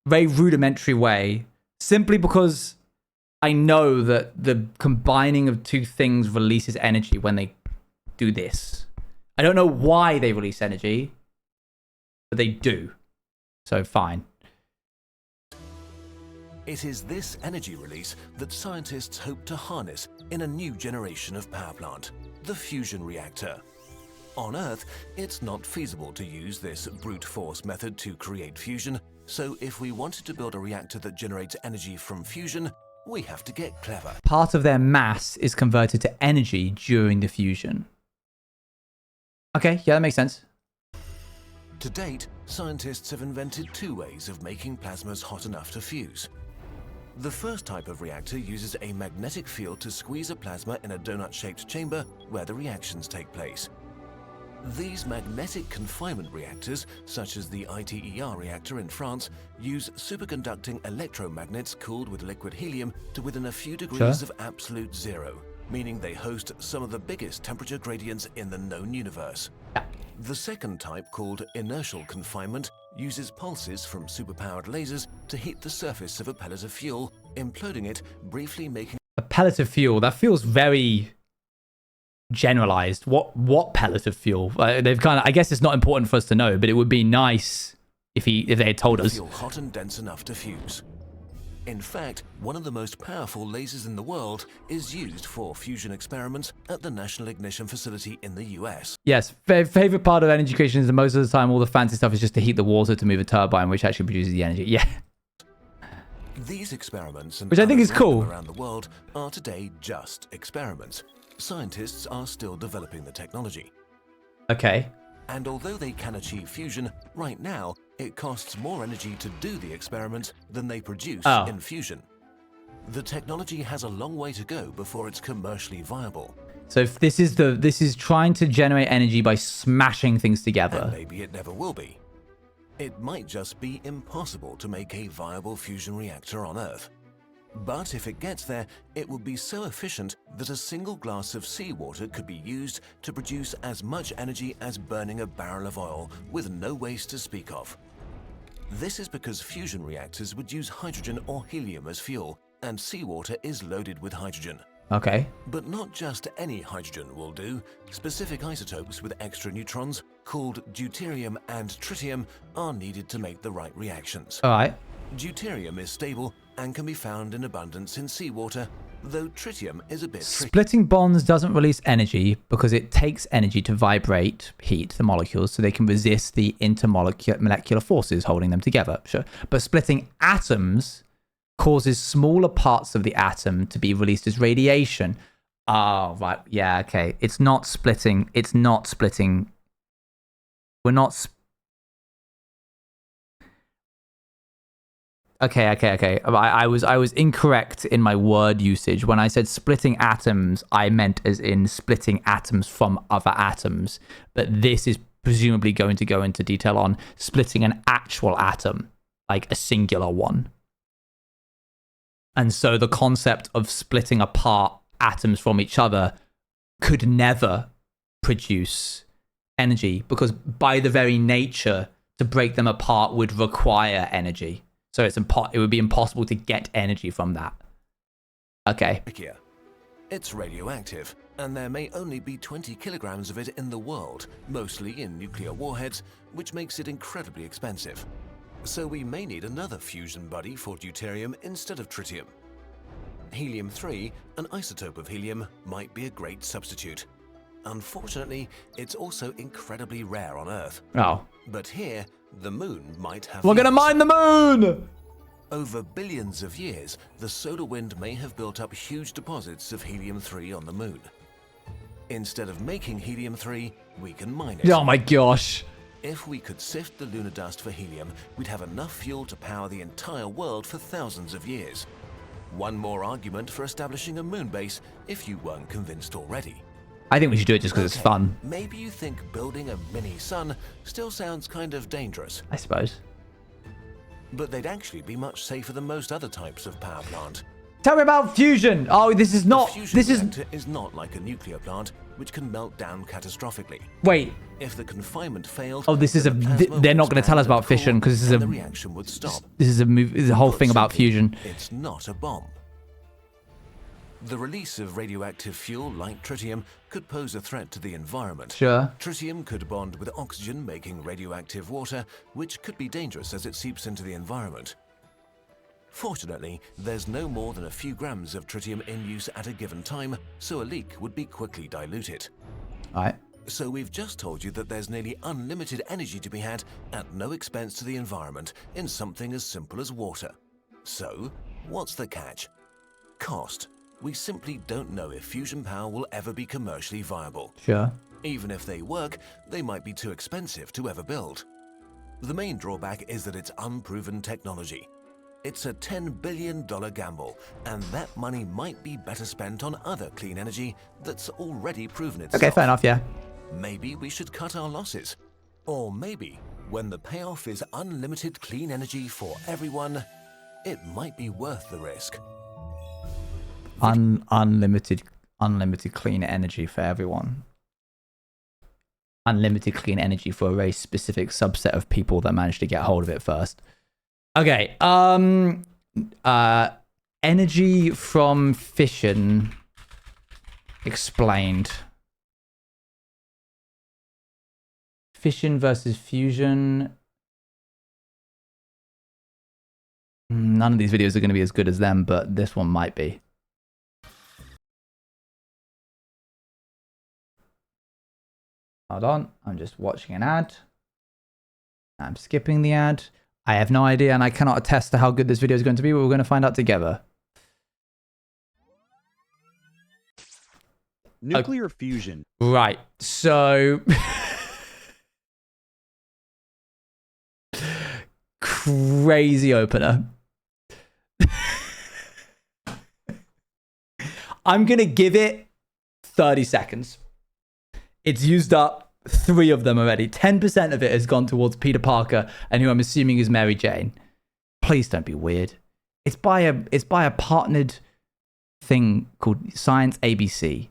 very rudimentary way. Simply because I know that the combining of two things releases energy when they do this. I don't know why they release energy, but they do. So fine. It is this energy release that scientists hope to harness in a new generation of power plant, the fusion reactor. On Earth, it's not feasible to use this brute force method to create fusion, so if we wanted to build a reactor that generates energy from fusion, we have to get clever. Part of their mass is converted to energy during the fusion. Okay, yeah, that makes sense. To date, scientists have invented two ways of making plasmas hot enough to fuse. The first type of reactor uses a magnetic field to squeeze a plasma in a donut-shaped chamber where the reactions take place. These magnetic confinement reactors, such as the ITER reactor in France, use superconducting electromagnets cooled with liquid helium to within a few degrees of absolute zero, meaning they host some of the biggest temperature gradients in the known universe. The second type, called inertial confinement, uses pulses from superpowered lasers to heat the surface of a pellet of fuel, imploding it, briefly making... A pellet of fuel, that feels very generalized. What pellet of fuel? They've kind of, I guess it's not important for us to know, but it would be nice if they had told us. Fuel hot and dense enough to fuse. In fact, one of the most powerful lasers in the world is used for fusion experiments at the National Ignition Facility in the US. Yes, favorite part of energy creation is that most of the time all the fancy stuff is just to heat the water to move a turbine, which actually produces the energy. Yeah. These experiments, and which I think is others cool, around the world, are today just experiments. Scientists are still developing the technology. Okay. And although they can achieve fusion, right now, it costs more energy to do the experiment than they produce in fusion. The technology has a long way to go before it's commercially viable. So if this is trying to generate energy by smashing things together. And maybe it never will be. It might just be impossible to make a viable fusion reactor on Earth. But if it gets there, it will be so efficient that a single glass of seawater could be used to produce as much energy as burning a barrel of oil with no waste to speak of. This is because fusion reactors would use hydrogen or helium as fuel, and seawater is loaded with hydrogen. Okay. But not just any hydrogen will do. Specific isotopes with extra neutrons, called deuterium and tritium, are needed to make the right reactions. All right. Deuterium is stable and can be found in abundance in seawater, though tritium is a bit tricky. Splitting bonds doesn't release energy because it takes energy to vibrate, heat the molecules so they can resist the intermolecular forces holding them together. Sure. But splitting atoms causes smaller parts of the atom to be released as radiation. Oh, right. Yeah, okay. It's not splitting. It's not splitting. We're not... Okay. I was incorrect in my word usage. When I said splitting atoms, I meant as in splitting atoms from other atoms. But this is presumably going to go into detail on splitting an actual atom, like a singular one. And so the concept of splitting apart atoms from each other could never produce energy because by the very nature, to break them apart would require energy. So it would be impossible to get energy from that. Okay. It's radioactive, and there may only be 20 kilograms of it in the world, mostly in nuclear warheads, which makes it incredibly expensive. So we may need another fusion buddy for deuterium instead of tritium. Helium-3, an isotope of helium, might be a great substitute. Unfortunately, it's also incredibly rare on Earth. Oh. But here, the moon might have... We're gonna mine the moon! Over billions of years, the solar wind may have built up huge deposits of helium-3 on the moon. Instead of making helium-3, we can mine it. Oh my gosh. If we could sift the lunar dust for helium, we'd have enough fuel to power the entire world for thousands of years. One more argument for establishing a moon base, if you weren't convinced already. I think we should do it just because it's fun. Maybe you think building a mini sun still sounds kind of dangerous. I suppose. But they'd actually be much safer than most other types of power plant. Tell me about fusion. Oh, this is not... This is not like a nuclear plant, which can melt down catastrophically. Wait. If the confinement failed... Oh, this is a... They're not going to tell us about fission because this is a... The reaction would stop. This is a movie. This is a whole thing about fusion. It's not a bomb. The release of radioactive fuel like tritium could pose a threat to the environment. Sure. Tritium could bond with oxygen, making radioactive water, which could be dangerous as it seeps into the environment. Fortunately, there's no more than a few grams of tritium in use at a given time, so a leak would be quickly diluted. All right. So we've just told you that there's nearly unlimited energy to be had at no expense to the environment in something as simple as water. So, what's the catch? Cost. We simply don't know if fusion power will ever be commercially viable. Sure. Even if they work, they might be too expensive to ever build. The main drawback is that it's unproven technology. It's a $10 billion gamble, and that money might be better spent on other clean energy that's already proven itself. Okay, fair enough, yeah. Maybe we should cut our losses. Or maybe, when the payoff is unlimited clean energy for everyone, it might be worth the risk. Unlimited clean energy for everyone. Unlimited clean energy for a very specific subset of people that managed to get hold of it first. Okay. Energy from fission explained. Fission versus fusion. None of these videos are going to be as good as them, but this one might be. Hold on, I'm just watching an ad. I'm skipping the ad. I have no idea and I cannot attest to how good this video is going to be, but we're going to find out together. Nuclear fusion. Right. So crazy opener. I'm going to give it 30 seconds. It's used up 3 of them already. 10% of it has gone towards Peter Parker and who I'm assuming is Mary Jane. Please don't be weird. It's by a partnered thing called Science ABC.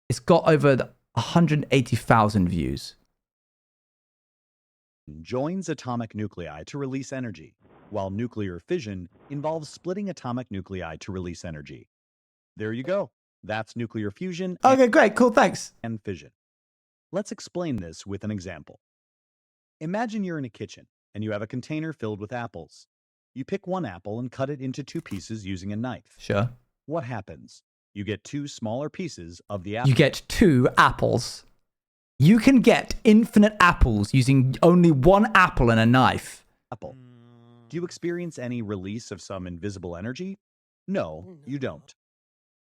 It's got over 180,000 views. Joins atomic nuclei to release energy, while nuclear fission involves splitting atomic nuclei to release energy. There you go. That's nuclear fusion Okay, great. Cool. Thanks. and fission. Let's explain this with an example. Imagine you're in a kitchen and you have a container filled with apples. You pick one apple and cut it into 2 pieces using a knife. Sure. What happens? You get 2 smaller pieces of the apple. You get 2 apples. You can get infinite apples using only 1 apple and a knife. Do you experience any release of some invisible energy? No, you don't.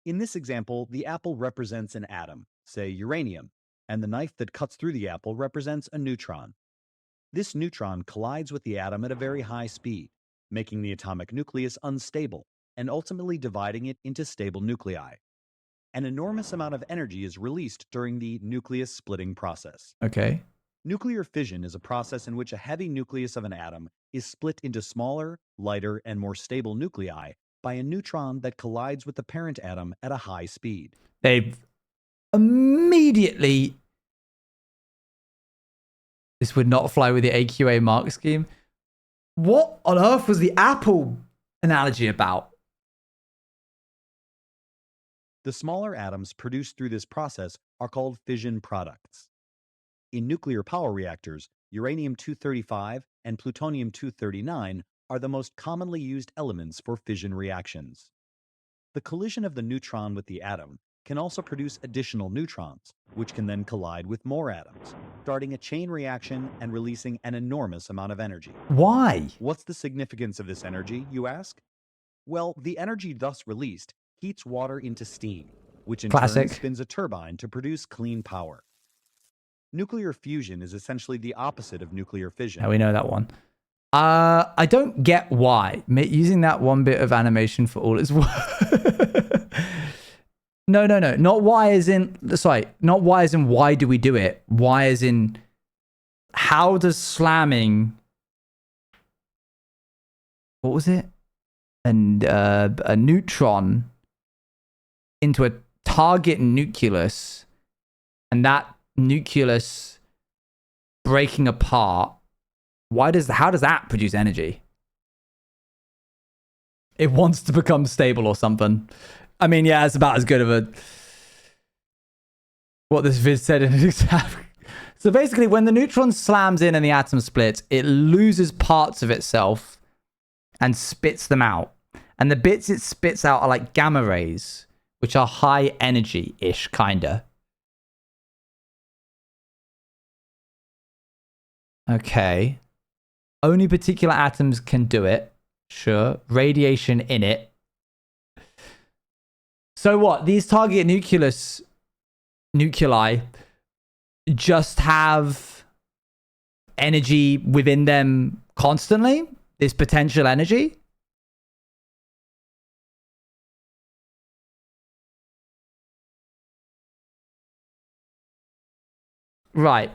In this example, the apple represents an atom, say uranium, and the knife that cuts through the apple represents a neutron. This neutron collides with the atom at a very high speed, making the atomic nucleus unstable and ultimately dividing it into stable nuclei. An enormous amount of energy is released during the nucleus splitting process. Okay. Nuclear fission is a process in which a heavy nucleus of an atom is split into smaller, lighter, and more stable nuclei by a neutron that collides with the parent atom at a high speed. They've immediately... This would not fly with the AQA mark scheme. What on earth was the apple analogy about? The smaller atoms produced through this process are called fission products. In nuclear power reactors, uranium-235 and plutonium-239 are the most commonly used elements for fission reactions. The collision of the neutron with the atom can also produce additional neutrons, which can then collide with more atoms, starting a chain reaction and releasing an enormous amount of energy. Why? What's the significance of this energy, you ask? Well, the energy thus released heats water into steam, which in Classic. turn spins a turbine to produce clean power. Nuclear fusion is essentially the opposite of nuclear fission. Yeah, we know that one. I don't get why. Using that one bit of animation for all it's worth. No. Not why as in... Sorry. Not why as in why do we do it? Why as in how does slamming... What was it? And a neutron into a target nucleus and that nucleus breaking apart, how does that produce energy? It wants to become stable or something. I mean, yeah, it's about as good of a what this vid said in an example. So basically, when the neutron slams in and the atom splits, it loses parts of itself and spits them out. And the bits it spits out are like gamma rays, which are high energy-ish, kinda. Okay. Only particular atoms can do it. Sure. Radiation in it. So what? These target nuclei just have energy within them constantly? This potential energy? Right.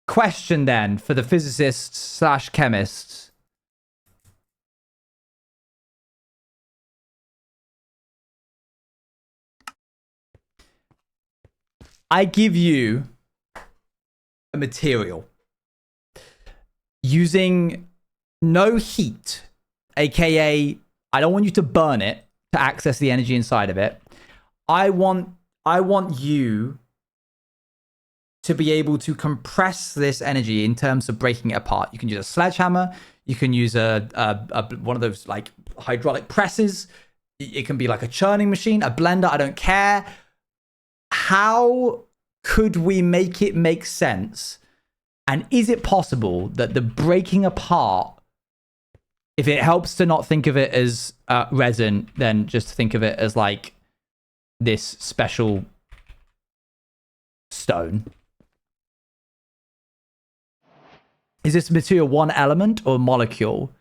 Question then for the physicists / chemists. I give you a material using no heat, aka I don't want you to burn it to access the energy inside of it. I want you to be able to compress this energy in terms of breaking it apart. You can use a sledgehammer. You can use a one of those like hydraulic presses. It can be like a churning machine, a blender. I don't care. How could we make it make sense? And is it possible that the breaking apart, if it helps to not think of it as resin, then just think of it as like this special stone. Is this material one element or molecule?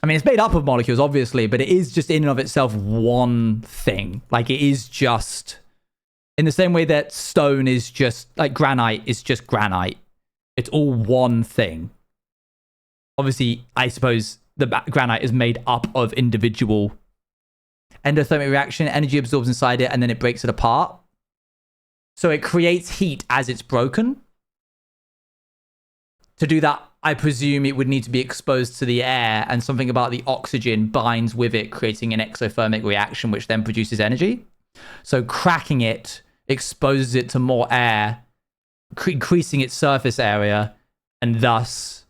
I mean, it's made up of molecules, obviously, but it is just in and of itself one thing. Like, it is just... In the same way that stone is just... Like, granite is just granite. It's all one thing. Obviously, I suppose the granite is made up of individual endothermic reaction. Energy absorbs inside it, and then it breaks it apart. So it creates heat as it's broken. To do that, I presume it would need to be exposed to the air, and something about the oxygen binds with it, creating an exothermic reaction, which then produces energy. So cracking it exposes it to more air, increasing its surface area, and thus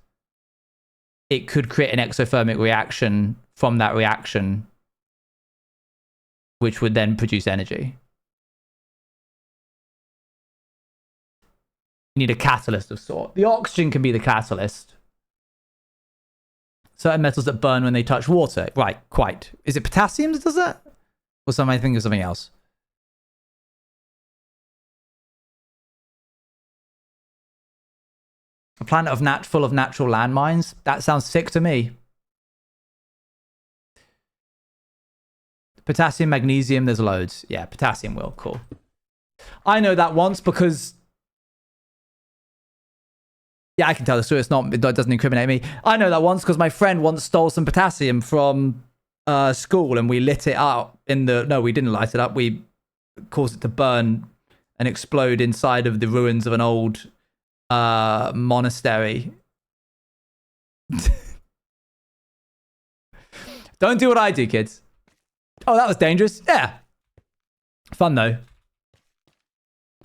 it could create an exothermic reaction from that reaction, which would then produce energy. You need a catalyst of sort. The oxygen can be the catalyst. Certain metals that burn when they touch water. Right, quite. Is it potassium that does that? Or something, I think of something else. A planet of full of natural landmines? That sounds sick to me. Potassium, magnesium, there's loads. Yeah, potassium will. Cool. I know that once because... Yeah, I can tell the story. It doesn't incriminate me. I know that once because my friend once stole some potassium from school and we lit it up in the... No, we didn't light it up. We caused it to burn and explode inside of the ruins of an old monastery. Don't do what I do, kids. Oh, that was dangerous. Yeah. Fun, though.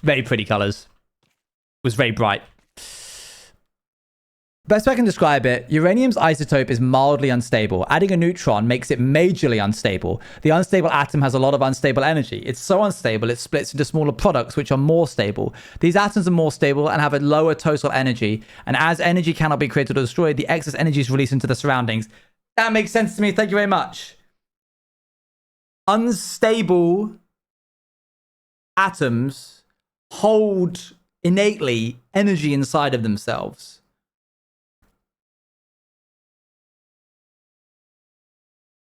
Very pretty colors. Was very bright. Best way I can describe it, uranium's isotope is mildly unstable. Adding a neutron makes it majorly unstable. The unstable atom has a lot of unstable energy. It's so unstable, it splits into smaller products, which are more stable. These atoms are more stable and have a lower total energy. And as energy cannot be created or destroyed, the excess energy is released into the surroundings. That makes sense to me. Thank you very much. Unstable atoms hold innately energy inside of themselves.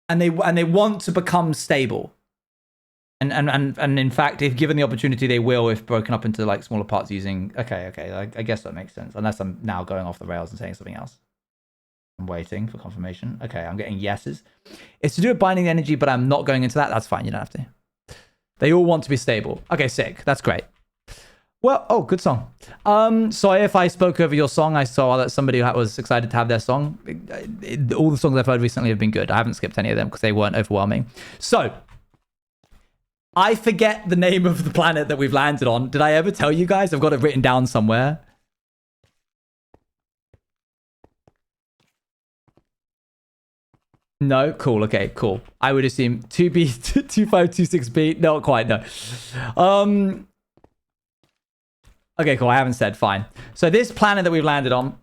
And they want to become stable. And in fact, if given the opportunity, they will, if broken up into like smaller parts using... Okay. I guess that makes sense. Unless I'm now going off the rails and saying something else. I'm waiting for confirmation. Okay, I'm getting yeses. It's to do with binding energy, but I'm not going into that. That's fine. You don't have to. They all want to be stable. Okay, sick. That's great. Well, oh, good song. Sorry if I spoke over your song. I saw that somebody was excited to have their song. All the songs I've heard recently have been good. I haven't skipped any of them because they weren't overwhelming. So, I forget the name of the planet that we've landed on. Did I ever tell you guys? I've got it written down somewhere. No? Cool. Okay, cool. I would assume 2B, 2526B. Not quite, no. Okay, cool. I haven't said. Fine. So this planet that we've landed on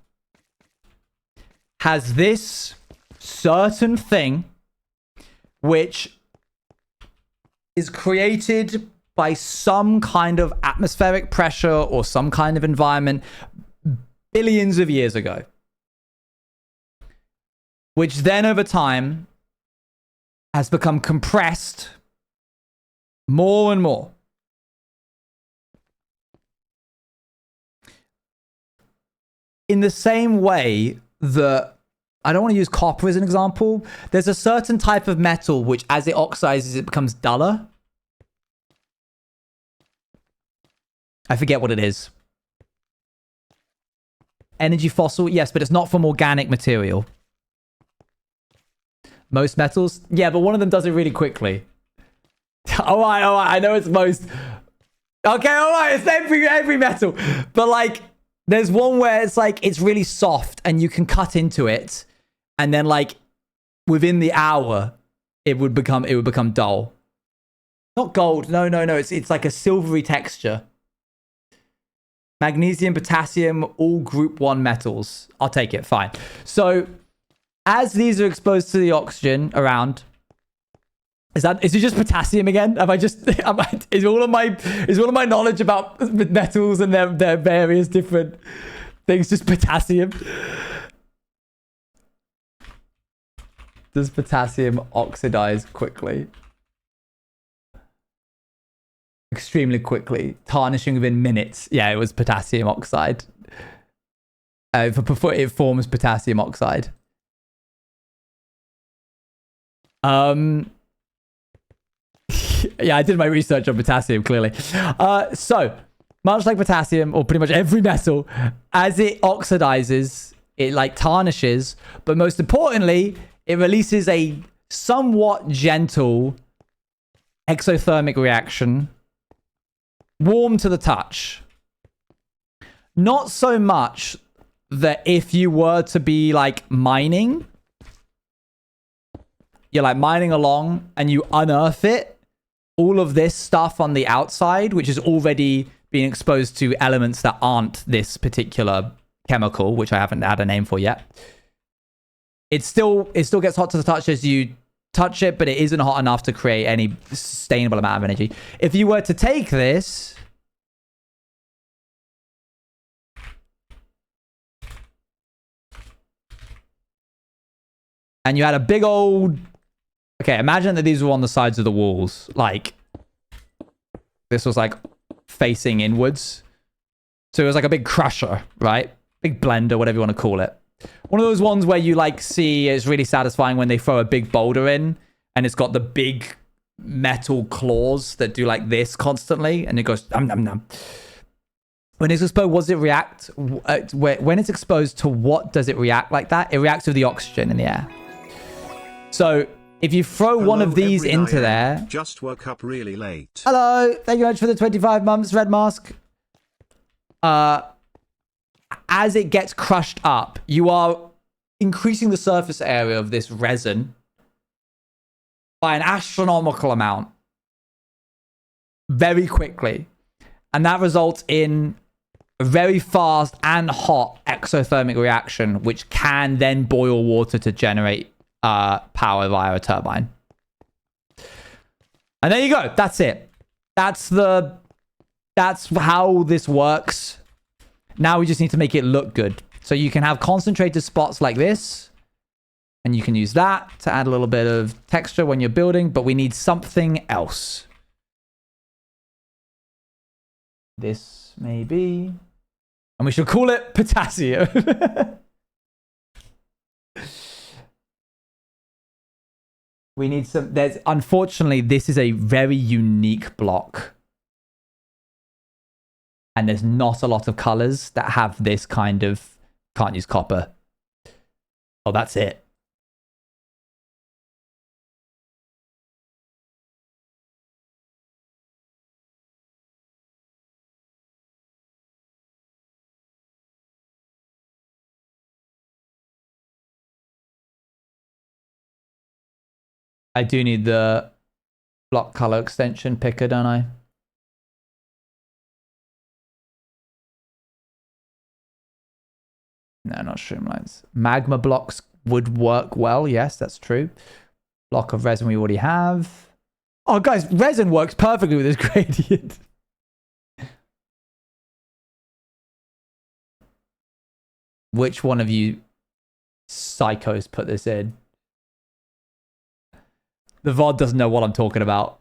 has this certain thing which is created by some kind of atmospheric pressure or some kind of environment billions of years ago, which then over time has become compressed more and more. In the same way that, I don't want to use copper as an example, there's a certain type of metal which as it oxidizes, it becomes duller. I forget what it is. Energy fossil, yes, but it's not from organic material. Most metals? Yeah, but one of them does it really quickly. All right, I know it's most... Okay, all right, it's every metal. But like, there's one where it's like, it's really soft and you can cut into it. And then like, within the hour, it would become dull. Not gold, no. It's like a silvery texture. Magnesium, potassium, all group 1 metals. I'll take it, fine. So, as these are exposed to the oxygen around, Is it just potassium again? Have I just is all of my knowledge about metals and their various different things just potassium? Does potassium oxidize quickly? Extremely quickly. Tarnishing within minutes. Yeah, it was potassium oxide. It forms potassium oxide. Yeah, I did my research on potassium, clearly. So, much like potassium, or pretty much every metal, as it oxidizes, it like tarnishes, but most importantly, it releases a somewhat gentle exothermic reaction. Warm to the touch. Not so much that if you were to be like mining, you're like mining along and you unearth it, all of this stuff on the outside, which is already being exposed to elements that aren't this particular chemical, which I haven't had a name for yet. It still gets hot to the touch as you touch it, but it isn't hot enough to create any sustainable amount of energy. If you were to take this and you had a big old... Okay, imagine that these were on the sides of the walls. Like, this was like facing inwards. So it was like a big crusher, right? Big blender, whatever you want to call it. One of those ones where you like see it's really satisfying when they throw a big boulder in and it's got the big metal claws that do like this constantly and it goes nom nom nom. When it's exposed, what does it react? When it's exposed to what does it react like that? It reacts with the oxygen in the air. So if you throw one of these into there... Just woke up really late. Hello. Thank you very much for the 25 months, Red Mask. As it gets crushed up, you are increasing the surface area of this resin by an astronomical amount very quickly. And that results in a very fast and hot exothermic reaction, which can then boil water to generate power via a turbine. And there you go. That's it. That's how this works. Now we just need to make it look good. So you can have concentrated spots like this. And you can use that to add a little bit of texture when you're building. But we need something else. This may be... And we should call it potassium. We need some... Unfortunately, this is a very unique block. And there's not a lot of colors that have this kind of... Can't use copper. Oh, that's it. I do need the block color extension picker, don't I? No, not streamlines. Magma blocks would work well. Yes, that's true. Block of resin we already have. Oh, guys, resin works perfectly with this gradient. Which one of you psychos put this in? The VOD doesn't know what I'm talking about.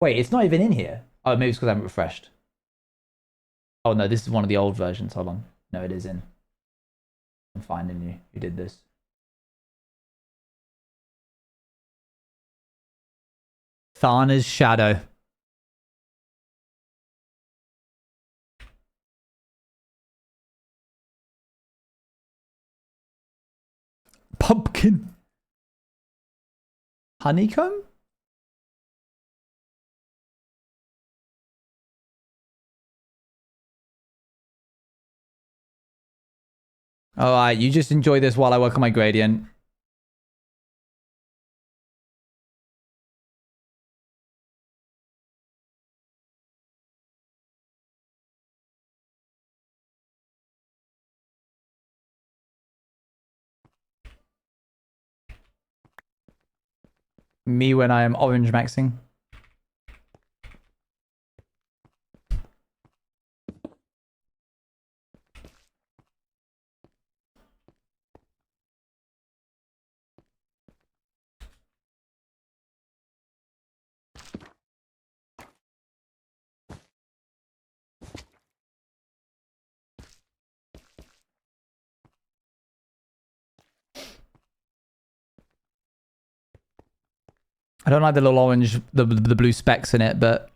Wait, it's not even in here. Oh, maybe it's because I haven't refreshed. Oh, no, this is one of the old versions. Hold on. No, it is in. I'm finding you. Who did this? Thana's Shadow. Pumpkin. Honeycomb? Alright, you just enjoy this while I work on my gradient. Me when I am orange maxing. I don't like the little orange, the blue specks in it, but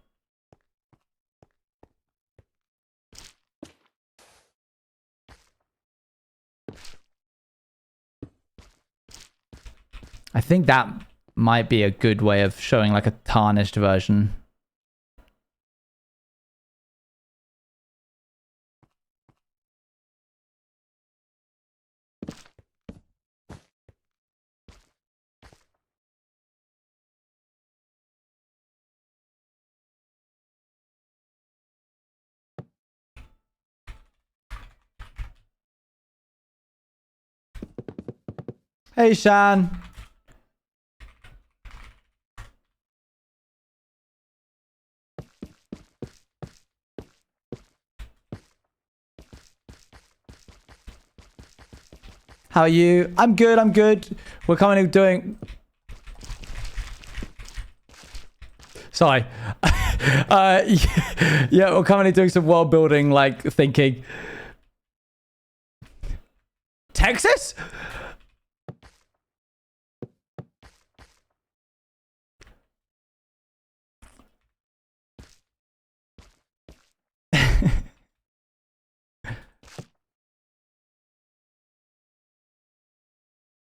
I think that might be a good way of showing like a tarnished version. Hey, Shan. How are you? I'm good, I'm good. We're currently doing... Sorry. Yeah, we're currently doing some world building, like, thinking. Texas?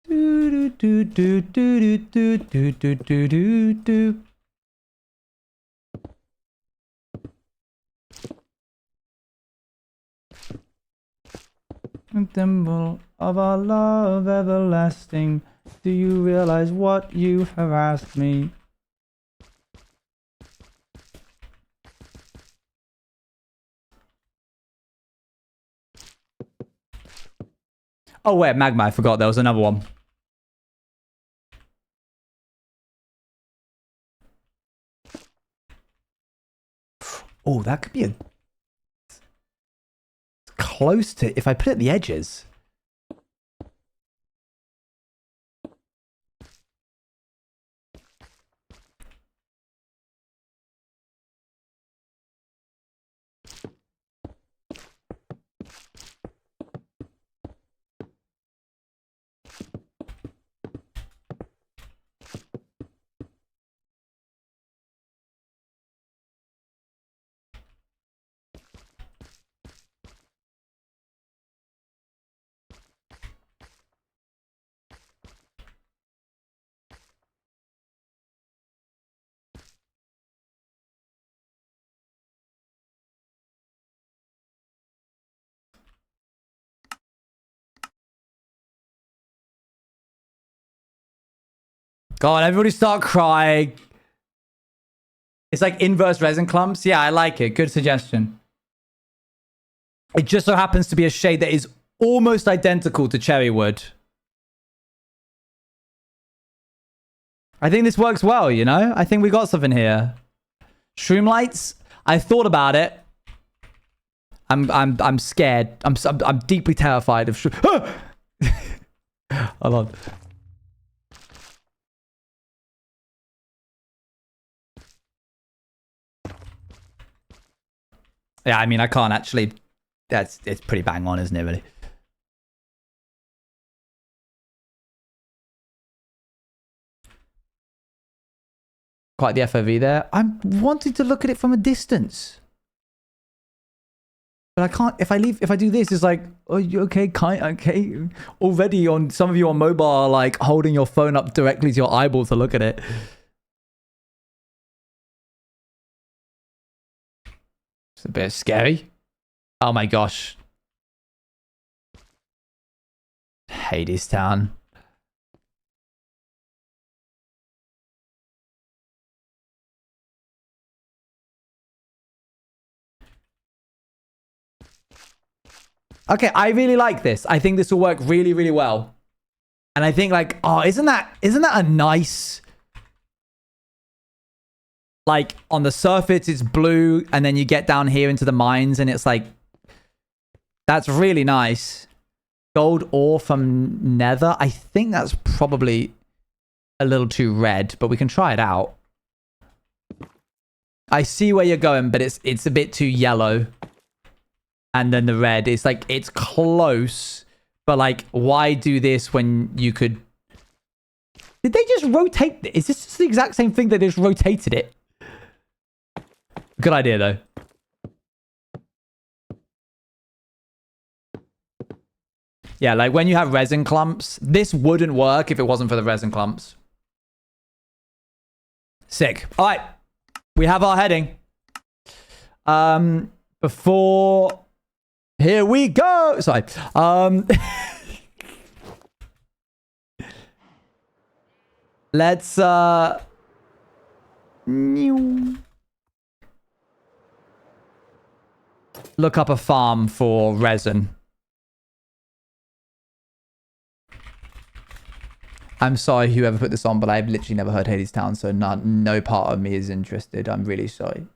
Do do do do do do do do do do. Symbol of our love everlasting. Do you realize what you have asked me? Oh wait, Magma, I forgot there was another one. Oh, that could be a... close to... if I put it at the edges. Go on, everybody start crying. It's like inverse resin clumps. Yeah, I like it. Good suggestion. It just so happens to be a shade that is almost identical to cherry wood. I think this works well, you know? I think we got something here. Shroom lights. I thought about it. I'm scared. I'm deeply terrified of shroom. Hold on. Yeah, I mean, I can't actually... it's pretty bang on, isn't it, really? Quite the FOV there. I'm wanting to look at it from a distance. But I can't... if I do this, it's like... oh, you okay? Okay. Already on... some of you on mobile are like holding your phone up directly to your eyeball to look at it. It's a bit scary. Oh my gosh. Hades Town. Okay, I really like this. I think this will work really, really well. And I think like, oh, isn't that a nice like on the surface it's blue, and then you get down here into the mines and it's like, that's really nice. Gold ore from nether. I think that's probably a little too red, but we can try it out. I see where you're going, but it's a bit too yellow. And then the red, it's like, it's close, but like, why do this when you could... Did they just rotate? Is this just the exact same thing that they just rotated it? Good idea, though. Yeah, like when you have resin clumps, this wouldn't work if it wasn't for the resin clumps. Sick. All right. We have our heading. Before... Here we go. Sorry. Let's look up a farm for resin. I'm sorry whoever put this on, but I've literally never heard Hades Town, so no part of me is interested. I'm really sorry.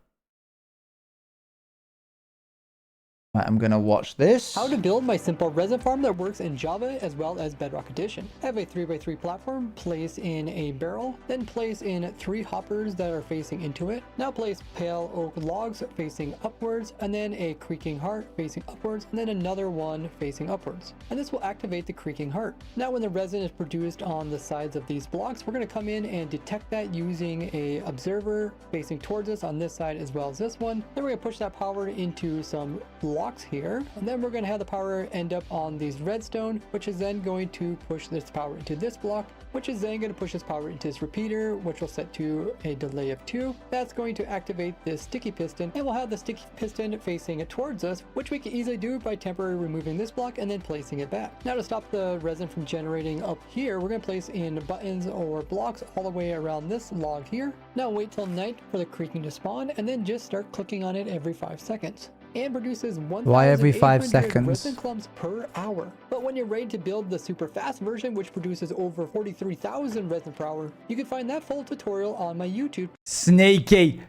Right, I'm gonna watch this. How to build my simple resin farm that works in Java as well as Bedrock Edition. I have a 3x3 platform placed in a barrel, then place in 3 hoppers that are facing into it. Now place pale oak logs facing upwards, and then a creaking heart facing upwards, and then another one facing upwards. And this will activate the creaking heart. Now when the resin is produced on the sides of these blocks, we're gonna come in and detect that using a observer facing towards us on this side as well as this one. Then we're gonna push that power into some blocks here, and then we're going to have the power end up on these redstone, which is then going to push this power into this block, which is then going to push this power into this repeater, which will set to a delay of 2. That's going to activate this sticky piston, and we'll have the sticky piston facing it towards us, which we can easily do by temporarily removing this block and then placing it back. Now to stop the resin from generating up here, we're going to place in buttons or blocks all the way around this log here. Now wait till night for the creaking to spawn, and then just start clicking on it every 5 seconds. And produces 1,800 Why every 5 seconds? resin clumps per hour. But when you're ready to build the super fast version, which produces over 43,000 resin per hour, you can find that full tutorial on my YouTube. Sneaky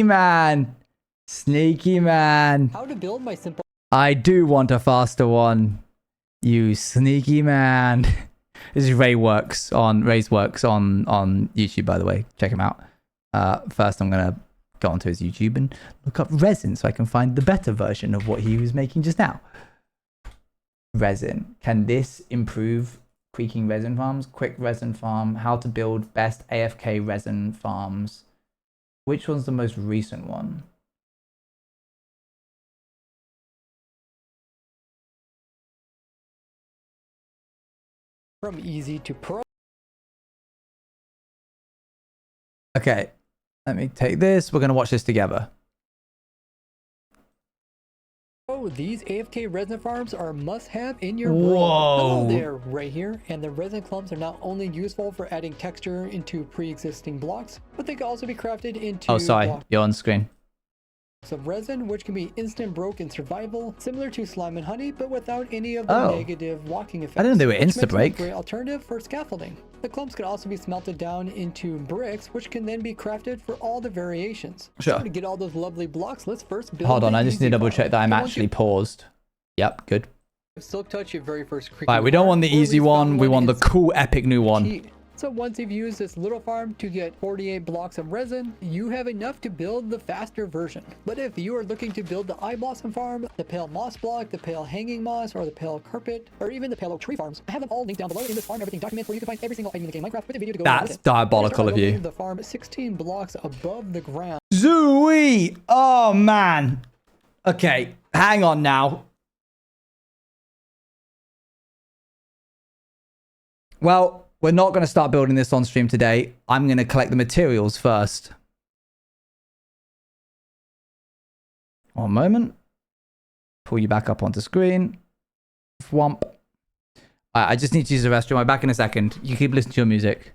man. Sneaky man. How to build my simple... I do want a faster one. You sneaky man. This is Ray's works on YouTube, by the way. Check him out. First, I'm gonna go onto his YouTube and look up resin so I can find the better version of what he was making just now. Resin. Can this improve creaking resin farms? Quick resin farm. How to build best AFK resin farms. Which one's the most recent one? From easy to pro. Okay. Let me take this. We're going to watch this together. Oh, these AFK resin farms are a must-have in your world. Whoa. Hello there, Ray here, and the resin clumps are not only useful for adding texture into pre-existing blocks, but they can also be crafted into Oh, sorry. blocks You're on screen. of resin, which can be instant broke in survival, similar to slime and honey, but without any of the negative walking effects. I didn't know they were which makes insta them a break. great alternative for scaffolding. The clumps can also be smelted down into bricks, which can then be crafted for all the variations. Sure. So to get all those lovely blocks, let's first build. Hold on, the I just easy need to double farm. check that I'm And once actually you paused. Yep, good. Silk touch your very first creaking Right, we don't heart, want the or at easy least found one. We want the and cool, epic new one. key. So once you've used this little farm to get 48 blocks of resin, you have enough to build the faster version. But if you are looking to build the eye blossom farm, the pale moss block, the pale hanging moss, or the pale carpet, or even the pale oak tree farms, I have them all linked down below in this farm everything document where you can find every single item in the game Minecraft with a video to go along with That's it. diabolical We're gonna of start by you. building the farm 16 blocks above the ground. Zooey! Oh, man. Okay, hang on now. Well, we're not going to start building this on stream today. I'm going to collect the materials first. One moment. Pull you back up onto screen. Thwomp. I just need to use the restroom. I'll be back in a second. You keep listening to your music.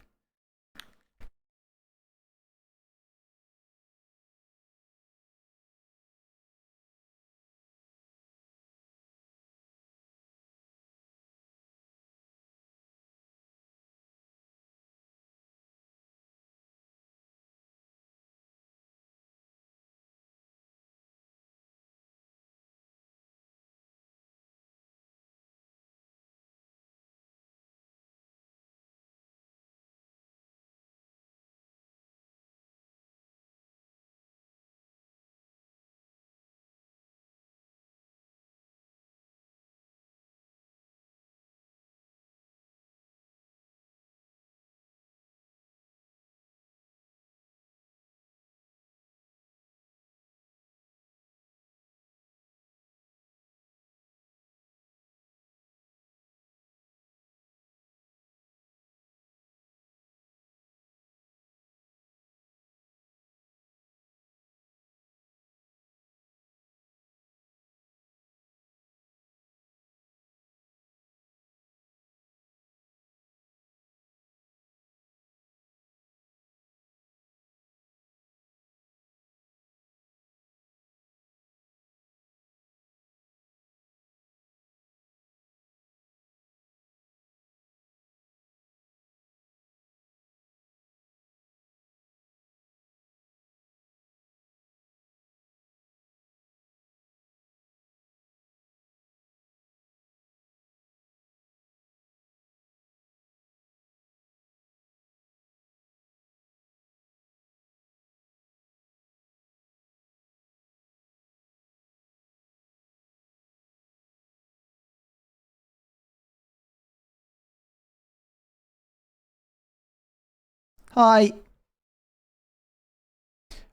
Hi.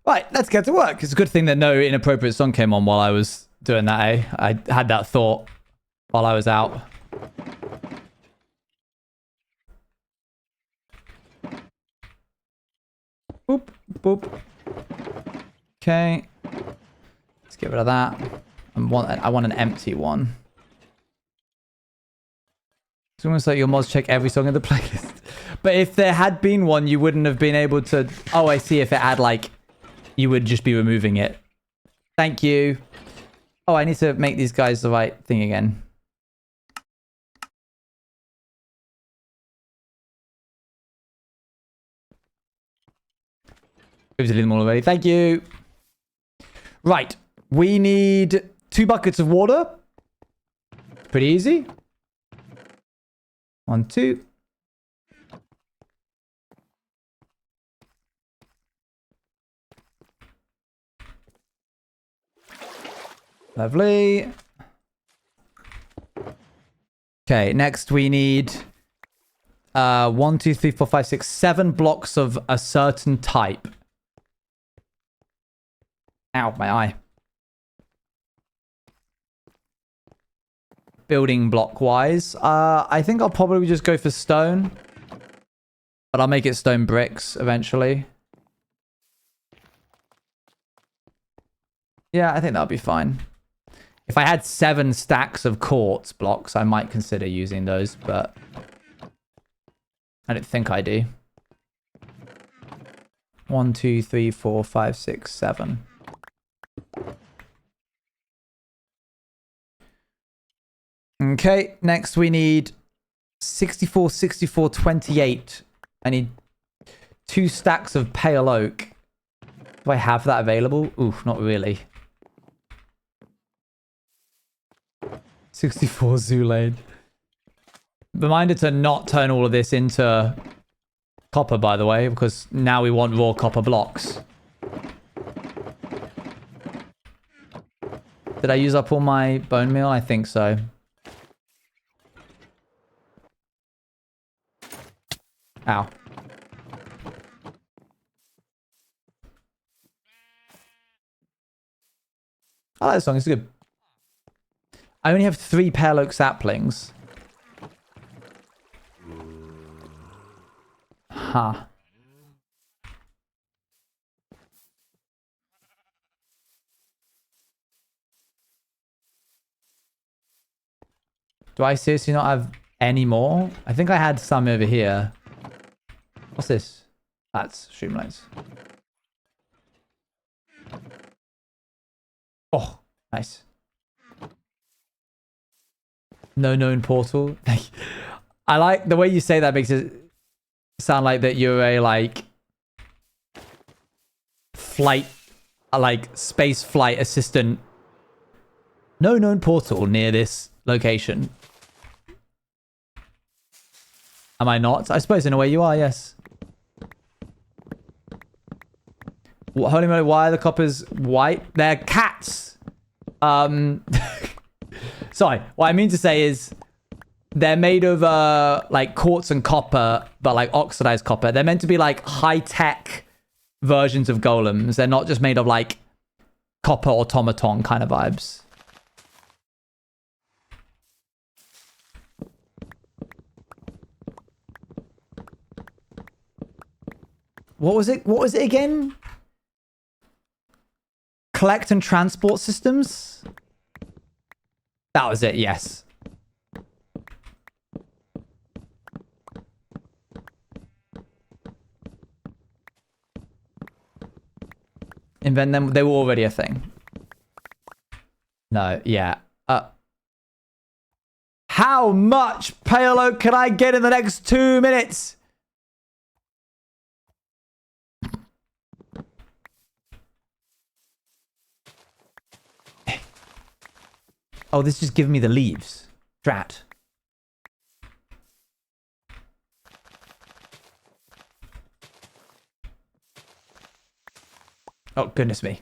Right, let's get to work. It's a good thing that no inappropriate song came on while I was doing that, eh? I had that thought while I was out. Boop, boop. Okay. Let's get rid of that. I want an empty one. It's almost like your mods check every song in the playlist. But if there had been one, you wouldn't have been able to... Oh, I see. If it had, like... You would just be removing it. Thank you. Oh, I need to make these guys the right thing again. We've deleted them all already. Thank you. Right. We need 2 buckets of water. Pretty easy. 1, 2. Lovely. Okay, next we need 1, 2, 3, 4, 5, 6, 7 blocks of a certain type. Ow, my eye. Building block wise, I think I'll probably just go for stone, but I'll make it stone bricks eventually. Yeah, I think that'll be fine. If I had 7 stacks of quartz blocks, I might consider using those, but I don't think I do. 1, 2, 3, 4, 5, 6, 7. Okay, next we need 64, 64, 28. I need 2 stacks of pale oak. Do I have that available? Oof, not really. 64 Zoolade. Reminder to not turn all of this into copper, by the way, because now we want raw copper blocks. Did I use up all my bone meal? I think so. Ow. I like this song, it's good. I only have 3 pale oak saplings. Huh. Do I seriously not have any more? I think I had some over here. What's this? That's streamlines. Oh, nice. No known portal. I like the way you say that, makes it sound like that you're a like flight, like space flight assistant. No known portal near this location. Am I not? I suppose in a way you are, yes. Holy moly, why are the coppers white? They're cats. Sorry, what I mean to say is they're made of like quartz and copper, but like oxidized copper. They're meant to be like high-tech versions of golems. They're not just made of like copper automaton kind of vibes. What was it? What was it again? Collect and transport systems? That was it, yes. Invent them. They were already a thing. No, yeah. How much pale oak can I get in the next 2 minutes? Oh, this is just giving me the leaves. Drat. Oh, goodness me.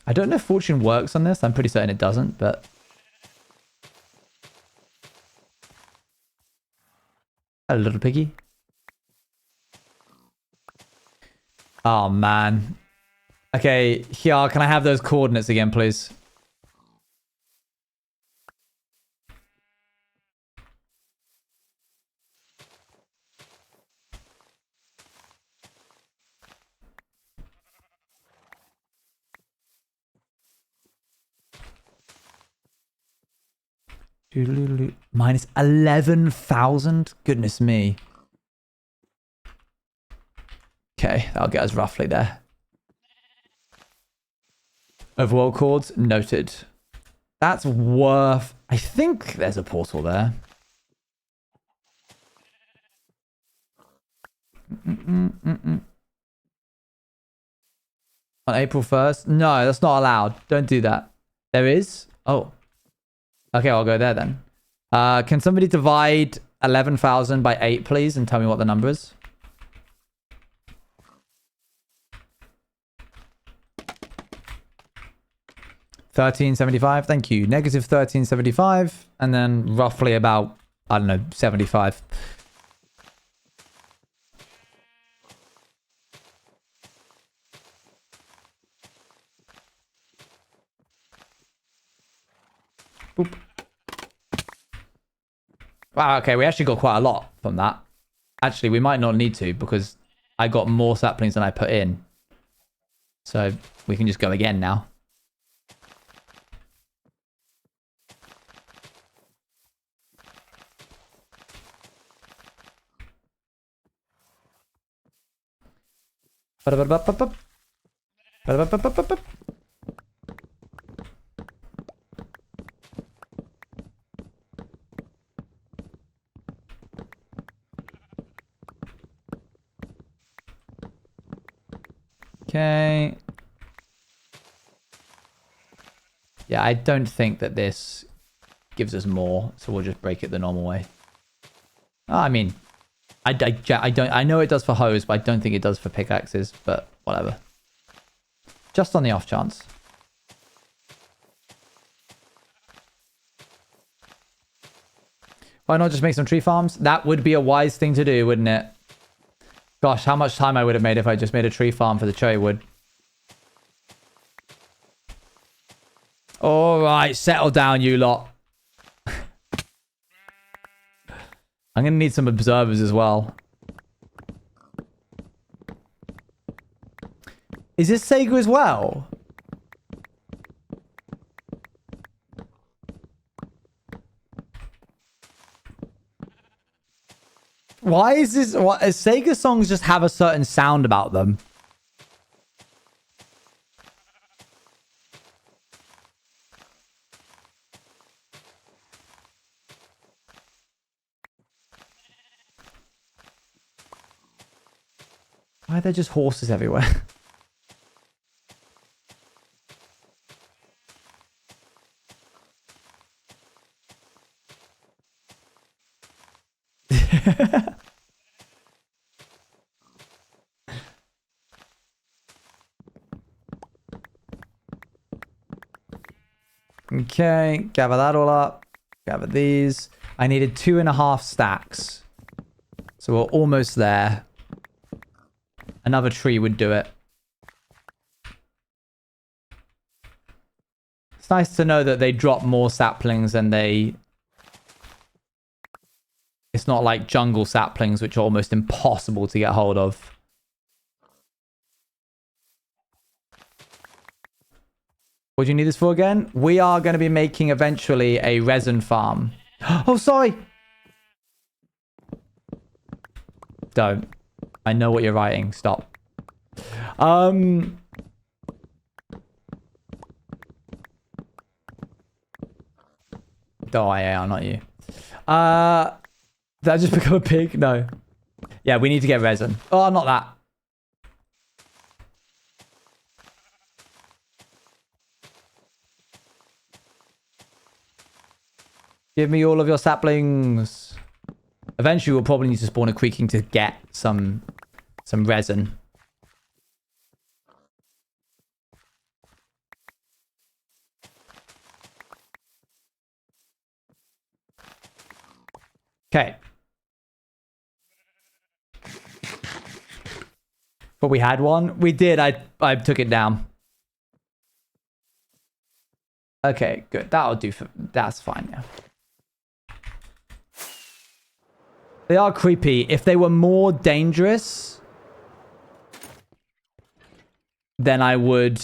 I don't know if fortune works on this. I'm pretty certain it doesn't, but... A little piggy. Oh, man. Okay, here, can I have those coordinates again, please? Minus 11,000? Goodness me. Okay, that'll get us roughly there. Overworld chords, noted. That's worth... I think there's a portal there. On April 1st? No, that's not allowed. Don't do that. There is? Oh. Okay, I'll go there then. Can somebody divide 11,000 by 8, please, and tell me what the number is? $13.75. Thank you. Negative $13.75, and then roughly about, I don't know, 75. Boop. Wow, okay, we actually got quite a lot from that. Actually, we might not need to because I got more saplings than I put in. So we can just go again now. Okay. Yeah, I don't think that this gives us more, so we'll just break it the normal way. I mean, I know it does for hoes, but I don't think it does for pickaxes, but whatever. Just on the off chance. Why not just make some tree farms? That would be a wise thing to do, wouldn't it? Gosh, how much time I would have made if I just made a tree farm for the cherry wood. All right, settle down, you lot. I'm going to need some observers as well. Is this Sega as well? Why is this... What, Sega songs just have a certain sound about them. Why are there just horses everywhere? Okay, gather that all up. Gather these. I needed 2.5 stacks. So we're almost there. Another tree would do it. It's nice to know that they drop more saplings than they... It's not like jungle saplings, which are almost impossible to get hold of. What do you need this for again? We are going to be making eventually a resin farm. Oh, sorry. Don't. I know what you're writing. Stop. Oh, yeah, not you. Did I just become a pig? No. Yeah, we need to get resin. Oh, not that. Give me all of your saplings. Eventually, we'll probably need to spawn a creaking to get some resin. Okay. But we had one. We did. I took it down. Okay, good. That'll do for... That's fine, yeah. They are creepy. If they were more dangerous, then I would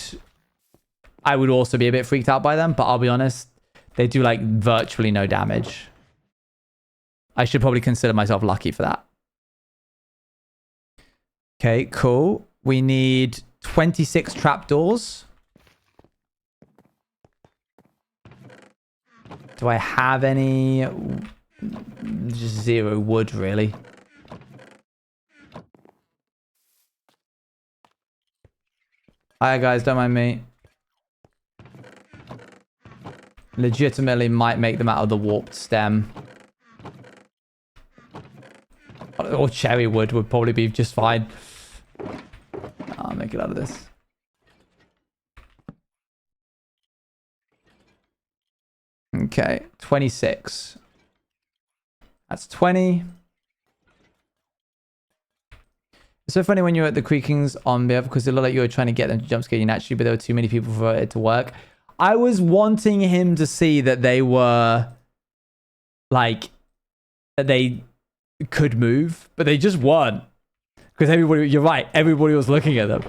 also be a bit freaked out by them. But I'll be honest, they do like virtually no damage. I should probably consider myself lucky for that. Okay, cool. We need 26 trapdoors. Do I have any? Just 0 wood, really. Hiya, guys. Don't mind me. Legitimately might make them out of the warped stem. Or cherry wood would probably be just fine. I'll make it out of this. Okay, 26. That's 20. It's so funny when you're at the creakings on there because it looked like you were trying to get them to jump scare you naturally, but there were too many people for it to work. I was wanting him to see that they were like that they could move, but they just weren't. Because everybody, you're right, everybody was looking at them.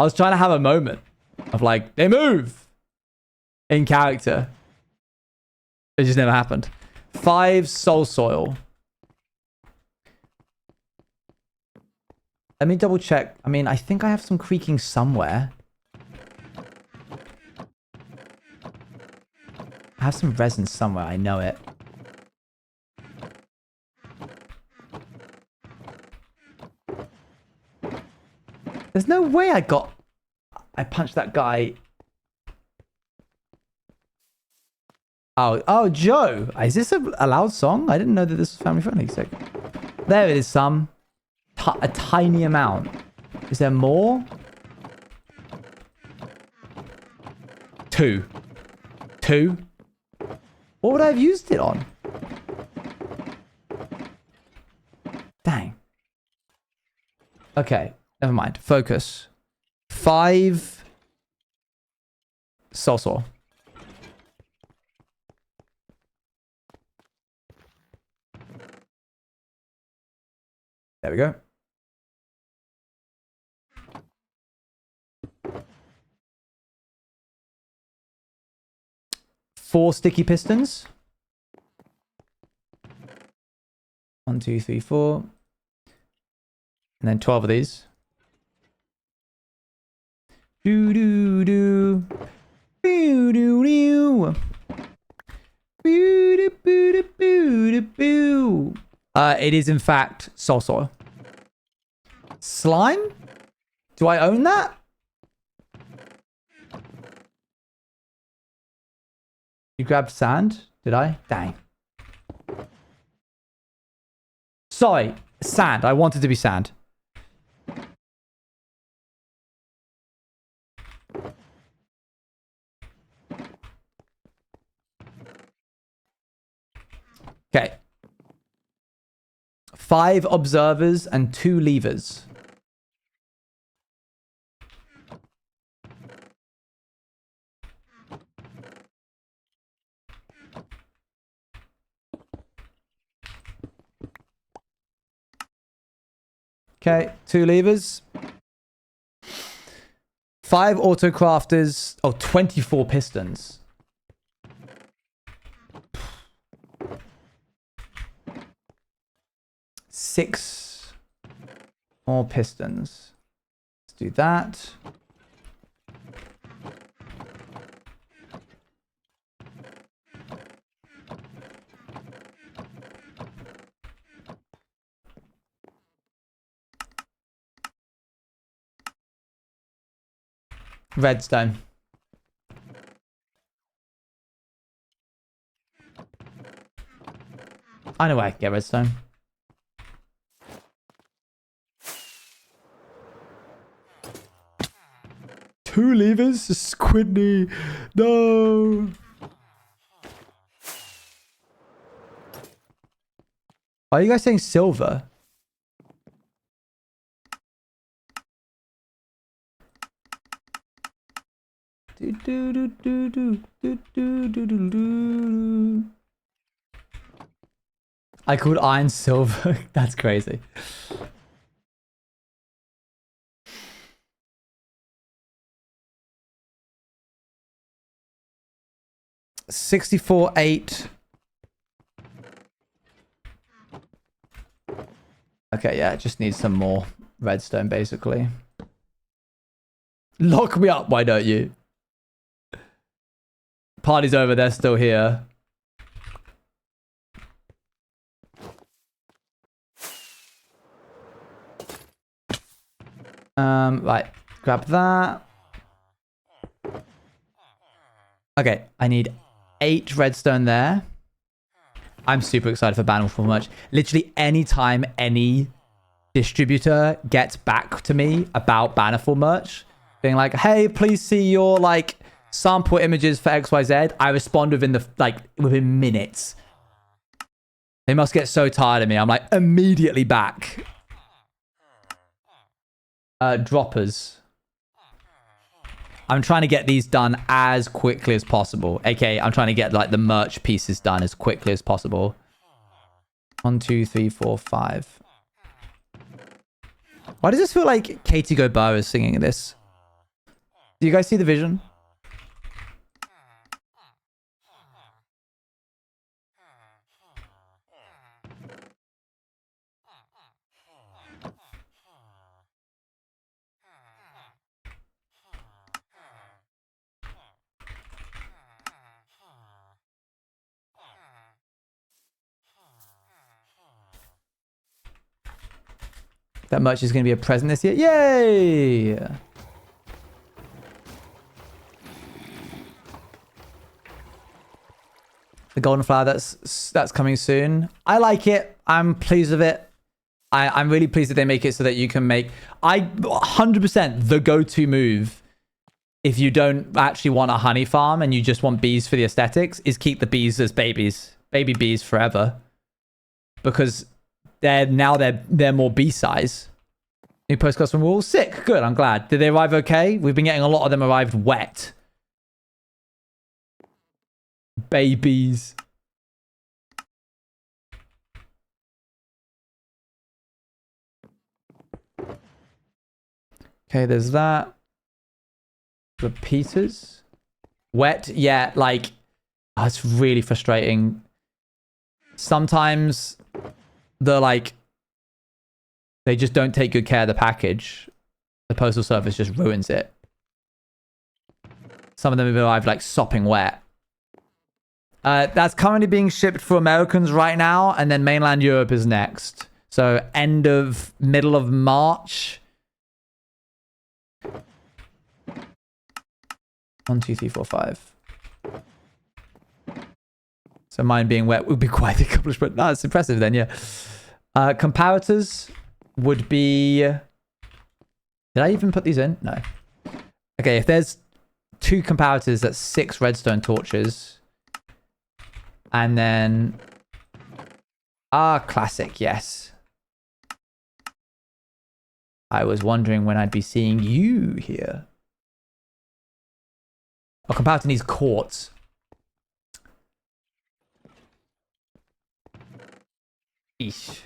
I was trying to have a moment of like, they move in character. It just never happened. 5 soul soil. Let me double check. I mean, I think I have some creaking somewhere. I have some resin somewhere. I know it. There's no way I punched that guy. Oh, Joe. Is this a loud song? I didn't know that this was family friendly. So, there it is, some. A tiny amount. Is there more? 2. 2? What would I have used it on? Dang. Okay. Never mind. Focus. 5 soul soil. There we go. 4 sticky pistons. 1, 2, 3, 4. And then 12 of these. Do do do. Boo do do. Boo do boo do boo do boo. It is in fact soul soil. Slime? Do I own that? You grabbed sand? Did I? Dang. Sorry. Sand. I wanted to be sand. Okay. 5 observers and 2 levers. Okay, 2 levers. 5 auto crafters. Oh, 24 pistons. Six more pistons. Let's do that. Redstone. I know where I can get redstone. Two levers? Squidney. No. Are you guys saying silver? I called iron silver. That's crazy. $64.8. Okay, yeah, just need some more redstone, basically. Lock me up, why don't you? Party's over, they're still here. Right, grab that. Okay, I need 8 redstone there. I'm super excited for Bannerful merch. Literally anytime any distributor gets back to me about Bannerful merch, being like, hey, please see your like sample images for XYZ, I respond within minutes. They must get so tired of me. I'm like immediately back. Droppers. I'm trying to get these done as quickly as possible. Okay, I'm trying to get like the merch pieces done as quickly as possible. 1, 2, 3, 4, 5. Why does this feel like Katie Gobert is singing this? Do you guys see the vision? That merch is going to be a present this year. Yay! The golden flower, that's coming soon. I like it. I'm pleased with it. I'm really pleased that they make it so that you can make... 100% the go-to move if you don't actually want a honey farm and you just want bees for the aesthetics is keep the bees as babies. Baby bees forever. Because they're more bee size. New postcards from Wall. Sick. Good. I'm glad. Did they arrive okay? We've been getting a lot of them arrived wet. Babies. Okay, there's that. Repeaters. Wet. Yeah, like... Oh, it's really frustrating. Sometimes... they just don't take good care of the package. The postal service just ruins it. Some of them have arrived like sopping wet. That's currently being shipped for Americans right now, and then mainland Europe is next. So middle of March. 1, 2, 3, 4, 5. So mine being wet would be quite the accomplishment. No, it's impressive then, yeah. Comparators would be... Did I even put these in? No. Okay, if there's 2 comparators, that's 6 redstone torches. And then... classic, yes. I was wondering when I'd be seeing you here. Oh, comparator needs quartz. Eesh.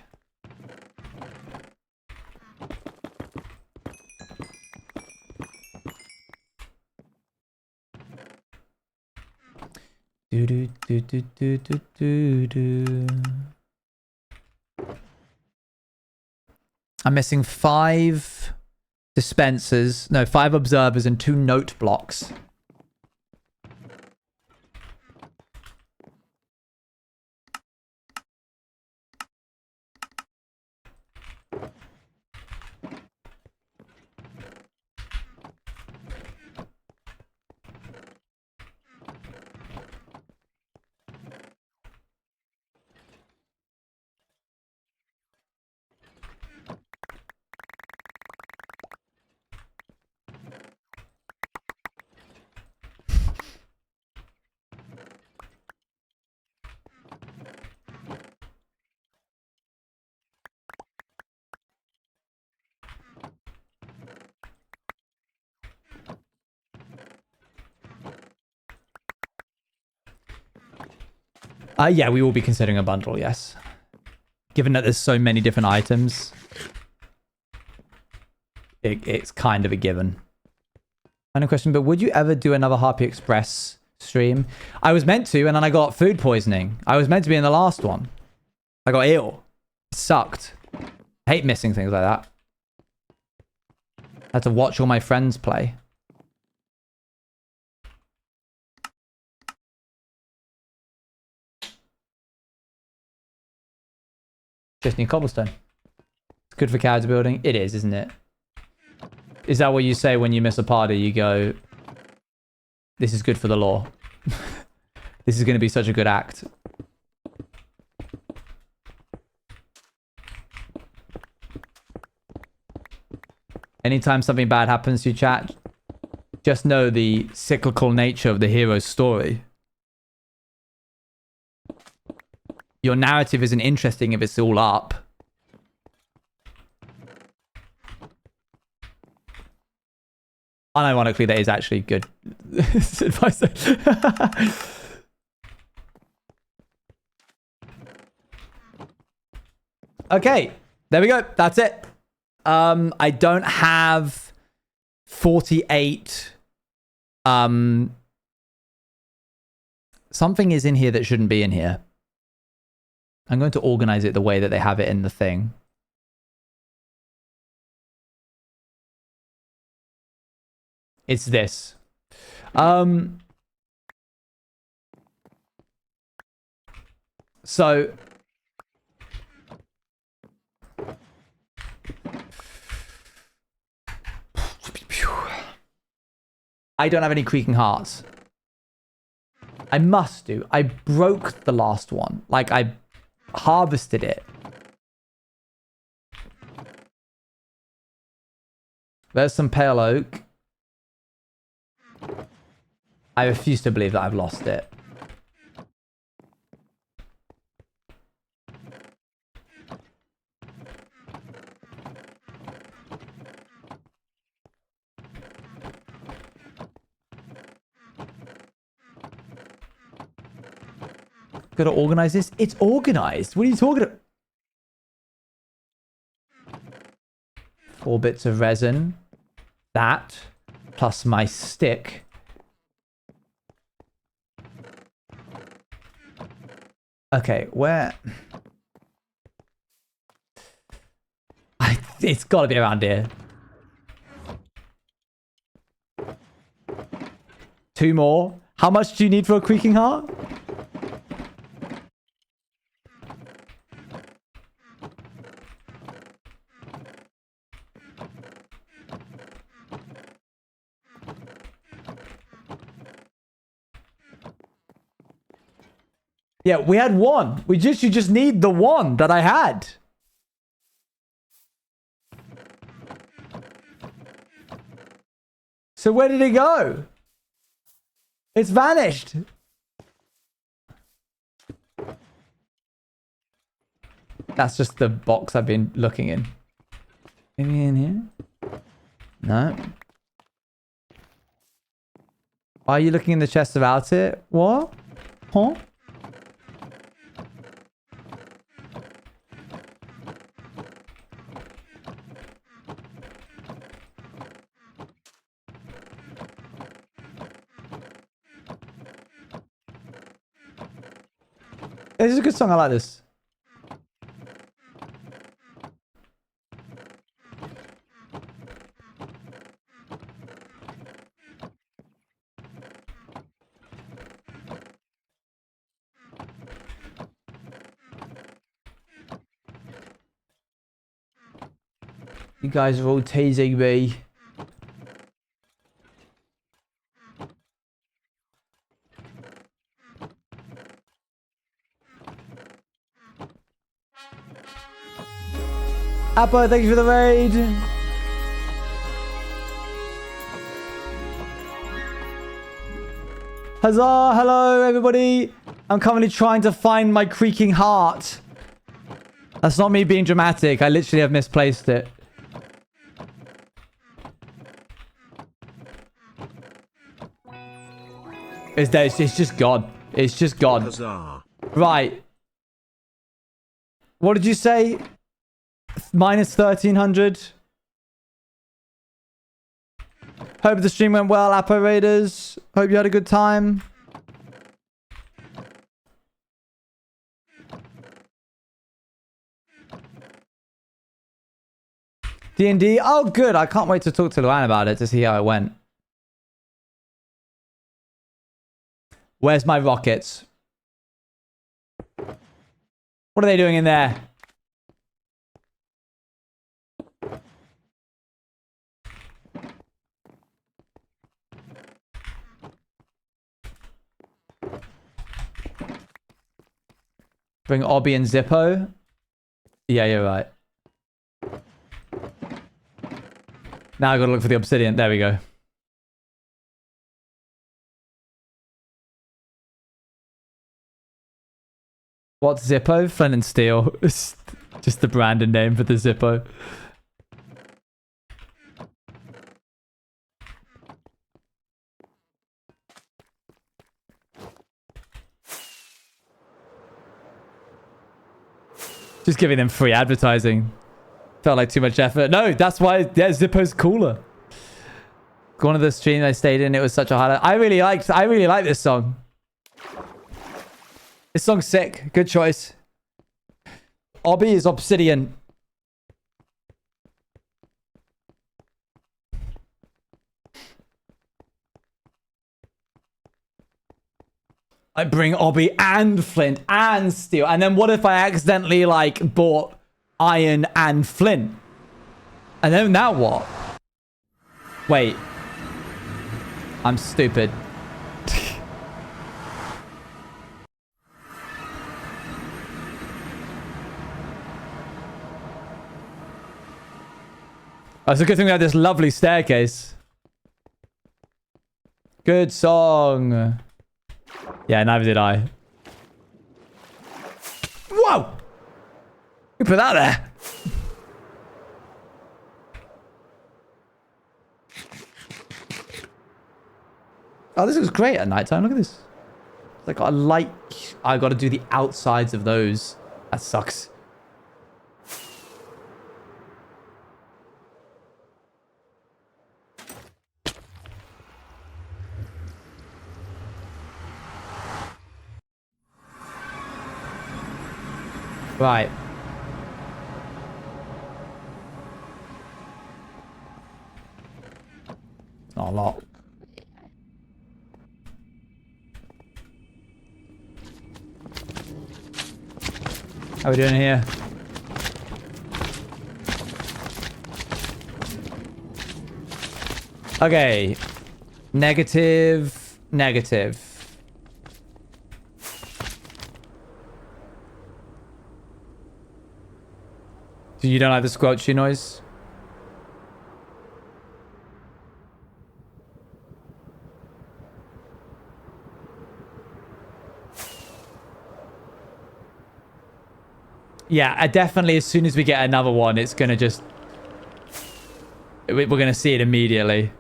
Do do do do do do do do. I'm missing 5 dispensers. No, 5 observers and 2 note blocks. Yeah, we will be considering a bundle, yes. Given that there's so many different items, it's kind of a given. Final question, but would you ever do another Harpy Express stream? I was meant to, and then I got food poisoning. I was meant to be in the last one. I got ill. It sucked. I hate missing things like that. I had to watch all my friends play. Just need cobblestone. It's good for character building. It is, isn't it? Is that what you say when you miss a party? You go, this is good for the lore. This is going to be such a good act. Anytime something bad happens to you, chat, just know the cyclical nature of the hero's story. Your narrative isn't interesting if it's all up. Unironically, that is actually good advice. Okay, there we go. That's it. I don't have 48. Something is in here that shouldn't be in here. I'm going to organize it the way that they have it in the thing. It's this. So I don't have any creaking hearts. I must do. I broke the last one. Like, I harvested it. There's some pale oak. I refuse to believe that I've lost it. Gotta organize this. It's organized. What are you talking about? 4 bits of resin. That. Plus my stick. Okay, where? It's gotta be around here. 2 more. How much do you need for a creaking heart? Yeah, we had 1. You just need the 1 that I had. So where did it go? It's vanished. That's just the box I've been looking in. Maybe in here? No. Why are you looking in the chest about it? What? Huh? This is a good song. I like this. You guys are all teasing me. Apple, thank you for the raid. Huzzah! Hello, everybody. I'm currently trying to find my creaking heart. That's not me being dramatic. I literally have misplaced it. It's just God. It's just God. Huzzah. Right. What did you say? Minus 1300. Hope the stream went well, Apo Raiders. Hope you had a good time. D&D? Oh, good. I can't wait to talk to Luan about it to see how it went. Where's my rockets? What are they doing in there? Bring Obby and Zippo? Yeah, you're right. Now I gotta look for the obsidian. There we go. What's Zippo? Flint and Steel. Just the branded name for the Zippo. Just giving them free advertising. Felt like too much effort. No, that's why, yeah, Zippo's cooler. One of the streams I stayed in, it was such a highlight. I really like this song. This song's sick. Good choice. Obby is obsidian. I bring Obby and Flint and Steel. And then what if I accidentally, like, bought iron and Flint? And then now what? Wait. I'm stupid. Oh, it's a good thing we have this lovely staircase. Good song. Yeah, neither did I. Whoa! You put that there. Oh, this looks great at nighttime. Look at this. It's like got a light. I got to do the outsides of those. That sucks. Right. Not a lot. How are we doing here? Okay. Negative. Negative. So you don't like the squelchy noise? Yeah, definitely as soon as we get another one, it's going to just... We're going to see it immediately.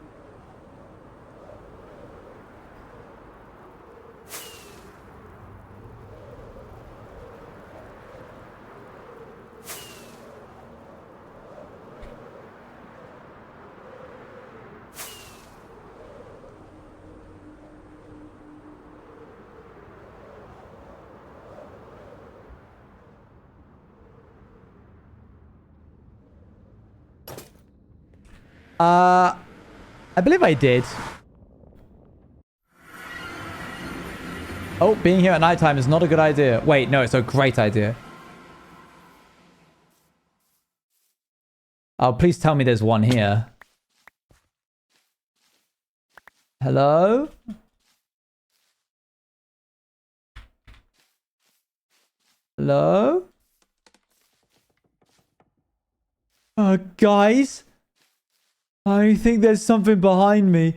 I believe I did. Oh, being here at nighttime is not a good idea. Wait, no, it's a great idea. Oh, please tell me there's one here. Hello? Hello? Guys? I think there's something behind me.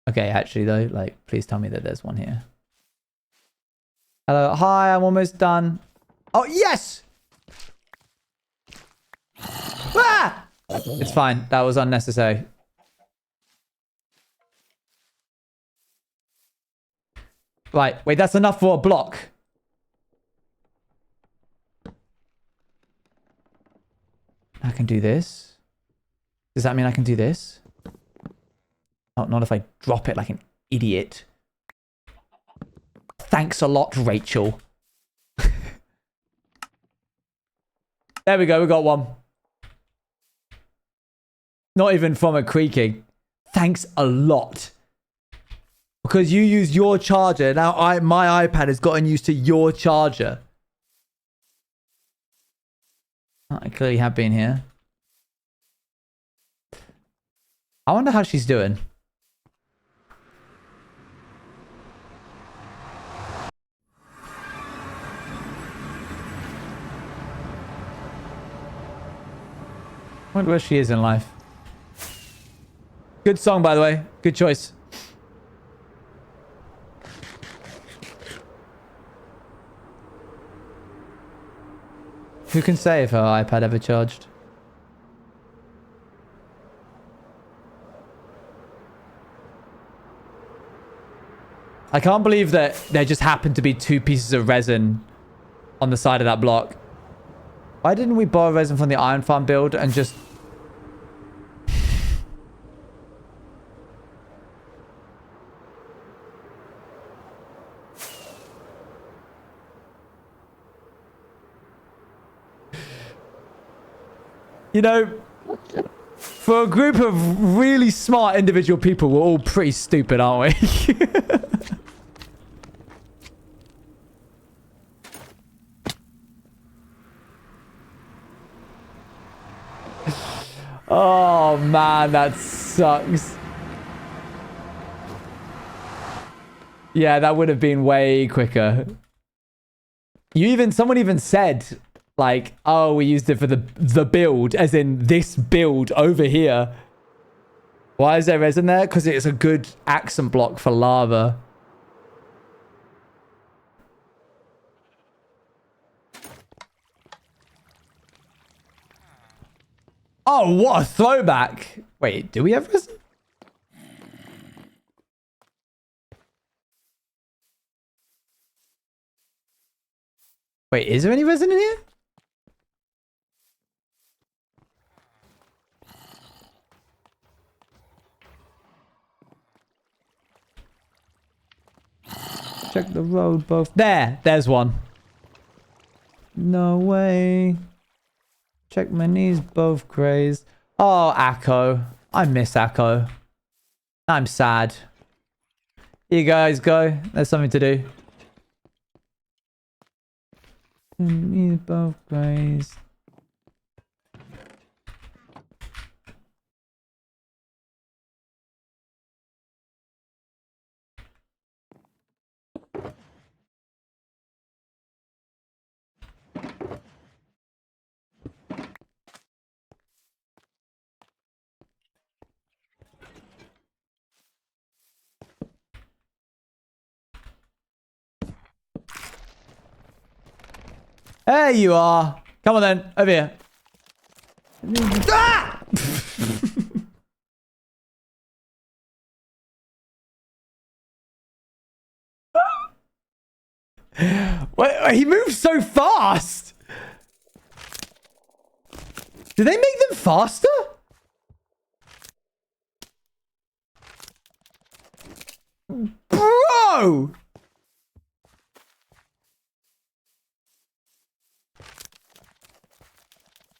Okay, actually though, like, please tell me that there's one here. Hello, hi, I'm almost done. Oh, yes! Ah! It's fine. That was unnecessary. Right. Wait, that's enough for a block. I can do this. Does that mean I can do this? Oh, not if I drop it like an idiot. Thanks a lot, Rachel. There we go. We got one. Not even from a creaking. Thanks a lot. Because you used your charger. Now my iPad has gotten used to your charger. I clearly have been here. I wonder how she's doing. I wonder where she is in life. Good song, by the way. Good choice. Who can say if her iPad ever charged? I can't believe that there just happened to be 2 pieces of resin on the side of that block. Why didn't we borrow resin from the iron farm build and just... You know, for a group of really smart individual people, we're all pretty stupid, aren't we? Oh, man, that sucks. Yeah, that would have been way quicker. Someone even said... Like, oh, we used it for the build, as in this build over here. Why is there resin there? Because it's a good accent block for lava. Oh, what a throwback. Wait, do we have resin? Wait, is there any resin in here? Check the road both. There's one. No way. Check my knees both crazed. Oh, Akko. I miss Akko. I'm sad. Here you guys go. There's something to do. Knees both crazed. There you are. Come on then. Over here. Ah! Wait, he moves so fast. Do they make them faster? Bro!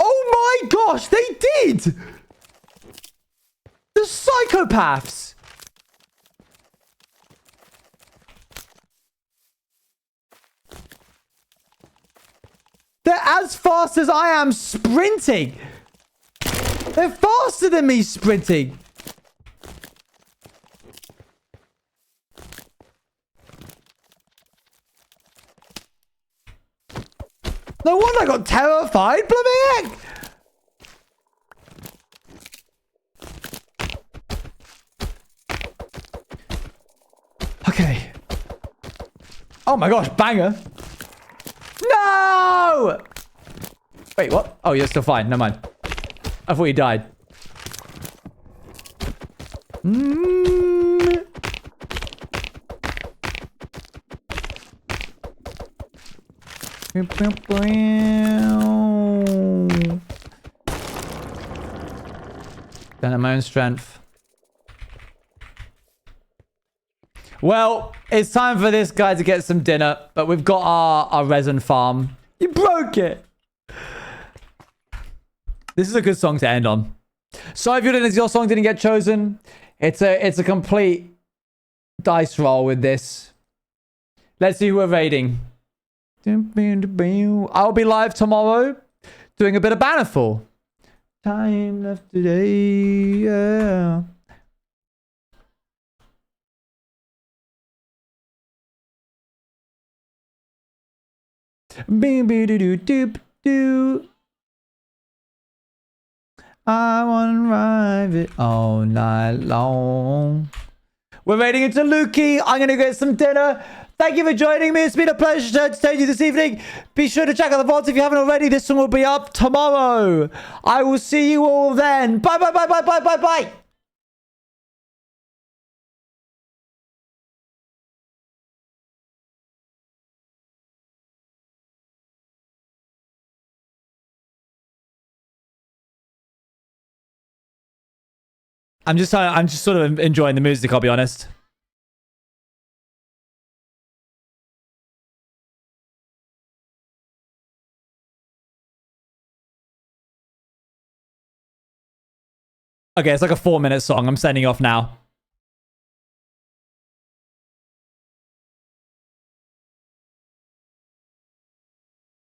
Oh my gosh, they did! The psychopaths! They're as fast as I am sprinting! They're faster than me sprinting! No wonder I got terrified, blooming heck! Okay. Oh my gosh, banger. No! Wait, what? Oh, you're still fine. Never mind. I thought you died. Mm. Don't have my own strength. Well, it's time for this guy to get some dinner, but we've got our resin farm. You broke it. This is a good song to end on. So if your song didn't get chosen, it's a complete dice roll with this. Let's see who we're rating. I'll be live tomorrow doing a bit of Bannerfall. Time left today, yeah. I want to ride it all night long. We're rating it to Lukey. I'm going to get some dinner. Thank you for joining me. It's been a pleasure to entertain you this evening. Be sure to check out the vault if you haven't already. This one will be up tomorrow. I will see you all then. Bye, bye, bye, bye, bye, bye, bye. I'm just sort of enjoying the music, I'll be honest. Okay, it's like a 4-minute song. I'm sending off now.